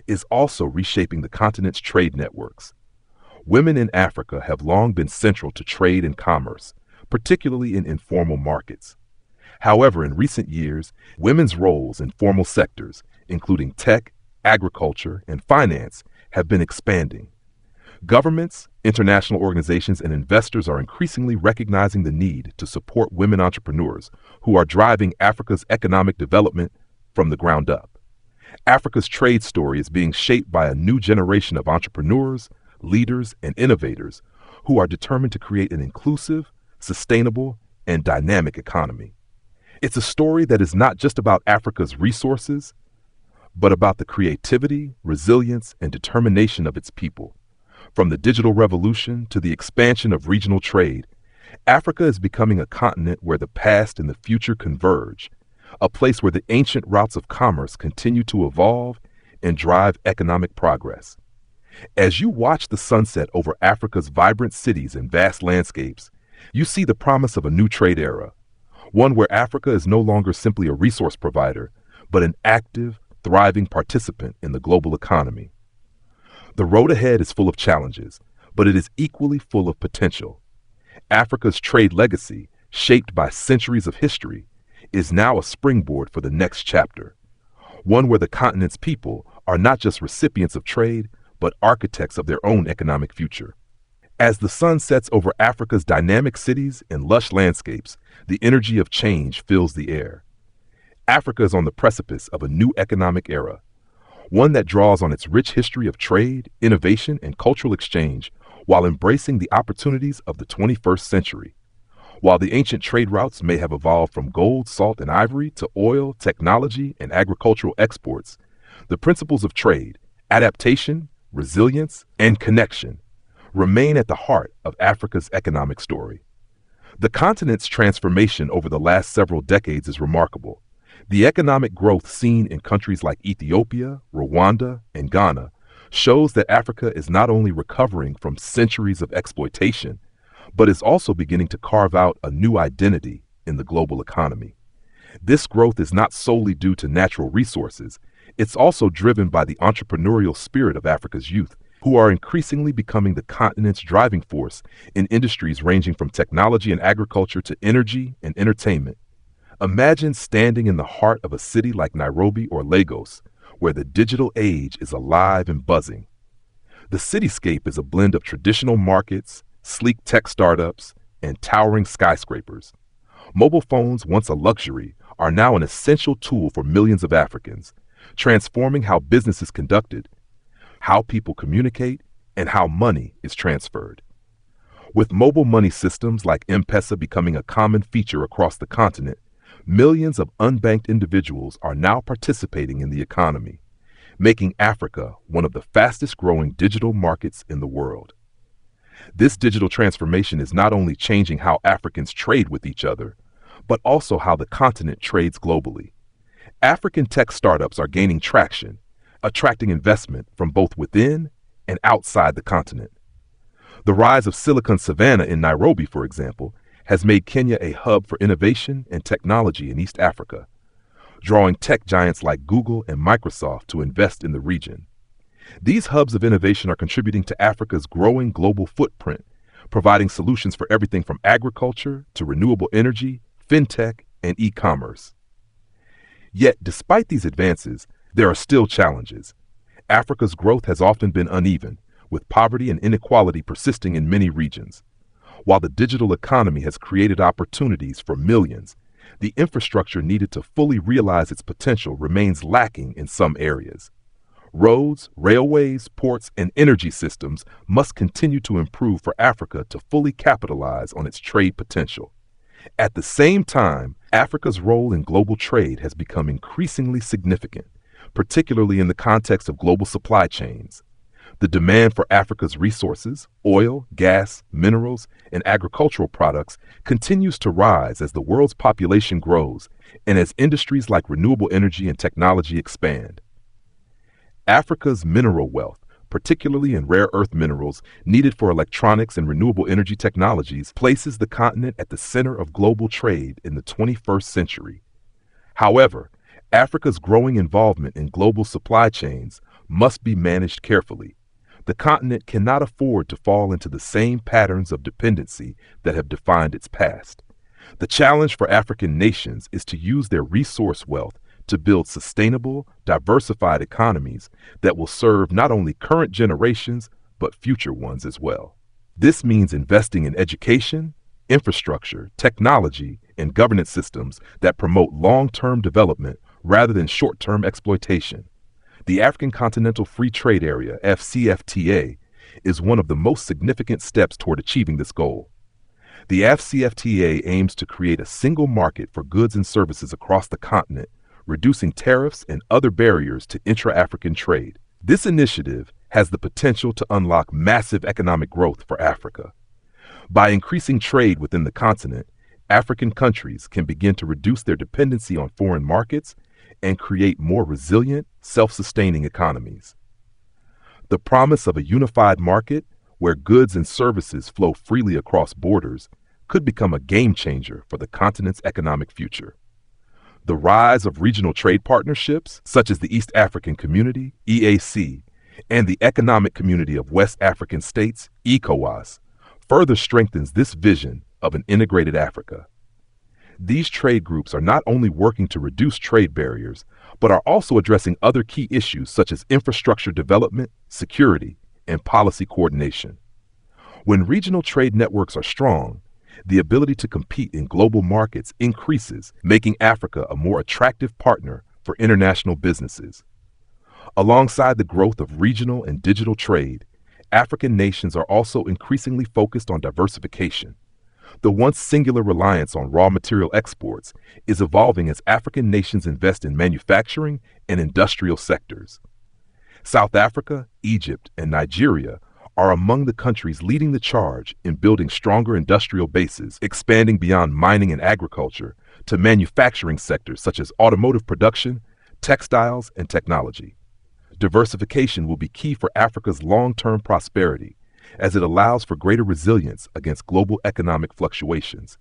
is also reshaping the continent's trade networks. Women in Africa have long been central to trade and commerce, particularly in informal markets. However, in recent years, women's roles in formal sectors, including tech, agriculture, and finance, have been expanding. Governments, international organizations, and investors are increasingly recognizing the need to support women entrepreneurs who are driving Africa's economic development from the ground up. Africa's trade story is being shaped by a new generation of entrepreneurs, leaders, and innovators who are determined to create an inclusive, sustainable, and dynamic economy. It's a story that is not just about Africa's resources, but about the creativity, resilience, and determination of its people. From the digital revolution to the expansion of regional trade, Africa is becoming a continent where the past and the future converge, a place where the ancient routes of commerce continue to evolve and drive economic progress. As you watch the sunset over Africa's vibrant cities and vast landscapes, you see the promise of a new trade era, one where Africa is no longer simply a resource provider, but an active, thriving participant in the global economy. The road ahead is full of challenges, but it is equally full of potential. Africa's trade legacy, shaped by centuries of history, is now a springboard for the next chapter, one where the continent's people are not just recipients of trade, but architects of their own economic future. As the sun sets over Africa's dynamic cities and lush landscapes, the energy of change fills the air. Africa is on the precipice of a new economic era, one that draws on its rich history of trade, innovation, and cultural exchange while embracing the opportunities of the 21st century. While the ancient trade routes may have evolved from gold, salt, and ivory to oil, technology, and agricultural exports, the principles of trade, adaptation, resilience, and connection remain at the heart of Africa's economic story. The continent's transformation over the last several decades is remarkable. The economic growth seen in countries like Ethiopia, Rwanda, and Ghana shows that Africa is not only recovering from centuries of exploitation, but is also beginning to carve out a new identity in the global economy. This growth is not solely due to natural resources, it's also driven by the entrepreneurial spirit of Africa's youth, who are increasingly becoming the continent's driving force in industries ranging from technology and agriculture to energy and entertainment. Imagine standing in the heart of a city like Nairobi or Lagos, where the digital age is alive and buzzing. The cityscape is a blend of traditional markets, sleek tech startups, and towering skyscrapers. Mobile phones, once a luxury, are now an essential tool for millions of Africans, transforming how business is conducted, how people communicate, and how money is transferred. With mobile money systems like M-Pesa becoming a common feature across the continent, millions of unbanked individuals are now participating in the economy, making Africa one of the fastest-growing digital markets in the world. This digital transformation is not only changing how Africans trade with each other, but also how the continent trades globally. African tech startups are gaining traction, attracting investment from both within and outside the continent. The rise of Silicon Savannah in Nairobi, for example, has made Kenya a hub for innovation and technology in East Africa, drawing tech giants like Google and Microsoft to invest in the region. These hubs of innovation are contributing to Africa's growing global footprint, providing solutions for everything from agriculture to renewable energy, fintech, and e-commerce. Yet, despite these advances, there are still challenges. Africa's growth has often been uneven, with poverty and inequality persisting in many regions. While the digital economy has created opportunities for millions, the infrastructure needed to fully realize its potential remains lacking in some areas. Roads, railways, ports, and energy systems must continue to improve for Africa to fully capitalize on its trade potential. At the same time, Africa's role in global trade has become increasingly significant, particularly in the context of global supply chains. The demand for Africa's resources, oil, gas, minerals, and agricultural products continues to rise as the world's population grows and as industries like renewable energy and technology expand. Africa's mineral wealth, particularly in rare earth minerals needed for electronics and renewable energy technologies, places the continent at the center of global trade in the 21st century. However, Africa's growing involvement in global supply chains must be managed carefully. The continent cannot afford to fall into the same patterns of dependency that have defined its past. The challenge for African nations is to use their resource wealth to build sustainable, diversified economies that will serve not only current generations, but future ones as well. This means investing in education, infrastructure, technology, and governance systems that promote long-term development rather than short-term exploitation. The African Continental Free Trade Area, AfCFTA, is one of the most significant steps toward achieving this goal. The AfCFTA aims to create a single market for goods and services across the continent, reducing tariffs and other barriers to intra-African trade. This initiative has the potential to unlock massive economic growth for Africa. By increasing trade within the continent, African countries can begin to reduce their dependency on foreign markets and create more resilient, self-sustaining economies. The promise of a unified market where goods and services flow freely across borders could become a game changer for the continent's economic future. The rise of regional trade partnerships, such as the East African Community, EAC, and the Economic Community of West African States, ECOWAS, further strengthens this vision of an integrated Africa. These trade groups are not only working to reduce trade barriers, but are also addressing other key issues such as infrastructure development, security, and policy coordination. When regional trade networks are strong, the ability to compete in global markets increases, making Africa a more attractive partner for international businesses. Alongside the growth of regional and digital trade, African nations are also increasingly focused on diversification. The once singular reliance on raw material exports is evolving as African nations invest in manufacturing and industrial sectors. South Africa, Egypt, and Nigeria are among the countries leading the charge in building stronger industrial bases, expanding beyond mining and agriculture to manufacturing sectors such as automotive production, textiles, and technology. Diversification will be key for Africa's long-term prosperity, as it allows for greater resilience against global economic fluctuations.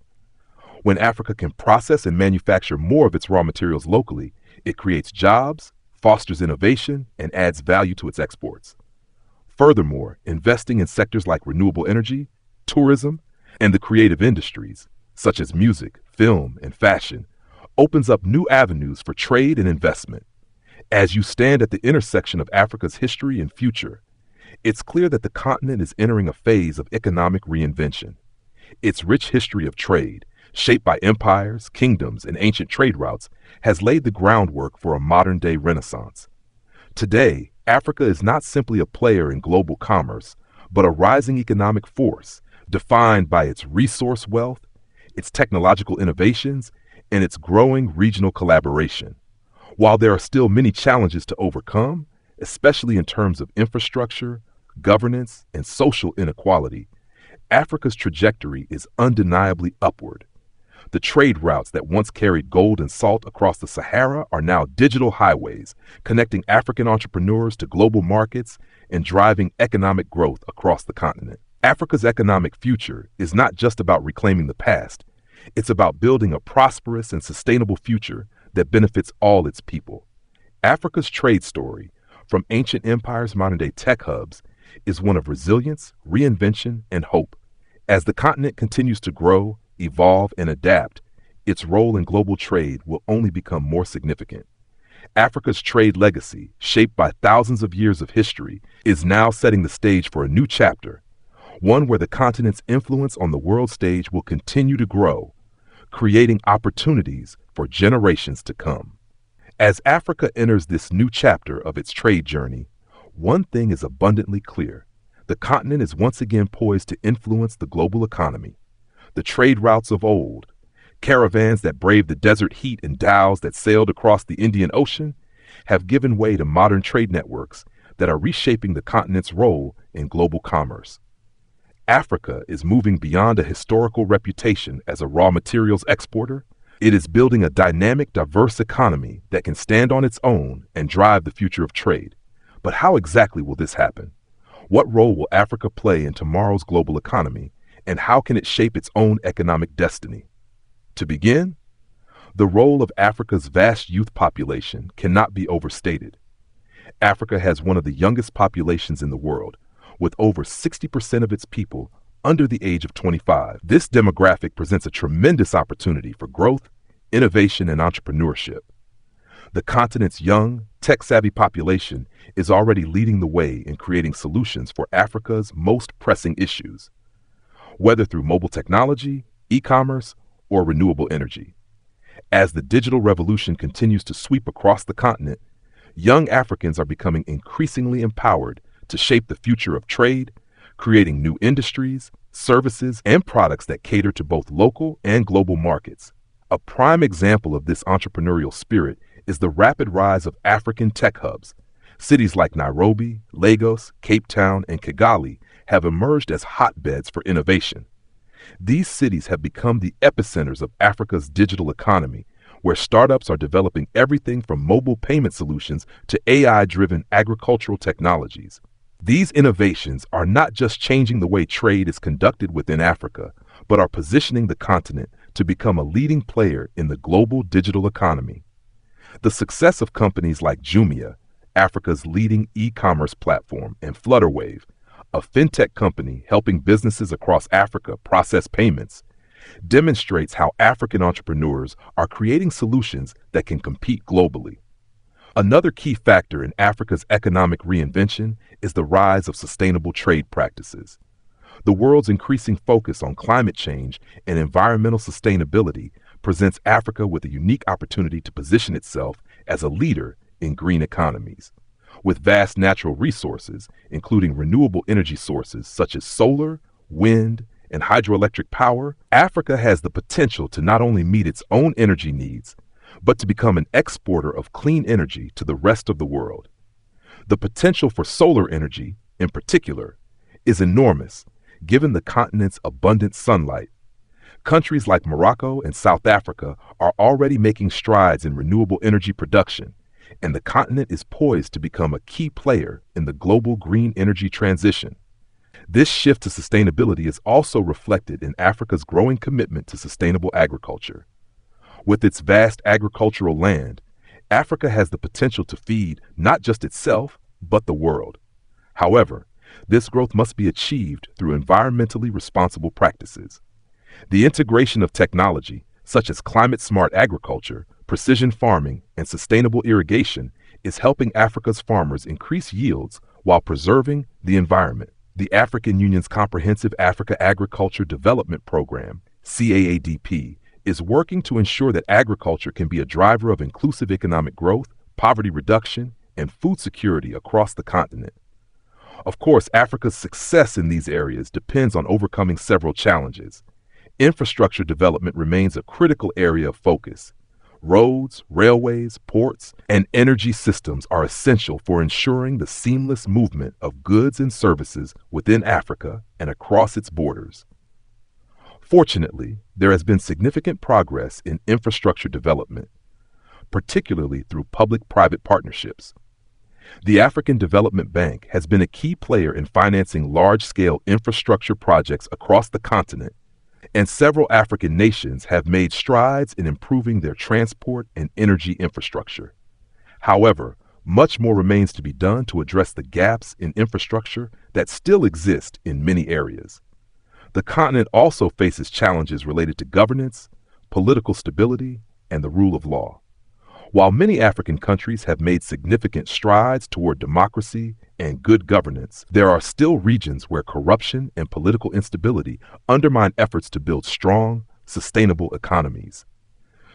When Africa can process and manufacture more of its raw materials locally, it creates jobs, fosters innovation, and adds value to its exports. Furthermore, investing in sectors like renewable energy, tourism, and the creative industries, such as music, film, and fashion, opens up new avenues for trade and investment. As you stand at the intersection of Africa's history and future, it's clear that the continent is entering a phase of economic reinvention. Its rich history of trade, shaped by empires, kingdoms, and ancient trade routes, has laid the groundwork for a modern-day renaissance. Today, Africa is not simply a player in global commerce, but a rising economic force defined by its resource wealth, its technological innovations, and its growing regional collaboration. While there are still many challenges to overcome, especially in terms of infrastructure, governance, and social inequality, Africa's trajectory is undeniably upward. The trade routes that once carried gold and salt across the Sahara are now digital highways, connecting African entrepreneurs to global markets and driving economic growth across the continent. Africa's economic future is not just about reclaiming the past. It's about building a prosperous and sustainable future that benefits all its people. Africa's trade story, from ancient empires to modern-day tech hubs, is one of resilience, reinvention, and hope. As the continent continues to grow, evolve, and adapt, its role in global trade will only become more significant. Africa's trade legacy, shaped by thousands of years of history, is now setting the stage for a new chapter, one where the continent's influence on the world stage will continue to grow, creating opportunities for generations to come. As Africa enters this new chapter of its trade journey, one thing is abundantly clear. The continent is once again poised to influence the global economy. The trade routes of old, caravans that braved the desert heat and dhows that sailed across the Indian Ocean, have given way to modern trade networks that are reshaping the continent's role in global commerce. Africa is moving beyond a historical reputation as a raw materials exporter. It is building a dynamic, diverse economy that can stand on its own and drive the future of trade. But how exactly will this happen? What role will Africa play in tomorrow's global economy, and how can it shape its own economic destiny? To begin, the role of Africa's vast youth population cannot be overstated. Africa has one of the youngest populations in the world, with over 60% of its people under the age of 25. This demographic presents a tremendous opportunity for growth, innovation, and entrepreneurship. The continent's young, tech-savvy population is already leading the way in creating solutions for Africa's most pressing issues, whether through mobile technology, e-commerce, or renewable energy. As the digital revolution continues to sweep across the continent, young Africans are becoming increasingly empowered to shape the future of trade, creating new industries, services, and products that cater to both local and global markets. A prime example of this entrepreneurial spirit is the rapid rise of African tech hubs. Cities like Nairobi, Lagos, Cape Town, and Kigali have emerged as hotbeds for innovation. These cities have become the epicenters of Africa's digital economy, where startups are developing everything from mobile payment solutions to AI-driven agricultural technologies. These innovations are not just changing the way trade is conducted within Africa, but are positioning the continent to become a leading player in the global digital economy. The success of companies like Jumia, Africa's leading e-commerce platform, and Flutterwave, a fintech company helping businesses across Africa process payments, demonstrates how African entrepreneurs are creating solutions that can compete globally. Another key factor in Africa's economic reinvention is the rise of sustainable trade practices. The world's increasing focus on climate change and environmental sustainability presents Africa with a unique opportunity to position itself as a leader in green economies. With vast natural resources, including renewable energy sources such as solar, wind, and hydroelectric power, Africa has the potential to not only meet its own energy needs, but to become an exporter of clean energy to the rest of the world. The potential for solar energy, in particular, is enormous, given the continent's abundant sunlight. Countries like Morocco and South Africa are already making strides in renewable energy production, and the continent is poised to become a key player in the global green energy transition. This shift to sustainability is also reflected in Africa's growing commitment to sustainable agriculture. With its vast agricultural land, Africa has the potential to feed not just itself, but the world. However, this growth must be achieved through environmentally responsible practices. The integration of technology, such as climate-smart agriculture, precision farming, and sustainable irrigation, is helping Africa's farmers increase yields while preserving the environment. The African Union's Comprehensive Africa Agriculture Development Program, CAADP, is working to ensure that agriculture can be a driver of inclusive economic growth, poverty reduction, and food security across the continent. Of course, Africa's success in these areas depends on overcoming several challenges. Infrastructure development remains a critical area of focus. Roads, railways, ports, and energy systems are essential for ensuring the seamless movement of goods and services within Africa and across its borders. Fortunately, there has been significant progress in infrastructure development, particularly through public-private partnerships. The African Development Bank has been a key player in financing large-scale infrastructure projects across the continent, and several African nations have made strides in improving their transport and energy infrastructure. However, much more remains to be done to address the gaps in infrastructure that still exist in many areas. The continent also faces challenges related to governance, political stability, and the rule of law. While many African countries have made significant strides toward democracy and good governance, there are still regions where corruption and political instability undermine efforts to build strong, sustainable economies.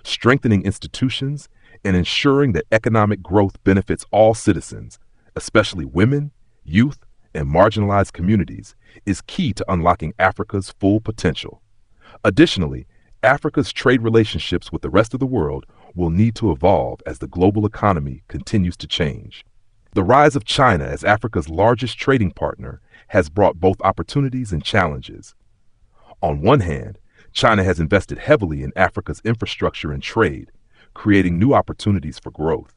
Strengthening institutions and ensuring that economic growth benefits all citizens, especially women, youth, and marginalized communities, is key to unlocking Africa's full potential. Additionally, Africa's trade relationships with the rest of the world will need to evolve as the global economy continues to change. The rise of China as Africa's largest trading partner has brought both opportunities and challenges. On one hand, China has invested heavily in Africa's infrastructure and trade, creating new opportunities for growth.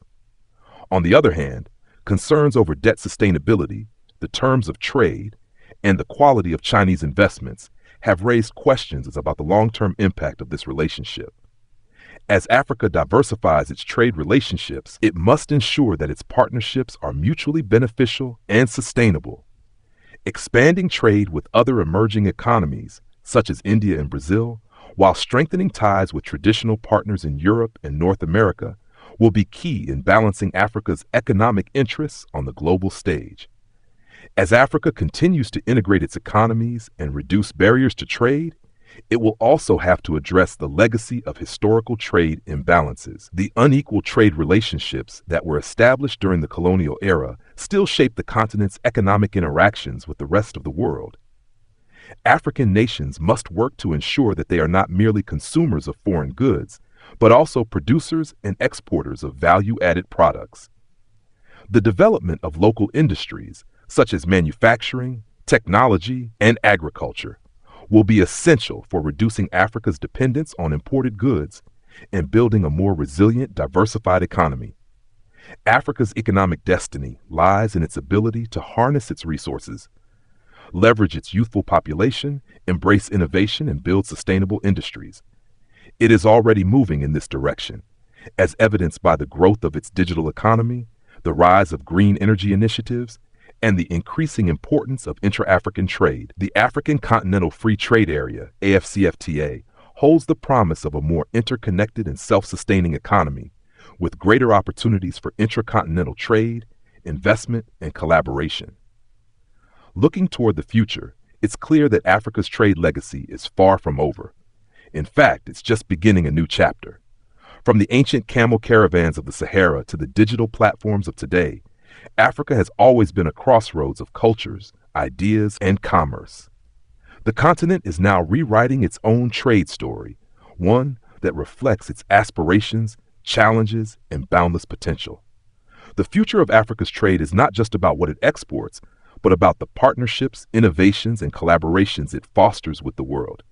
On the other hand, concerns over debt sustainability, the terms of trade, and the quality of Chinese investments have raised questions about the long-term impact of this relationship. As Africa diversifies its trade relationships, it must ensure that its partnerships are mutually beneficial and sustainable. Expanding trade with other emerging economies, such as India and Brazil, while strengthening ties with traditional partners in Europe and North America, will be key in balancing Africa's economic interests on the global stage. As Africa continues to integrate its economies and reduce barriers to trade, it will also have to address the legacy of historical trade imbalances. The unequal trade relationships that were established during the colonial era still shape the continent's economic interactions with the rest of the world. African nations must work to ensure that they are not merely consumers of foreign goods, but also producers and exporters of value-added products. The development of local industries, such as manufacturing, technology, and agriculture, will be essential for reducing Africa's dependence on imported goods and building a more resilient, diversified economy. Africa's economic destiny lies in its ability to harness its resources, leverage its youthful population, embrace innovation, and build sustainable industries. It is already moving in this direction, as evidenced by the growth of its digital economy, the rise of green energy initiatives, and the increasing importance of intra-African trade. The African Continental Free Trade Area, AFCFTA, holds the promise of a more interconnected and self-sustaining economy, with greater opportunities for intracontinental trade, investment, and collaboration. Looking toward the future, it's clear that Africa's trade legacy is far from over. In fact, it's just beginning a new chapter. From the ancient camel caravans of the Sahara to the digital platforms of today, Africa has always been a crossroads of cultures, ideas, and commerce. The continent is now rewriting its own trade story, one that reflects its aspirations, challenges, and boundless potential. The future of Africa's trade is not just about what it exports, but about the partnerships, innovations, and collaborations it fosters with the world.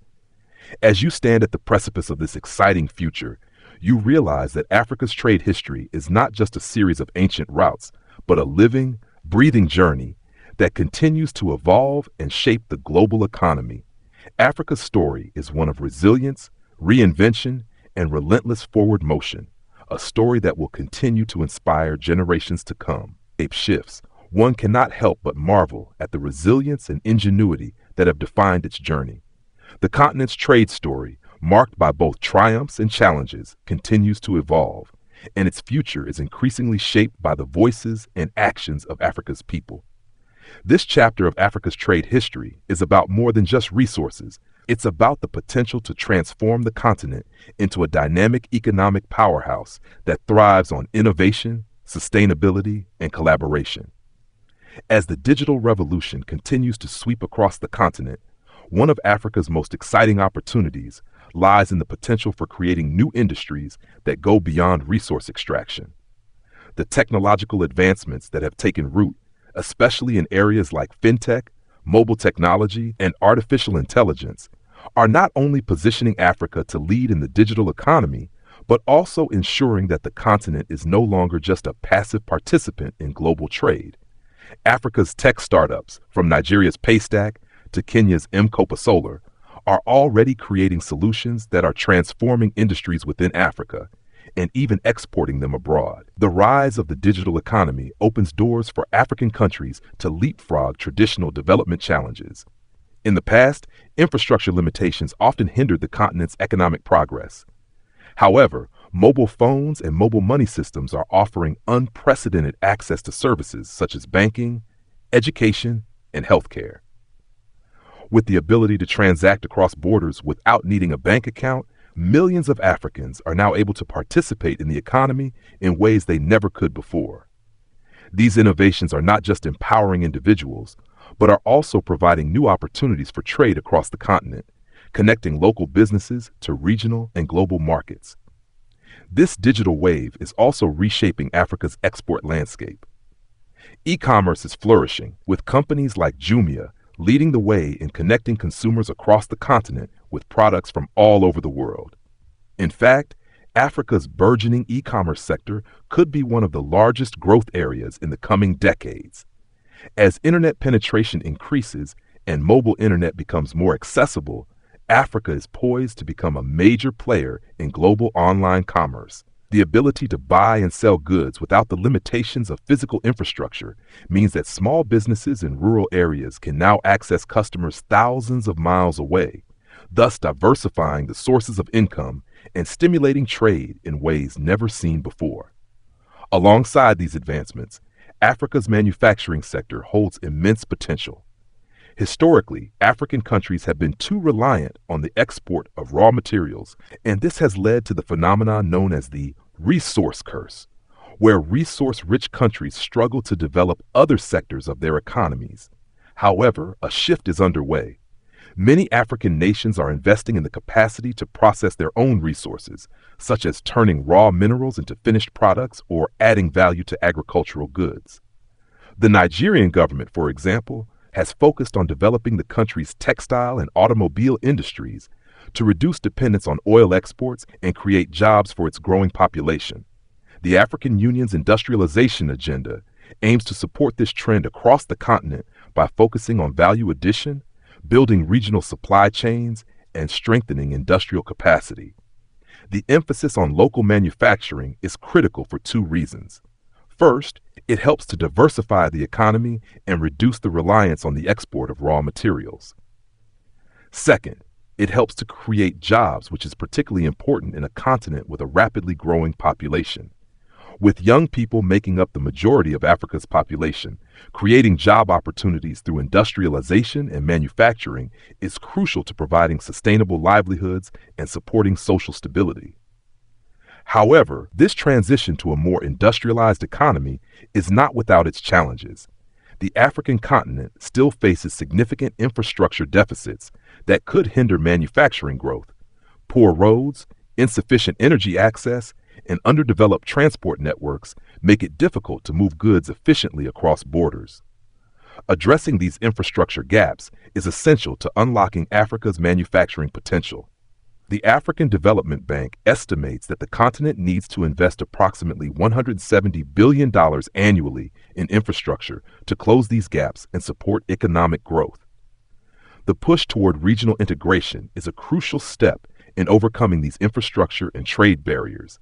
As you stand at the precipice of this exciting future, you realize that Africa's trade history is not just a series of ancient routes, but a living, breathing journey that continues to evolve and shape the global economy. Africa's story is one of resilience, reinvention, and relentless forward motion, a story that will continue to inspire generations to come. Shape shifts, one cannot help but marvel at the resilience and ingenuity that have defined its journey. The continent's trade story, marked by both triumphs and challenges, continues to evolve, and its future is increasingly shaped by the voices and actions of Africa's people. This chapter of Africa's trade history is about more than just resources. It's about the potential to transform the continent into a dynamic economic powerhouse that thrives on innovation, sustainability, and collaboration. As the digital revolution continues to sweep across the continent, one of Africa's most exciting opportunities lies in the potential for creating new industries that go beyond resource extraction. The technological advancements that have taken root, especially in areas like fintech, mobile technology, and artificial intelligence, are not only positioning Africa to lead in the digital economy, but also ensuring that the continent is no longer just a passive participant in global trade. Africa's tech startups, from Nigeria's Paystack to Kenya's M-Kopa Solar, are already creating solutions that are transforming industries within Africa and even exporting them abroad. The rise of the digital economy opens doors for African countries to leapfrog traditional development challenges. In the past, infrastructure limitations often hindered the continent's economic progress. However, mobile phones and mobile money systems are offering unprecedented access to services such as banking, education, and healthcare. With the ability to transact across borders without needing a bank account, millions of Africans are now able to participate in the economy in ways they never could before. These innovations are not just empowering individuals, but are also providing new opportunities for trade across the continent, connecting local businesses to regional and global markets. This digital wave is also reshaping Africa's export landscape. E-commerce is flourishing, with companies like Jumia leading the way in connecting consumers across the continent with products from all over the world. In fact, Africa's burgeoning e-commerce sector could be one of the largest growth areas in the coming decades. As internet penetration increases and mobile internet becomes more accessible, Africa is poised to become a major player in global online commerce. The ability to buy and sell goods without the limitations of physical infrastructure means that small businesses in rural areas can now access customers thousands of miles away, thus diversifying the sources of income and stimulating trade in ways never seen before. Alongside these advancements, Africa's manufacturing sector holds immense potential. Historically, African countries have been too reliant on the export of raw materials, and this has led to the phenomenon known as the resource curse, where resource-rich countries struggle to develop other sectors of their economies. However, a shift is underway. Many African nations are investing in the capacity to process their own resources, such as turning raw minerals into finished products or adding value to agricultural goods. The Nigerian government, for example, has focused on developing the country's textile and automobile industries to reduce dependence on oil exports and create jobs for its growing population. The African Union's industrialization agenda aims to support this trend across the continent by focusing on value addition, building regional supply chains, and strengthening industrial capacity. The emphasis on local manufacturing is critical for two reasons. First, it helps to diversify the economy and reduce the reliance on the export of raw materials. Second, it helps to create jobs, which is particularly important in a continent with a rapidly growing population. With young people making up the majority of Africa's population, creating job opportunities through industrialization and manufacturing is crucial to providing sustainable livelihoods and supporting social stability. However, this transition to a more industrialized economy is not without its challenges. The African continent still faces significant infrastructure deficits that could hinder manufacturing growth. Poor roads, insufficient energy access, and underdeveloped transport networks make it difficult to move goods efficiently across borders. Addressing these infrastructure gaps is essential to unlocking Africa's manufacturing potential. The African Development Bank estimates that the continent needs to invest approximately $170 billion annually in infrastructure to close these gaps and support economic growth. The push toward regional integration is a crucial step in overcoming these infrastructure and trade barriers.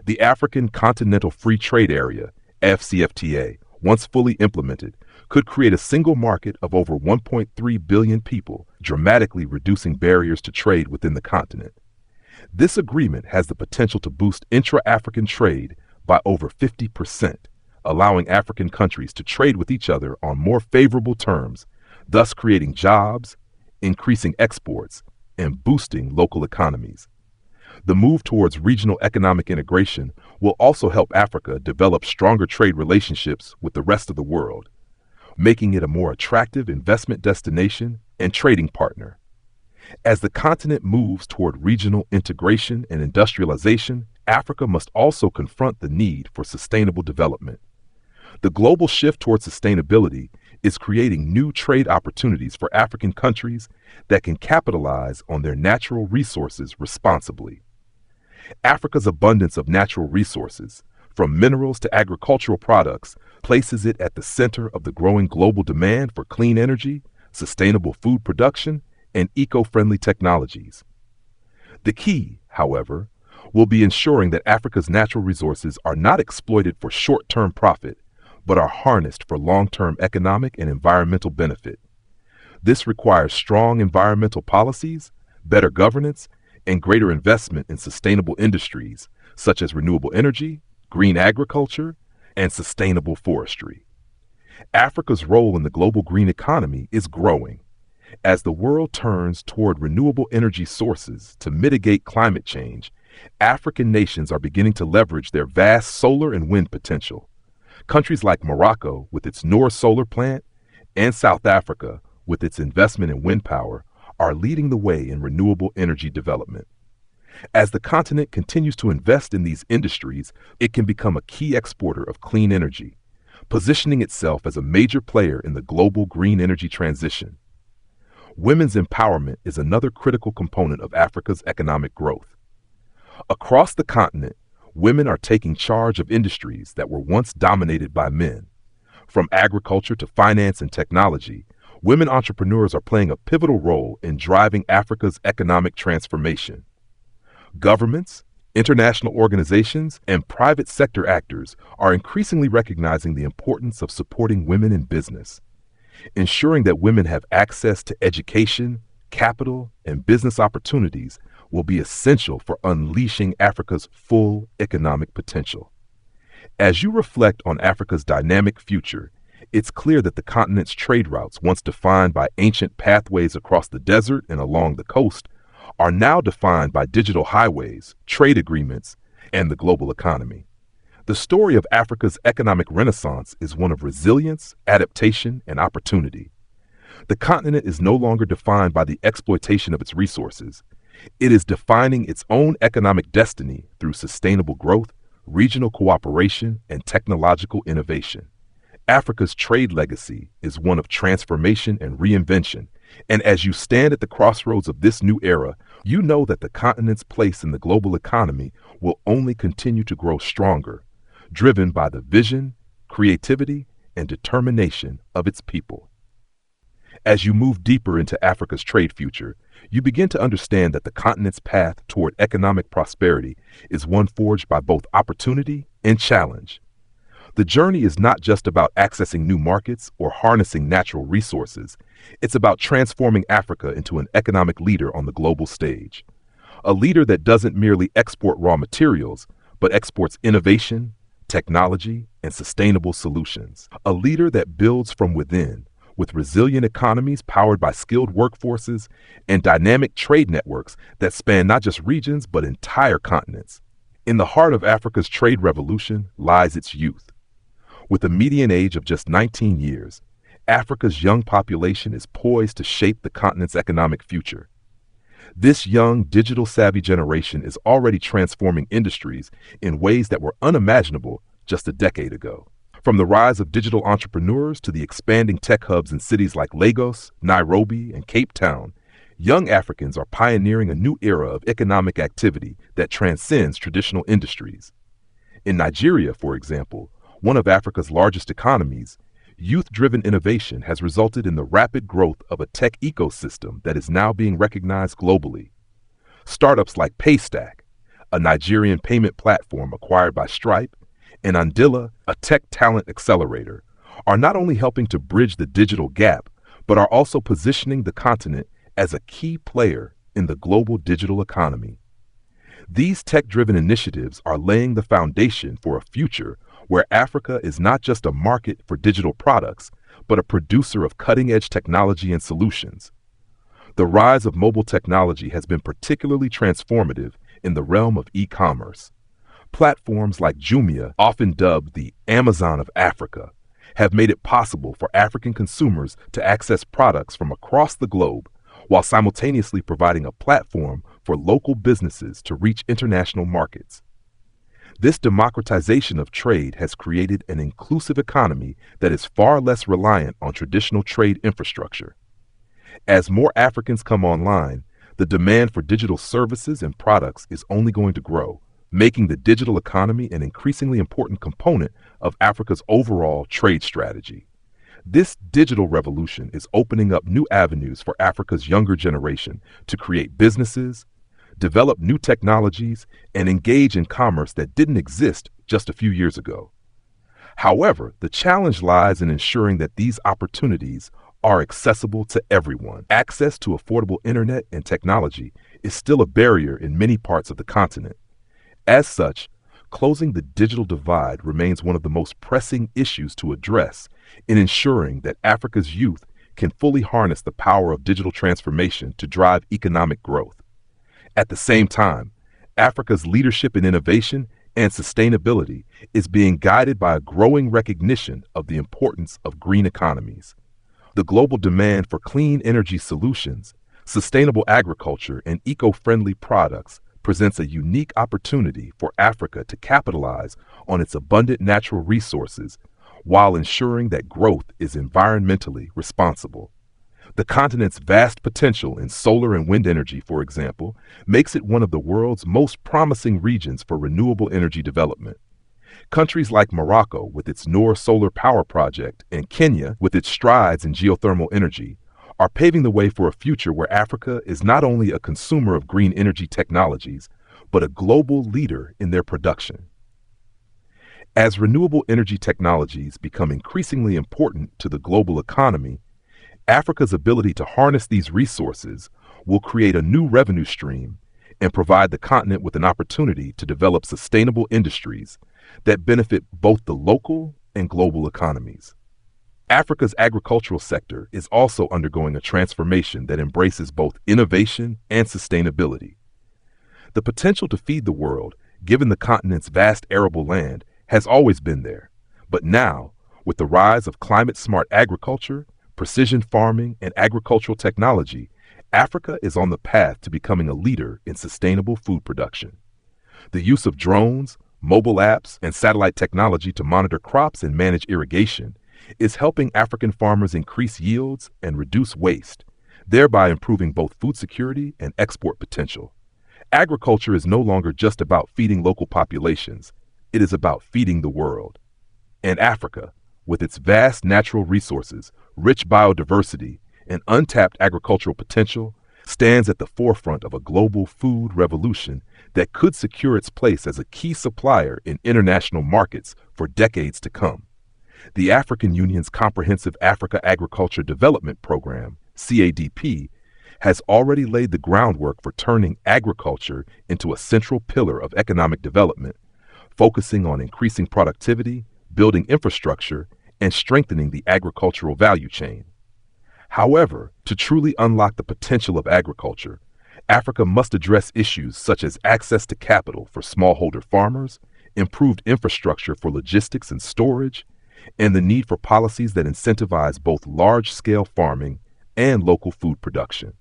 The African Continental Free Trade Area, AfCFTA, once fully implemented, could create a single market of over 1.3 billion people, dramatically reducing barriers to trade within the continent. This agreement has the potential to boost intra-African trade by over 50%, allowing African countries to trade with each other on more favorable terms, thus creating jobs, increasing exports, and boosting local economies. The move towards regional economic integration will also help Africa develop stronger trade relationships with the rest of the world, making it a more attractive investment destination and trading partner. As the continent moves toward regional integration and industrialization, Africa must also confront the need for sustainable development. The global shift toward sustainability is creating new trade opportunities for African countries that can capitalize on their natural resources responsibly. Africa's abundance of natural resources, from minerals to agricultural products, places it at the center of the growing global demand for clean energy, sustainable food production, and eco-friendly technologies. The key, however, will be ensuring that Africa's natural resources are not exploited for short-term profit, but are harnessed for long-term economic and environmental benefit. This requires strong environmental policies, better governance, and greater investment in sustainable industries such as renewable energy, green agriculture, and sustainable forestry. Africa's role in the global green economy is growing. As the world turns toward renewable energy sources to mitigate climate change, African nations are beginning to leverage their vast solar and wind potential. Countries like Morocco, with its Noor solar plant, and South Africa, with its investment in wind power, are leading the way in renewable energy development. As the continent continues to invest in these industries, it can become a key exporter of clean energy, positioning itself as a major player in the global green energy transition. Women's empowerment is another critical component of Africa's economic growth. Across the continent, women are taking charge of industries that were once dominated by men. From agriculture to finance and technology, women entrepreneurs are playing a pivotal role in driving Africa's economic transformation. Governments, international organizations, and private sector actors are increasingly recognizing the importance of supporting women in business. Ensuring that women have access to education, capital, and business opportunities will be essential for unleashing Africa's full economic potential. As you reflect on Africa's dynamic future, it's clear that the continent's trade routes, once defined by ancient pathways across the desert and along the coast, are now defined by digital highways, trade agreements, and the global economy. The story of Africa's economic renaissance is one of resilience, adaptation, and opportunity. The continent is no longer defined by the exploitation of its resources. It is defining its own economic destiny through sustainable growth, regional cooperation, and technological innovation. Africa's trade legacy is one of transformation and reinvention, and as you stand at the crossroads of this new era, you know that the continent's place in the global economy will only continue to grow stronger, driven by the vision, creativity, and determination of its people. As you move deeper into Africa's trade future, you begin to understand that the continent's path toward economic prosperity is one forged by both opportunity and challenge. The journey is not just about accessing new markets or harnessing natural resources. It's about transforming Africa into an economic leader on the global stage. A leader that doesn't merely export raw materials, but exports innovation, technology, and sustainable solutions. A leader that builds from within, with resilient economies powered by skilled workforces and dynamic trade networks that span not just regions but entire continents. In the heart of Africa's trade revolution lies its youth. With a median age of just 19 years, Africa's young population is poised to shape the continent's economic future. This young, digital-savvy generation is already transforming industries in ways that were unimaginable just a decade ago. From the rise of digital entrepreneurs to the expanding tech hubs in cities like Lagos, Nairobi, and Cape Town, young Africans are pioneering a new era of economic activity that transcends traditional industries. In Nigeria, for example, one of Africa's largest economies, youth-driven innovation has resulted in the rapid growth of a tech ecosystem that is now being recognized globally. Startups like Paystack, a Nigerian payment platform acquired by Stripe, and Andila, a tech talent accelerator, are not only helping to bridge the digital gap, but are also positioning the continent as a key player in the global digital economy. These tech-driven initiatives are laying the foundation for a future where Africa is not just a market for digital products, but a producer of cutting-edge technology and solutions. The rise of mobile technology has been particularly transformative in the realm of e-commerce. Platforms like Jumia, often dubbed the Amazon of Africa, have made it possible for African consumers to access products from across the globe, while simultaneously providing a platform for local businesses to reach international markets. This democratization of trade has created an inclusive economy that is far less reliant on traditional trade infrastructure. As more Africans come online, the demand for digital services and products is only going to grow, making the digital economy an increasingly important component of Africa's overall trade strategy. This digital revolution is opening up new avenues for Africa's younger generation to create businesses, develop new technologies, and engage in commerce that didn't exist just a few years ago. However, the challenge lies in ensuring that these opportunities are accessible to everyone. Access to affordable internet and technology is still a barrier in many parts of the continent. As such, closing the digital divide remains one of the most pressing issues to address in ensuring that Africa's youth can fully harness the power of digital transformation to drive economic growth. At the same time, Africa's leadership in innovation and sustainability is being guided by a growing recognition of the importance of green economies. The global demand for clean energy solutions, sustainable agriculture, and eco-friendly products presents a unique opportunity for Africa to capitalize on its abundant natural resources while ensuring that growth is environmentally responsible. The continent's vast potential in solar and wind energy, for example, makes it one of the world's most promising regions for renewable energy development. Countries like Morocco, with its Noor solar power project, and Kenya, with its strides in geothermal energy, are paving the way for a future where Africa is not only a consumer of green energy technologies, but a global leader in their production. As renewable energy technologies become increasingly important to the global economy, Africa's ability to harness these resources will create a new revenue stream and provide the continent with an opportunity to develop sustainable industries that benefit both the local and global economies. Africa's agricultural sector is also undergoing a transformation that embraces both innovation and sustainability. The potential to feed the world, given the continent's vast arable land, has always been there. But now, with the rise of climate-smart agriculture, precision farming, and agricultural technology, Africa is on the path to becoming a leader in sustainable food production. The use of drones, mobile apps, and satellite technology to monitor crops and manage irrigation is helping African farmers increase yields and reduce waste, thereby improving both food security and export potential. Agriculture is no longer just about feeding local populations, it is about feeding the world. And Africa, with its vast natural resources, rich biodiversity, and untapped agricultural potential, stands at the forefront of a global food revolution that could secure its place as a key supplier in international markets for decades to come. The African Union's Comprehensive Africa Agriculture Development Program, CADP, has already laid the groundwork for turning agriculture into a central pillar of economic development, focusing on increasing productivity, building infrastructure, and strengthening the agricultural value chain. However, to truly unlock the potential of agriculture, Africa must address issues such as access to capital for smallholder farmers, improved infrastructure for logistics and storage, and the need for policies that incentivize both large-scale farming and local food production.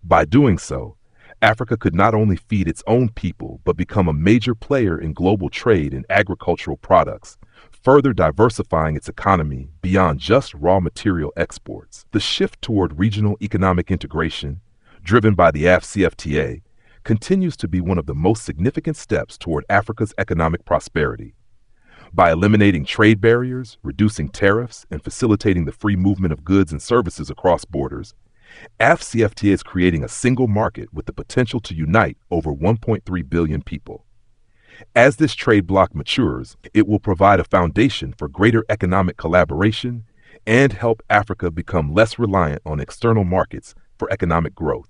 By doing so, Africa could not only feed its own people but become a major player in global trade in agricultural products, further diversifying its economy beyond just raw material exports. The shift toward regional economic integration, driven by the AfCFTA, continues to be one of the most significant steps toward Africa's economic prosperity. By eliminating trade barriers, reducing tariffs, and facilitating the free movement of goods and services across borders, AfCFTA is creating a single market with the potential to unite over 1.3 billion people. As this trade bloc matures, it will provide a foundation for greater economic collaboration and help Africa become less reliant on external markets for economic growth.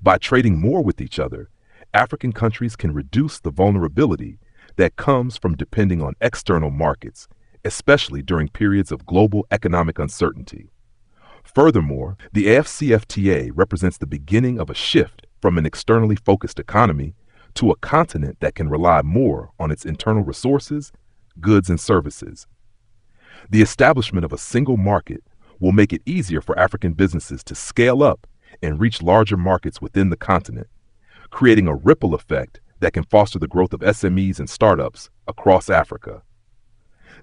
By trading more with each other, African countries can reduce the vulnerability that comes from depending on external markets, especially during periods of global economic uncertainty. Furthermore, the AfCFTA represents the beginning of a shift from an externally focused economy to a continent that can rely more on its internal resources, goods, and services. The establishment of a single market will make it easier for African businesses to scale up and reach larger markets within the continent, creating a ripple effect that can foster the growth of SMEs and startups across Africa.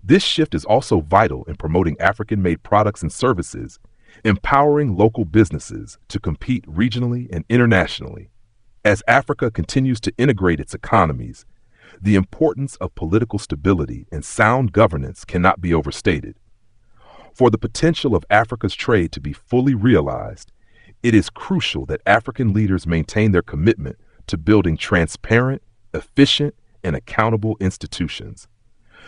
This shift is also vital in promoting African-made products and services, empowering local businesses to compete regionally and internationally. As Africa continues to integrate its economies, the importance of political stability and sound governance cannot be overstated. For the potential of Africa's trade to be fully realized, it is crucial that African leaders maintain their commitment to building transparent, efficient, and accountable institutions.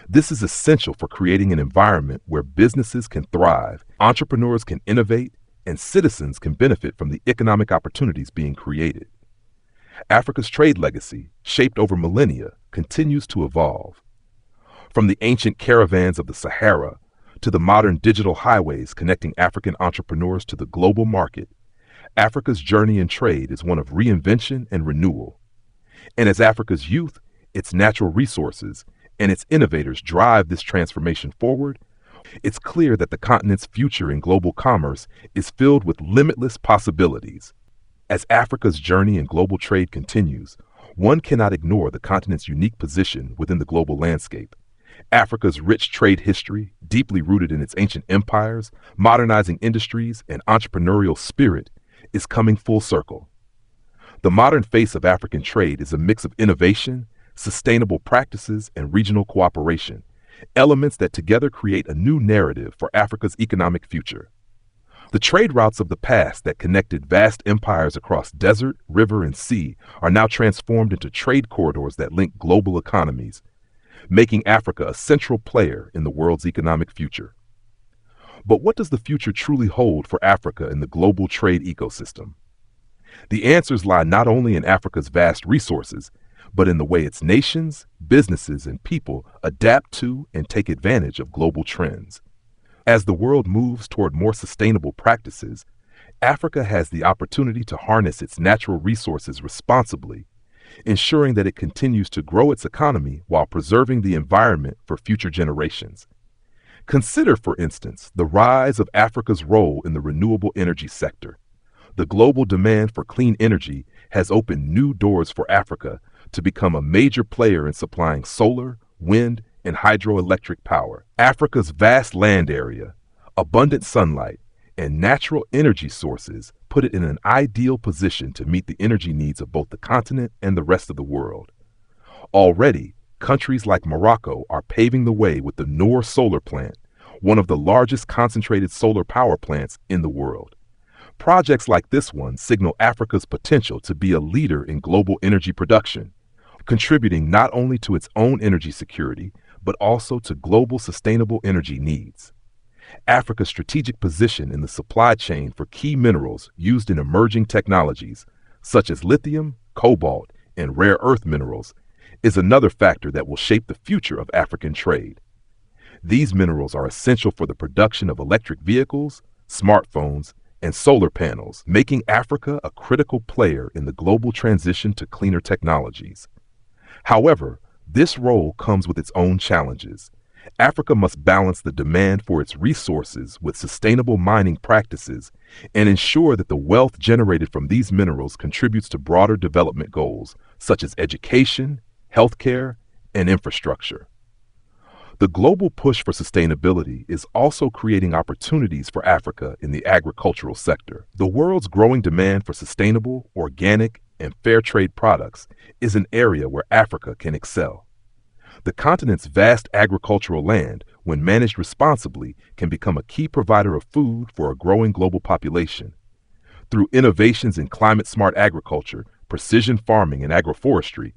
This is essential for creating an environment where businesses can thrive, entrepreneurs can innovate, and citizens can benefit from the economic opportunities being created. Africa's trade legacy, shaped over millennia, continues to evolve. From the ancient caravans of the Sahara to the modern digital highways connecting African entrepreneurs to the global market, Africa's journey in trade is one of reinvention and renewal. And as Africa's youth, its natural resources, and its innovators drive this transformation forward, it's clear that the continent's future in global commerce is filled with limitless possibilities. As Africa's journey in global trade continues, one cannot ignore the continent's unique position within the global landscape. Africa's rich trade history, deeply rooted in its ancient empires, modernizing industries, and entrepreneurial spirit, is coming full circle. The modern face of African trade is a mix of innovation, sustainable practices, and regional cooperation, elements that together create a new narrative for Africa's economic future. The trade routes of the past that connected vast empires across desert, river, and sea are now transformed into trade corridors that link global economies, making Africa a central player in the world's economic future. But what does the future truly hold for Africa in the global trade ecosystem? The answers lie not only in Africa's vast resources, but in the way its nations, businesses, and people adapt to and take advantage of global trends. As the world moves toward more sustainable practices, Africa has the opportunity to harness its natural resources responsibly, ensuring that it continues to grow its economy while preserving the environment for future generations. Consider, for instance, the rise of Africa's role in the renewable energy sector. The global demand for clean energy has opened new doors for Africa to become a major player in supplying solar, wind, and hydroelectric power. Africa's vast land area, abundant sunlight, and natural energy sources put it in an ideal position to meet the energy needs of both the continent and the rest of the world. Already, countries like Morocco are paving the way with the Noor solar plant, one of the largest concentrated solar power plants in the world. Projects like this one signal Africa's potential to be a leader in global energy production, contributing not only to its own energy security, but also to global sustainable energy needs. Africa's strategic position in the supply chain for key minerals used in emerging technologies, such as lithium, cobalt, and rare earth minerals, is another factor that will shape the future of African trade. These minerals are essential for the production of electric vehicles, smartphones, and solar panels, making Africa a critical player in the global transition to cleaner technologies. However, this role comes with its own challenges. Africa must balance the demand for its resources with sustainable mining practices and ensure that the wealth generated from these minerals contributes to broader development goals, such as education, healthcare, and infrastructure. The global push for sustainability is also creating opportunities for Africa in the agricultural sector. The world's growing demand for sustainable, organic, and fair trade products is an area where Africa can excel. The continent's vast agricultural land, when managed responsibly, can become a key provider of food for a growing global population. Through innovations in climate-smart agriculture, precision farming, and agroforestry,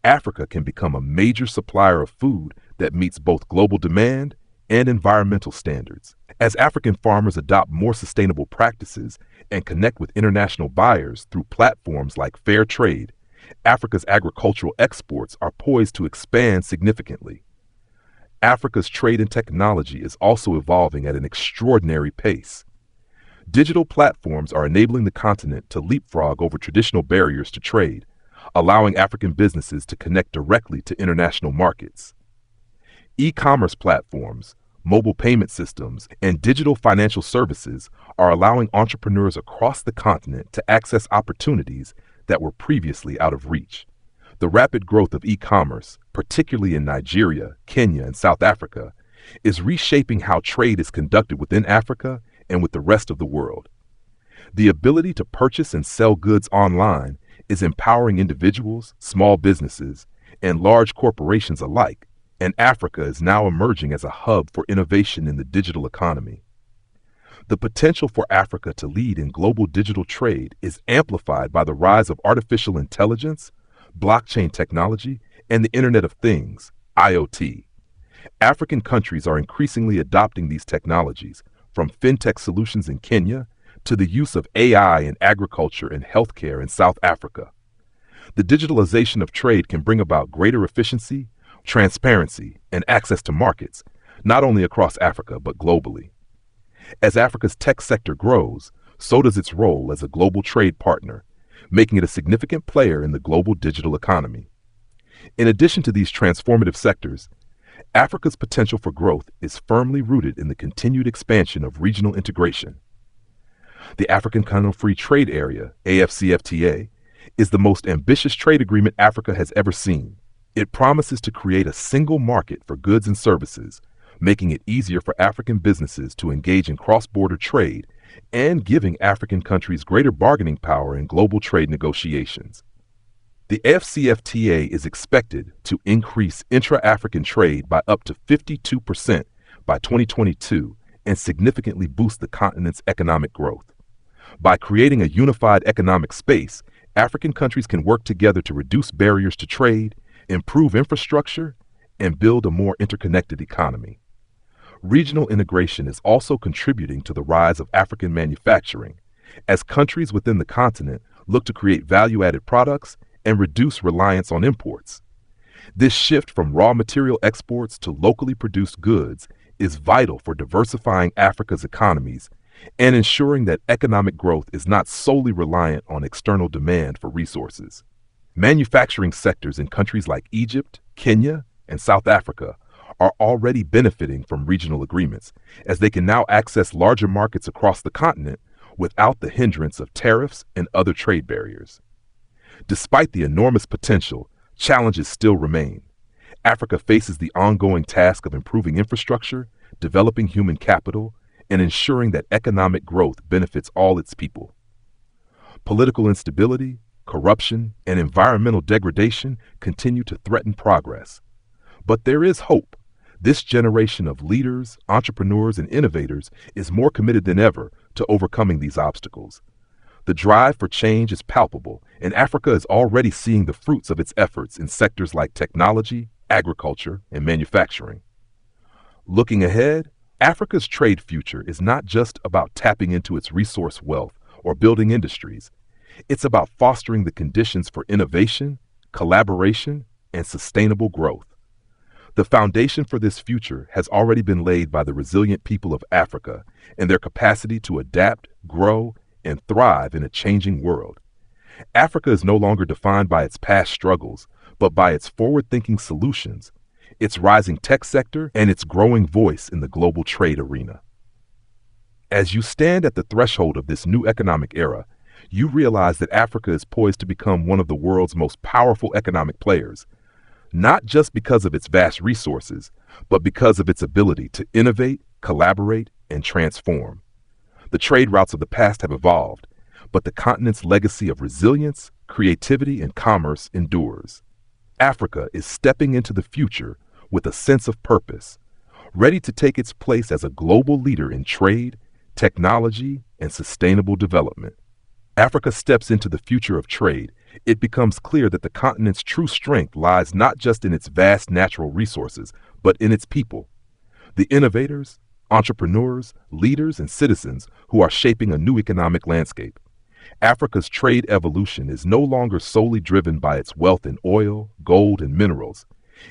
Africa can become a major supplier of food that meets both global demand and environmental standards. As African farmers adopt more sustainable practices and connect with international buyers through platforms like Fair Trade, Africa's agricultural exports are poised to expand significantly. Africa's trade and technology is also evolving at an extraordinary pace. Digital platforms are enabling the continent to leapfrog over traditional barriers to trade, allowing African businesses to connect directly to international markets. E-commerce platforms, mobile payment systems, and digital financial services are allowing entrepreneurs across the continent to access opportunities that were previously out of reach. The rapid growth of e-commerce, particularly in Nigeria, Kenya, and South Africa, is reshaping how trade is conducted within Africa and with the rest of the world. The ability to purchase and sell goods online is empowering individuals, small businesses, and large corporations alike, and Africa is now emerging as a hub for innovation in the digital economy. The potential for Africa to lead in global digital trade is amplified by the rise of artificial intelligence, blockchain technology, and the Internet of Things, IoT. African countries are increasingly adopting these technologies, from fintech solutions in Kenya to the use of AI in agriculture and healthcare in South Africa. The digitalization of trade can bring about greater efficiency, transparency, and access to markets, not only across Africa but globally. As Africa's tech sector grows, so does its role as a global trade partner, making it a significant player in the global digital economy. In addition to these transformative sectors, Africa's potential for growth is firmly rooted in the continued expansion of regional integration. The African Continental Free Trade Area, AfCFTA, is the most ambitious trade agreement Africa has ever seen. It promises to create a single market for goods and services, making it easier for African businesses to engage in cross-border trade and giving African countries greater bargaining power in global trade negotiations. The AfCFTA is expected to increase intra-African trade by up to 52% by 2022 and significantly boost the continent's economic growth. By creating a unified economic space, African countries can work together to reduce barriers to trade, improve infrastructure, and build a more interconnected economy. Regional integration is also contributing to the rise of African manufacturing, as countries within the continent look to create value-added products and reduce reliance on imports. This shift from raw material exports to locally produced goods is vital for diversifying Africa's economies and ensuring that economic growth is not solely reliant on external demand for resources. Manufacturing sectors in countries like Egypt, Kenya, and South Africa are already benefiting from regional agreements, as they can now access larger markets across the continent without the hindrance of tariffs and other trade barriers. Despite the enormous potential, challenges still remain. Africa faces the ongoing task of improving infrastructure, developing human capital, and ensuring that economic growth benefits all its people. Political instability, corruption, and environmental degradation continue to threaten progress. But there is hope. This generation of leaders, entrepreneurs, and innovators is more committed than ever to overcoming these obstacles. The drive for change is palpable, and Africa is already seeing the fruits of its efforts in sectors like technology, agriculture, and manufacturing. Looking ahead, Africa's trade future is not just about tapping into its resource wealth or building industries. It's about fostering the conditions for innovation, collaboration, and sustainable growth. The foundation for this future has already been laid by the resilient people of Africa and their capacity to adapt, grow, and thrive in a changing world. Africa is no longer defined by its past struggles, but by its forward-thinking solutions, its rising tech sector, and its growing voice in the global trade arena. As you stand at the threshold of this new economic era, you realize that Africa is poised to become one of the world's most powerful economic players, not just because of its vast resources, but because of its ability to innovate, collaborate, and transform. The trade routes of the past have evolved, but the continent's legacy of resilience, creativity, and commerce endures. Africa is stepping into the future with a sense of purpose, ready to take its place as a global leader in trade, technology, and sustainable development. Africa steps into the future of trade. It becomes clear that the continent's true strength lies not just in its vast natural resources, but in its people. The innovators, entrepreneurs, leaders, and citizens who are shaping a new economic landscape. Africa's trade evolution is no longer solely driven by its wealth in oil, gold, and minerals.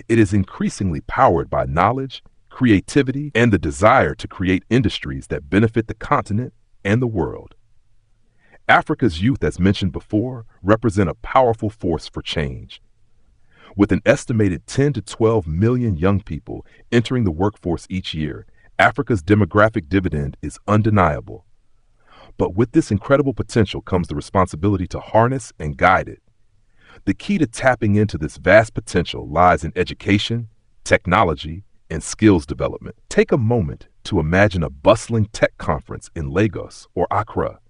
It is increasingly powered by knowledge, creativity, and the desire to create industries that benefit the continent and the world. Africa's youth, as mentioned before, represent a powerful force for change. With an estimated 10 to 12 million young people entering the workforce each year, Africa's demographic dividend is undeniable. But with this incredible potential comes the responsibility to harness and guide it. The key to tapping into this vast potential lies in education, technology, and skills development. Take a moment to imagine a bustling tech conference in Lagos or Accra,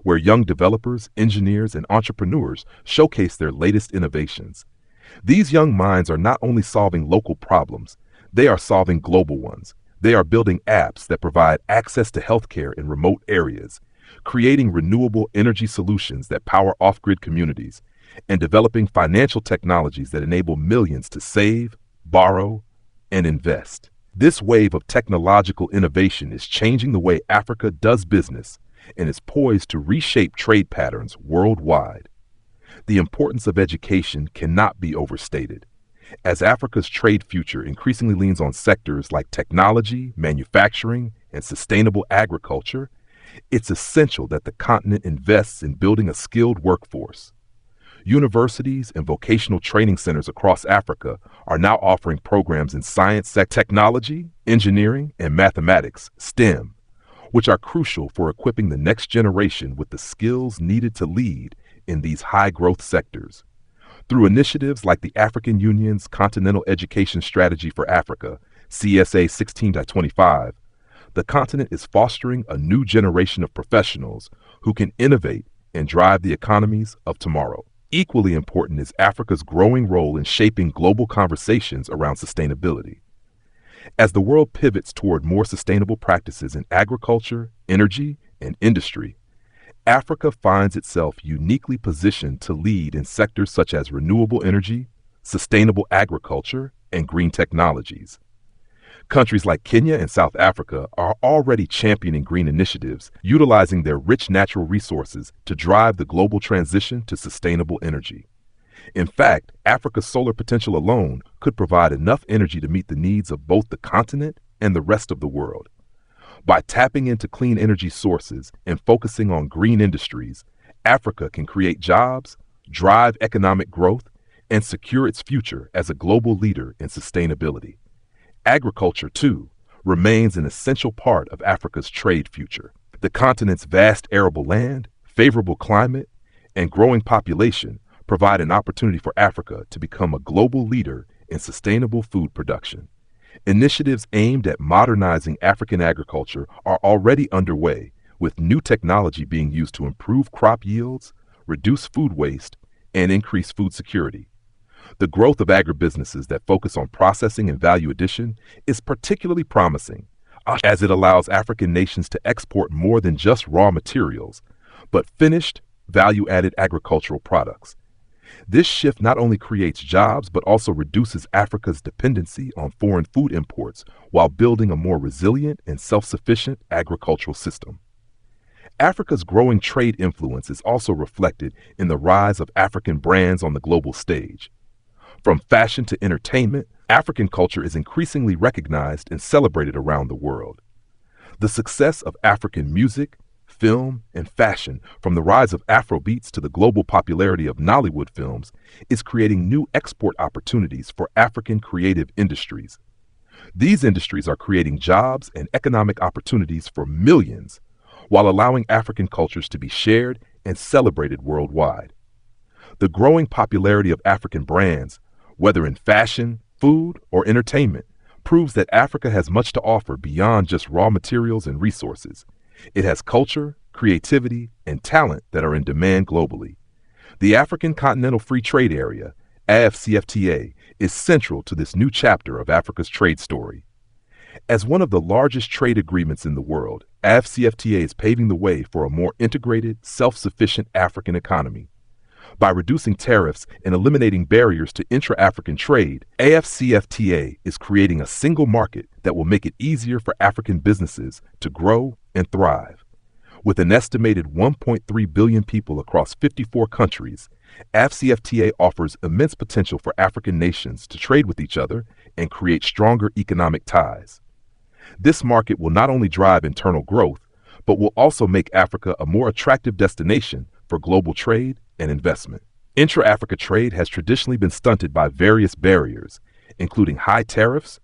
where young developers, engineers, and entrepreneurs showcase their latest innovations. These young minds are not only solving local problems, they are solving global ones. They are building apps that provide access to healthcare in remote areas, creating renewable energy solutions that power off-grid communities, and developing financial technologies that enable millions to save, borrow, and invest. This wave of technological innovation is changing the way Africa does business and is poised to reshape trade patterns worldwide. The importance of education cannot be overstated. As Africa's trade future increasingly leans on sectors like technology, manufacturing, and sustainable agriculture, it's essential that the continent invests in building a skilled workforce. Universities and vocational training centers across Africa are now offering programs in science, technology, engineering, and mathematics, STEM, which are crucial for equipping the next generation with the skills needed to lead in these high-growth sectors. Through initiatives like the African Union's Continental Education Strategy for Africa, CSA 16.25, the continent is fostering a new generation of professionals who can innovate and drive the economies of tomorrow. Equally important is Africa's growing role in shaping global conversations around sustainability. As the world pivots toward more sustainable practices in agriculture, energy, and industry, Africa finds itself uniquely positioned to lead in sectors such as renewable energy, sustainable agriculture, and green technologies. Countries like Kenya and South Africa are already championing green initiatives, utilizing their rich natural resources to drive the global transition to sustainable energy. In fact, Africa's solar potential alone could provide enough energy to meet the needs of both the continent and the rest of the world. By tapping into clean energy sources and focusing on green industries, Africa can create jobs, drive economic growth, and secure its future as a global leader in sustainability. Agriculture, too, remains an essential part of Africa's trade future. The continent's vast arable land, favorable climate, and growing population provide an opportunity for Africa to become a global leader in sustainable food production. Initiatives aimed at modernizing African agriculture are already underway, with new technology being used to improve crop yields, reduce food waste, and increase food security. The growth of agribusinesses that focus on processing and value addition is particularly promising, as it allows African nations to export more than just raw materials, but finished, value-added agricultural products. This shift not only creates jobs, but also reduces Africa's dependency on foreign food imports while building a more resilient and self-sufficient agricultural system. Africa's growing trade influence is also reflected in the rise of African brands on the global stage. From fashion to entertainment, African culture is increasingly recognized and celebrated around the world. The success of African music, film, and fashion, from the rise of Afrobeats to the global popularity of Nollywood films, is creating new export opportunities for African creative industries. These industries are creating jobs and economic opportunities for millions, while allowing African cultures to be shared and celebrated worldwide. The growing popularity of African brands, whether in fashion, food, or entertainment, proves that Africa has much to offer beyond just raw materials and resources. It has culture, creativity, and talent that are in demand globally. The African Continental Free Trade Area, AfCFTA, is central to this new chapter of Africa's trade story. As one of the largest trade agreements in the world, AfCFTA is paving the way for a more integrated, self-sufficient African economy. By reducing tariffs and eliminating barriers to intra-African trade, AfCFTA is creating a single market that will make it easier for African businesses to grow and thrive. With an estimated 1.3 billion people across 54 countries, AfCFTA offers immense potential for African nations to trade with each other and create stronger economic ties. This market will not only drive internal growth, but will also make Africa a more attractive destination for global trade and investment. Intra-Africa trade has traditionally been stunted by various barriers, including high tariffs,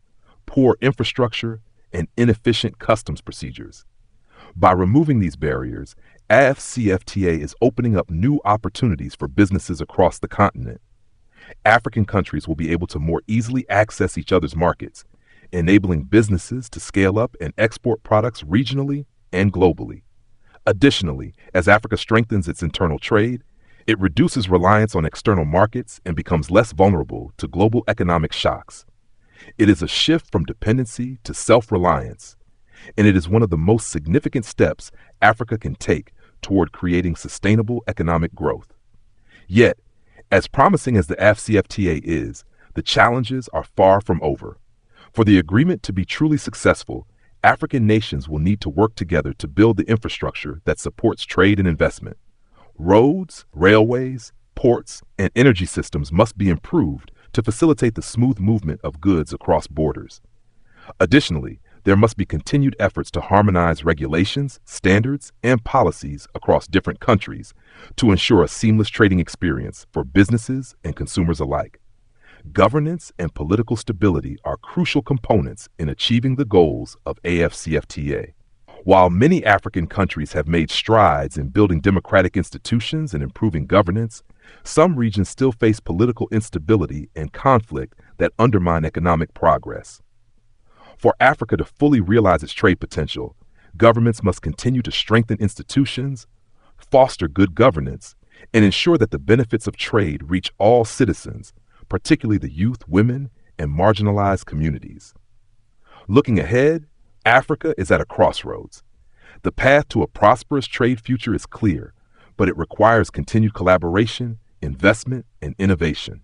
poor infrastructure, and inefficient customs procedures. By removing these barriers, AfCFTA is opening up new opportunities for businesses across the continent. African countries will be able to more easily access each other's markets, enabling businesses to scale up and export products regionally and globally. Additionally, as Africa strengthens its internal trade, it reduces reliance on external markets and becomes less vulnerable to global economic shocks. It is a shift from dependency to self-reliance, and it is one of the most significant steps Africa can take toward creating sustainable economic growth. Yet, as promising as the AfCFTA is, the challenges are far from over. For the agreement to be truly successful, African nations will need to work together to build the infrastructure that supports trade and investment. Roads, railways, ports, and energy systems must be improved to facilitate the smooth movement of goods across borders. Additionally, there must be continued efforts to harmonize regulations, standards, and policies across different countries to ensure a seamless trading experience for businesses and consumers alike. Governance and political stability are crucial components in achieving the goals of AFCFTA. While many African countries have made strides in building democratic institutions and improving governance, some regions still face political instability and conflict that undermine economic progress. For Africa to fully realize its trade potential, governments must continue to strengthen institutions, foster good governance, and ensure that the benefits of trade reach all citizens, particularly the youth, women, and marginalized communities. Looking ahead, Africa is at a crossroads. The path to a prosperous trade future is clear, but it requires continued collaboration, investment, and innovation.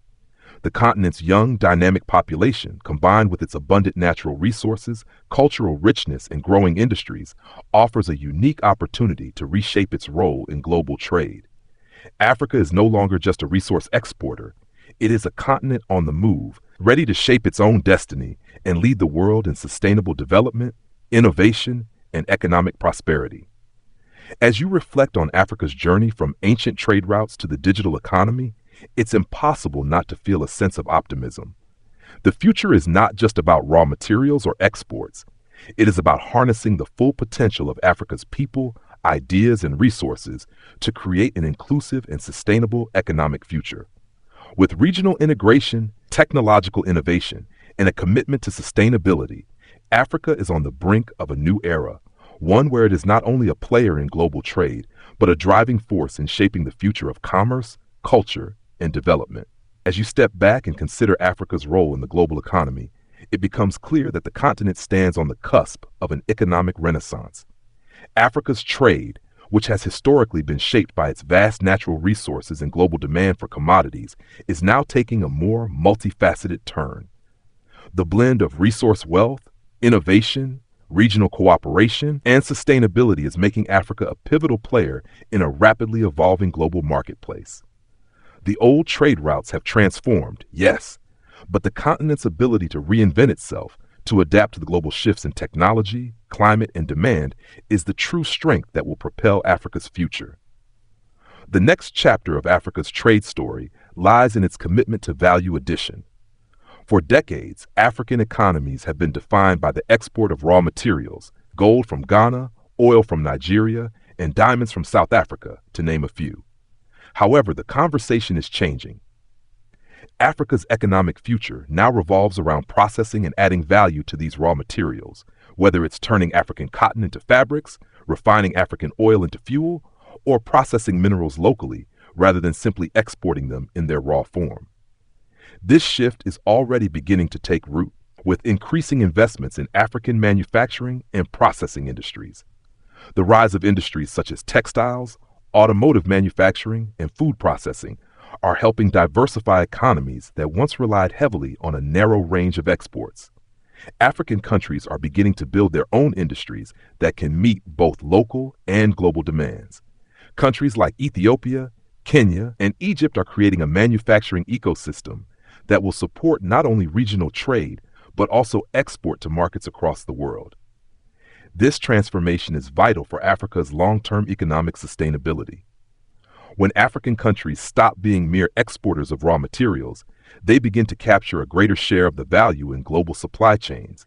The continent's young, dynamic population, combined with its abundant natural resources, cultural richness, and growing industries, offers a unique opportunity to reshape its role in global trade. Africa is no longer just a resource exporter. It is a continent on the move, ready to shape its own destiny and lead the world in sustainable development, innovation, and economic prosperity. As you reflect on Africa's journey from ancient trade routes to the digital economy, it's impossible not to feel a sense of optimism. The future is not just about raw materials or exports. It is about harnessing the full potential of Africa's people, ideas, and resources to create an inclusive and sustainable economic future. With regional integration, technological innovation, and a commitment to sustainability, Africa is on the brink of a new era, one where it is not only a player in global trade, but a driving force in shaping the future of commerce, culture, and development. As you step back and consider Africa's role in the global economy, it becomes clear that the continent stands on the cusp of an economic renaissance. Africa's trade, which has historically been shaped by its vast natural resources and global demand for commodities, is now taking a more multifaceted turn. The blend of resource wealth, innovation, regional cooperation, and sustainability is making Africa a pivotal player in a rapidly evolving global marketplace. The old trade routes have transformed, yes, but the continent's ability to reinvent itself, to adapt to the global shifts in technology, climate, and demand is the true strength that will propel Africa's future. The next chapter of Africa's trade story lies in its commitment to value addition. For decades, African economies have been defined by the export of raw materials, gold from Ghana, oil from Nigeria, and diamonds from South Africa, to name a few. However, the conversation is changing. Africa's economic future now revolves around processing and adding value to these raw materials, whether it's turning African cotton into fabrics, refining African oil into fuel, or processing minerals locally rather than simply exporting them in their raw form. This shift is already beginning to take root, with increasing investments in African manufacturing and processing industries. The rise of industries such as textiles, automotive manufacturing, and food processing are helping diversify economies that once relied heavily on a narrow range of exports. African countries are beginning to build their own industries that can meet both local and global demands. Countries like Ethiopia, Kenya, and Egypt are creating a manufacturing ecosystem that will support not only regional trade, but also export to markets across the world. This transformation is vital for Africa's long-term economic sustainability. When African countries stop being mere exporters of raw materials, they begin to capture a greater share of the value in global supply chains.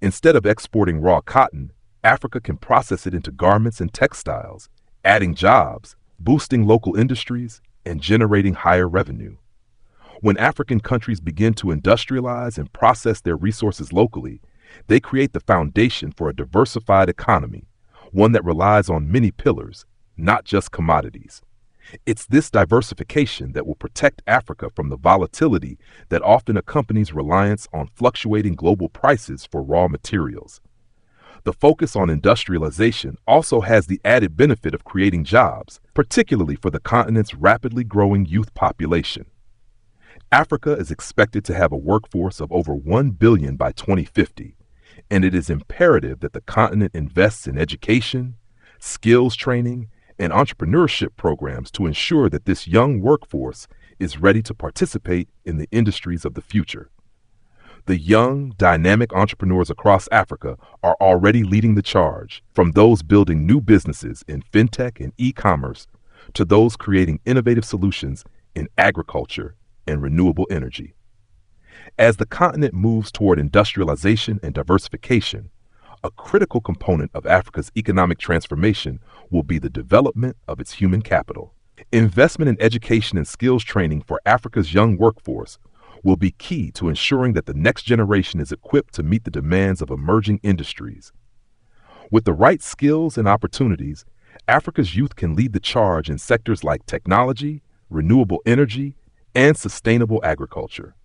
Instead of exporting raw cotton, Africa can process it into garments and textiles, adding jobs, boosting local industries, and generating higher revenue. When African countries begin to industrialize and process their resources locally, they create the foundation for a diversified economy, one that relies on many pillars, not just commodities. It's this diversification that will protect Africa from the volatility that often accompanies reliance on fluctuating global prices for raw materials. The focus on industrialization also has the added benefit of creating jobs, particularly for the continent's rapidly growing youth population. Africa is expected to have a workforce of over 1 billion by 2050, and it is imperative that the continent invests in education, skills training, and entrepreneurship programs to ensure that this young workforce is ready to participate in the industries of the future. The young, dynamic entrepreneurs across Africa are already leading the charge, from those building new businesses in fintech and e-commerce to those creating innovative solutions in agriculture and renewable energy. As the continent moves toward industrialization and diversification, a critical component of Africa's economic transformation will be the development of its human capital. Investment in education and skills training for Africa's young workforce will be key to ensuring that the next generation is equipped to meet the demands of emerging industries. With the right skills and opportunities, Africa's youth can lead the charge in sectors like technology, renewable energy, and sustainable agriculture.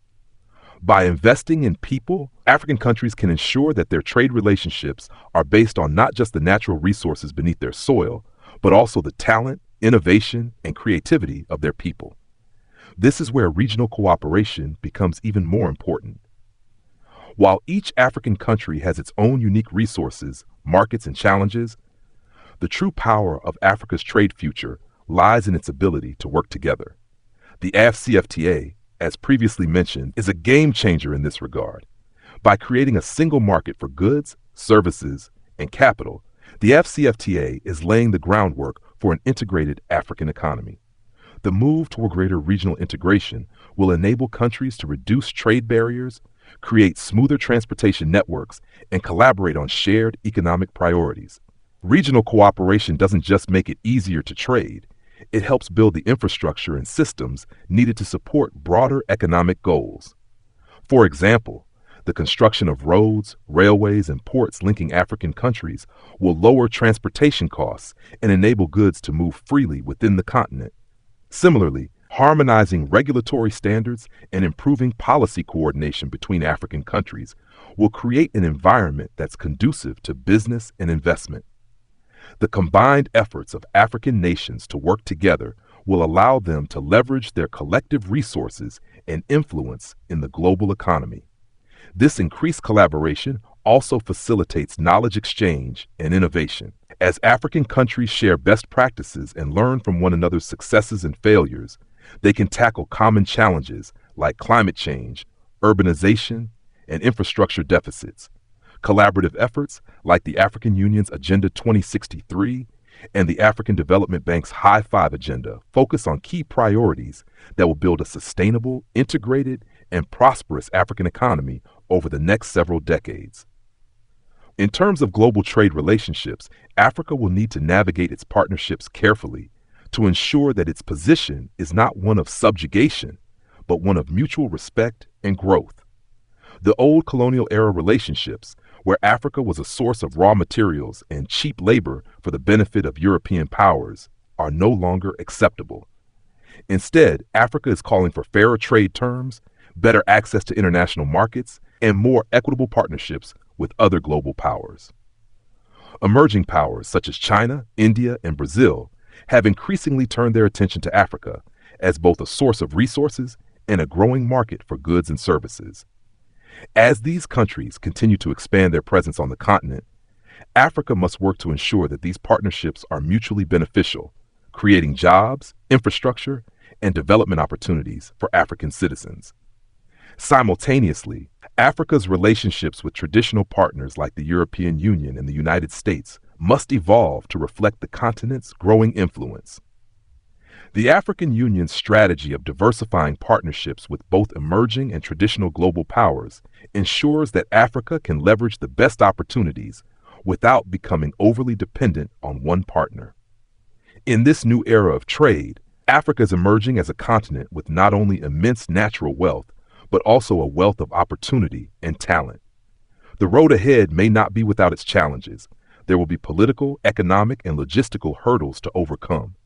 By investing in people, African countries can ensure that their trade relationships are based on not just the natural resources beneath their soil, but also the talent, innovation, and creativity of their people. This is where regional cooperation becomes even more important. While each African country has its own unique resources, markets, and challenges, the true power of Africa's trade future lies in its ability to work together. The AfCFTA, as previously mentioned, is a game changer in this regard. By creating a single market for goods, services, and capital, the AfCFTA is laying the groundwork for an integrated African economy. The move toward greater regional integration will enable countries to reduce trade barriers, create smoother transportation networks, and collaborate on shared economic priorities. Regional cooperation doesn't just make it easier to trade, it helps build the infrastructure and systems needed to support broader economic goals. For example, the construction of roads, railways, and ports linking African countries will lower transportation costs and enable goods to move freely within the continent. Similarly, harmonizing regulatory standards and improving policy coordination between African countries will create an environment that's conducive to business and investment. The combined efforts of African nations to work together will allow them to leverage their collective resources and influence in the global economy. This increased collaboration also facilitates knowledge exchange and innovation. As African countries share best practices and learn from one another's successes and failures, they can tackle common challenges like climate change, urbanization, and infrastructure deficits. Collaborative efforts like the African Union's Agenda 2063 and the African Development Bank's High Five Agenda focus on key priorities that will build a sustainable, integrated, and prosperous African economy over the next several decades. In terms of global trade relationships, Africa will need to navigate its partnerships carefully to ensure that its position is not one of subjugation, but one of mutual respect and growth. The old colonial era relationships, where Africa was a source of raw materials and cheap labor for the benefit of European powers, are no longer acceptable. Instead, Africa is calling for fairer trade terms, better access to international markets, and more equitable partnerships with other global powers. Emerging powers such as China, India, and Brazil have increasingly turned their attention to Africa as both a source of resources and a growing market for goods and services. As these countries continue to expand their presence on the continent, Africa must work to ensure that these partnerships are mutually beneficial, creating jobs, infrastructure, and development opportunities for African citizens. Simultaneously, Africa's relationships with traditional partners like the European Union and the United States must evolve to reflect the continent's growing influence. The African Union's strategy of diversifying partnerships with both emerging and traditional global powers ensures that Africa can leverage the best opportunities without becoming overly dependent on one partner. In this new era of trade, Africa is emerging as a continent with not only immense natural wealth, but also a wealth of opportunity and talent. The road ahead may not be without its challenges. There will be political, economic, and logistical hurdles to overcome.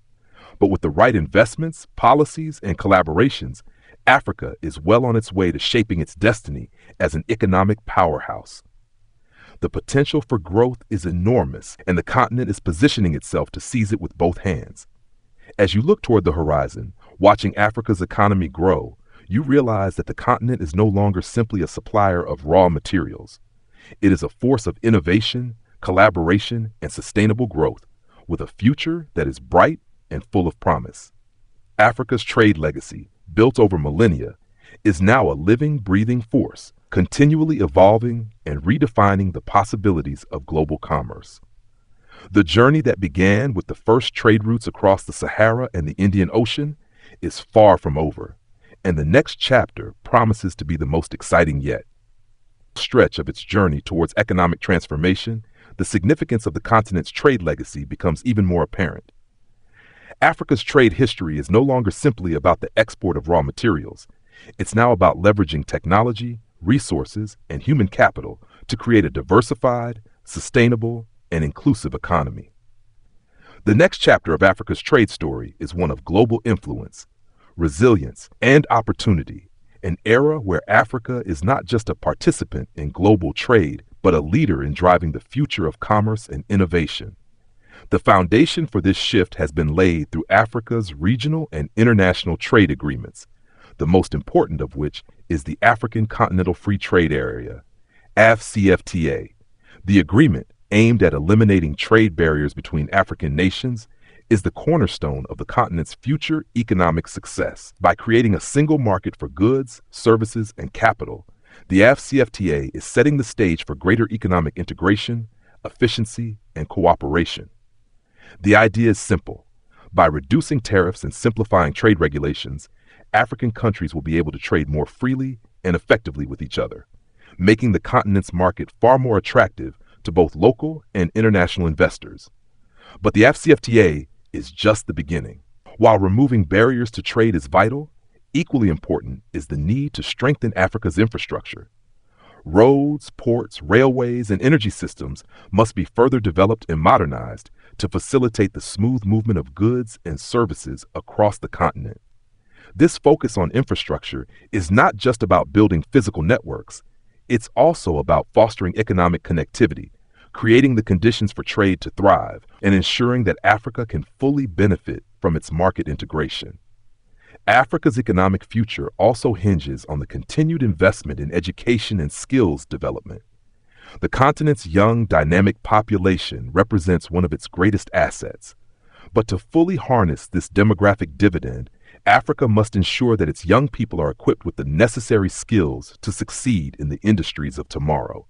But with the right investments, policies, and collaborations, Africa is well on its way to shaping its destiny as an economic powerhouse. The potential for growth is enormous, and the continent is positioning itself to seize it with both hands. As you look toward the horizon, watching Africa's economy grow, you realize that the continent is no longer simply a supplier of raw materials. It is a force of innovation, collaboration, and sustainable growth, with a future that is bright and full of promise. Africa's trade legacy, built over millennia, is now a living, breathing force, continually evolving and redefining the possibilities of global commerce. The journey that began with the first trade routes across the Sahara and the Indian Ocean is far from over, and the next chapter promises to be the most exciting yet. Stretch of its journey towards economic transformation, the significance of the continent's trade legacy becomes even more apparent. Africa's trade history is no longer simply about the export of raw materials. It's now about leveraging technology, resources, and human capital to create a diversified, sustainable, and inclusive economy. The next chapter of Africa's trade story is one of global influence, resilience, and opportunity, an era where Africa is not just a participant in global trade, but a leader in driving the future of commerce and innovation. The foundation for this shift has been laid through Africa's regional and international trade agreements, the most important of which is the African Continental Free Trade Area, AfCFTA. The agreement, aimed at eliminating trade barriers between African nations, is the cornerstone of the continent's future economic success. By creating a single market for goods, services, and capital, the AfCFTA is setting the stage for greater economic integration, efficiency, and cooperation. The idea is simple. By reducing tariffs and simplifying trade regulations, African countries will be able to trade more freely and effectively with each other, making the continent's market far more attractive to both local and international investors. But the AfCFTA is just the beginning. While removing barriers to trade is vital, equally important is the need to strengthen Africa's infrastructure. Roads, ports, railways, and energy systems must be further developed and modernized to facilitate the smooth movement of goods and services across the continent. This focus on infrastructure is not just about building physical networks, it's also about fostering economic connectivity, creating the conditions for trade to thrive, and ensuring that Africa can fully benefit from its market integration. Africa's economic future also hinges on the continued investment in education and skills development. The continent's young, dynamic population represents one of its greatest assets. But to fully harness this demographic dividend, Africa must ensure that its young people are equipped with the necessary skills to succeed in the industries of tomorrow.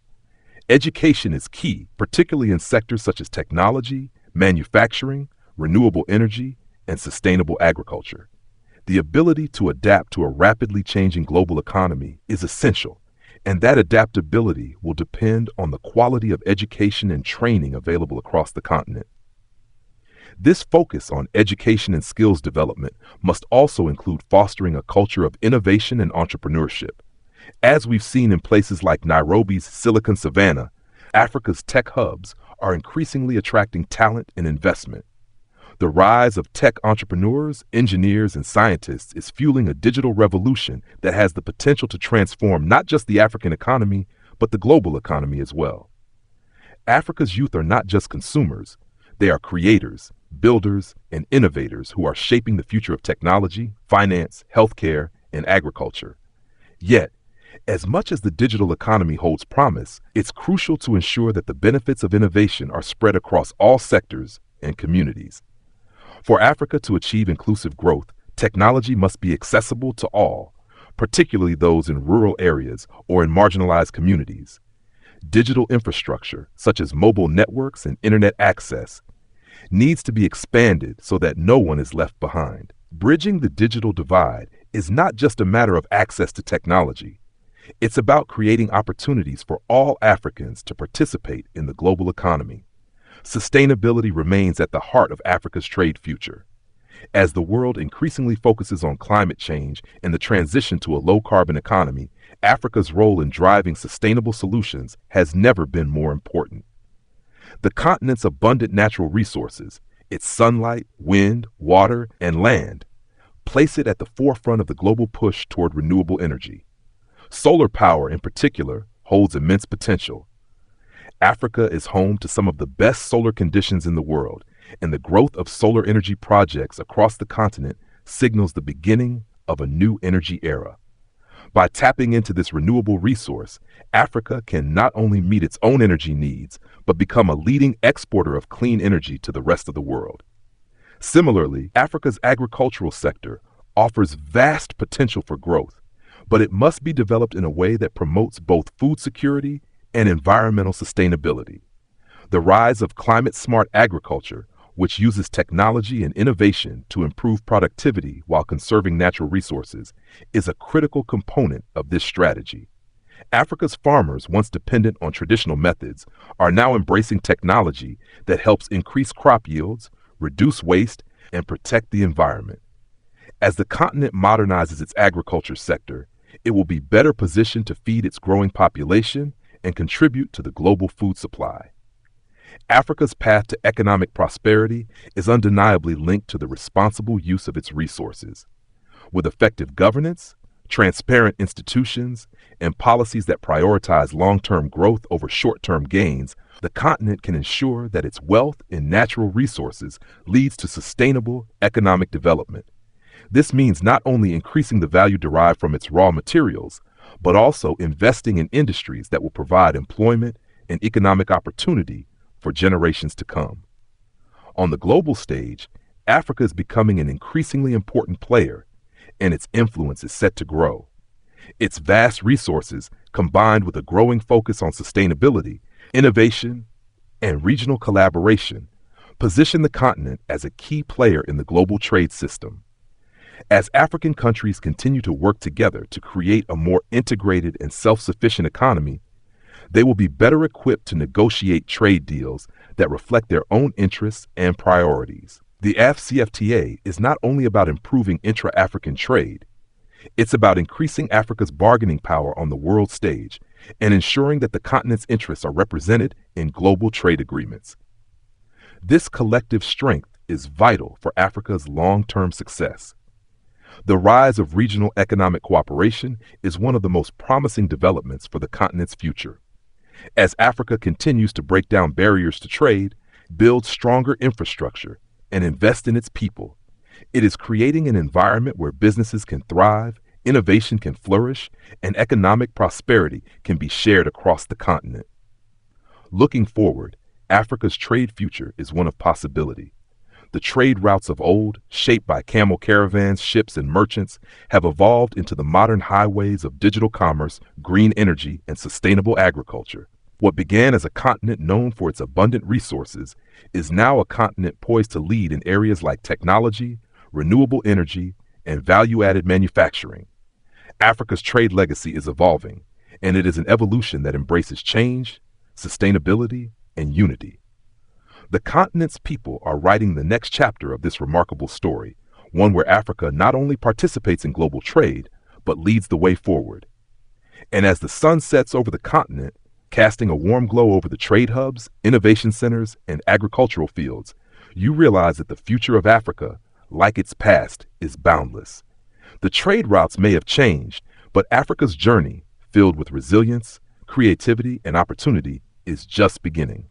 Education is key, particularly in sectors such as technology, manufacturing, renewable energy, and sustainable agriculture. The ability to adapt to a rapidly changing global economy is essential, and that adaptability will depend on the quality of education and training available across the continent. This focus on education and skills development must also include fostering a culture of innovation and entrepreneurship. As we've seen in places like Nairobi's Silicon Savannah, Africa's tech hubs are increasingly attracting talent and investment. The rise of tech entrepreneurs, engineers, and scientists is fueling a digital revolution that has the potential to transform not just the African economy, but the global economy as well. Africa's youth are not just consumers, they are creators, builders, and innovators who are shaping the future of technology, finance, healthcare, and agriculture. Yet, as much as the digital economy holds promise, it's crucial to ensure that the benefits of innovation are spread across all sectors and communities. For Africa to achieve inclusive growth, technology must be accessible to all, particularly those in rural areas or in marginalized communities. Digital infrastructure, such as mobile networks and internet access, needs to be expanded so that no one is left behind. Bridging the digital divide is not just a matter of access to technology. It's about creating opportunities for all Africans to participate in the global economy. Sustainability remains at the heart of Africa's trade future. As the world increasingly focuses on climate change and the transition to a low-carbon economy, Africa's role in driving sustainable solutions has never been more important. The continent's abundant natural resources, its sunlight, wind, water, and land, place it at the forefront of the global push toward renewable energy. Solar power, in particular, holds immense potential. Africa is home to some of the best solar conditions in the world, and the growth of solar energy projects across the continent signals the beginning of a new energy era. By tapping into this renewable resource, Africa can not only meet its own energy needs, but become a leading exporter of clean energy to the rest of the world. Similarly, Africa's agricultural sector offers vast potential for growth, but it must be developed in a way that promotes both food security and environmental sustainability. The rise of climate-smart agriculture, which uses technology and innovation to improve productivity while conserving natural resources, is a critical component of this strategy. Africa's farmers, once dependent on traditional methods, are now embracing technology that helps increase crop yields, reduce waste, and protect the environment. As the continent modernizes its agriculture sector, it will be better positioned to feed its growing population and contribute to the global food supply. Africa's path to economic prosperity is undeniably linked to the responsible use of its resources. With effective governance, transparent institutions, and policies that prioritize long-term growth over short-term gains, the continent can ensure that its wealth in natural resources leads to sustainable economic development. This means not only increasing the value derived from its raw materials, but also investing in industries that will provide employment and economic opportunity for generations to come. On the global stage, Africa is becoming an increasingly important player, and its influence is set to grow. Its vast resources, combined with a growing focus on sustainability, innovation, and regional collaboration, position the continent as a key player in the global trade system. As African countries continue to work together to create a more integrated and self-sufficient economy, they will be better equipped to negotiate trade deals that reflect their own interests and priorities. The AfCFTA is not only about improving intra-African trade, it's about increasing Africa's bargaining power on the world stage and ensuring that the continent's interests are represented in global trade agreements. This collective strength is vital for Africa's long-term success. The rise of regional economic cooperation is one of the most promising developments for the continent's future. As Africa continues to break down barriers to trade, build stronger infrastructure, and invest in its people, it is creating an environment where businesses can thrive, innovation can flourish, and economic prosperity can be shared across the continent. Looking forward, Africa's trade future is one of possibility. The trade routes of old, shaped by camel caravans, ships, and merchants, have evolved into the modern highways of digital commerce, green energy, and sustainable agriculture. What began as a continent known for its abundant resources is now a continent poised to lead in areas like technology, renewable energy, and value-added manufacturing. Africa's trade legacy is evolving, and it is an evolution that embraces change, sustainability, and unity. The continent's people are writing the next chapter of this remarkable story, one where Africa not only participates in global trade, but leads the way forward. And as the sun sets over the continent, casting a warm glow over the trade hubs, innovation centers, and agricultural fields, you realize that the future of Africa, like its past, is boundless. The trade routes may have changed, but Africa's journey, filled with resilience, creativity, and opportunity, is just beginning.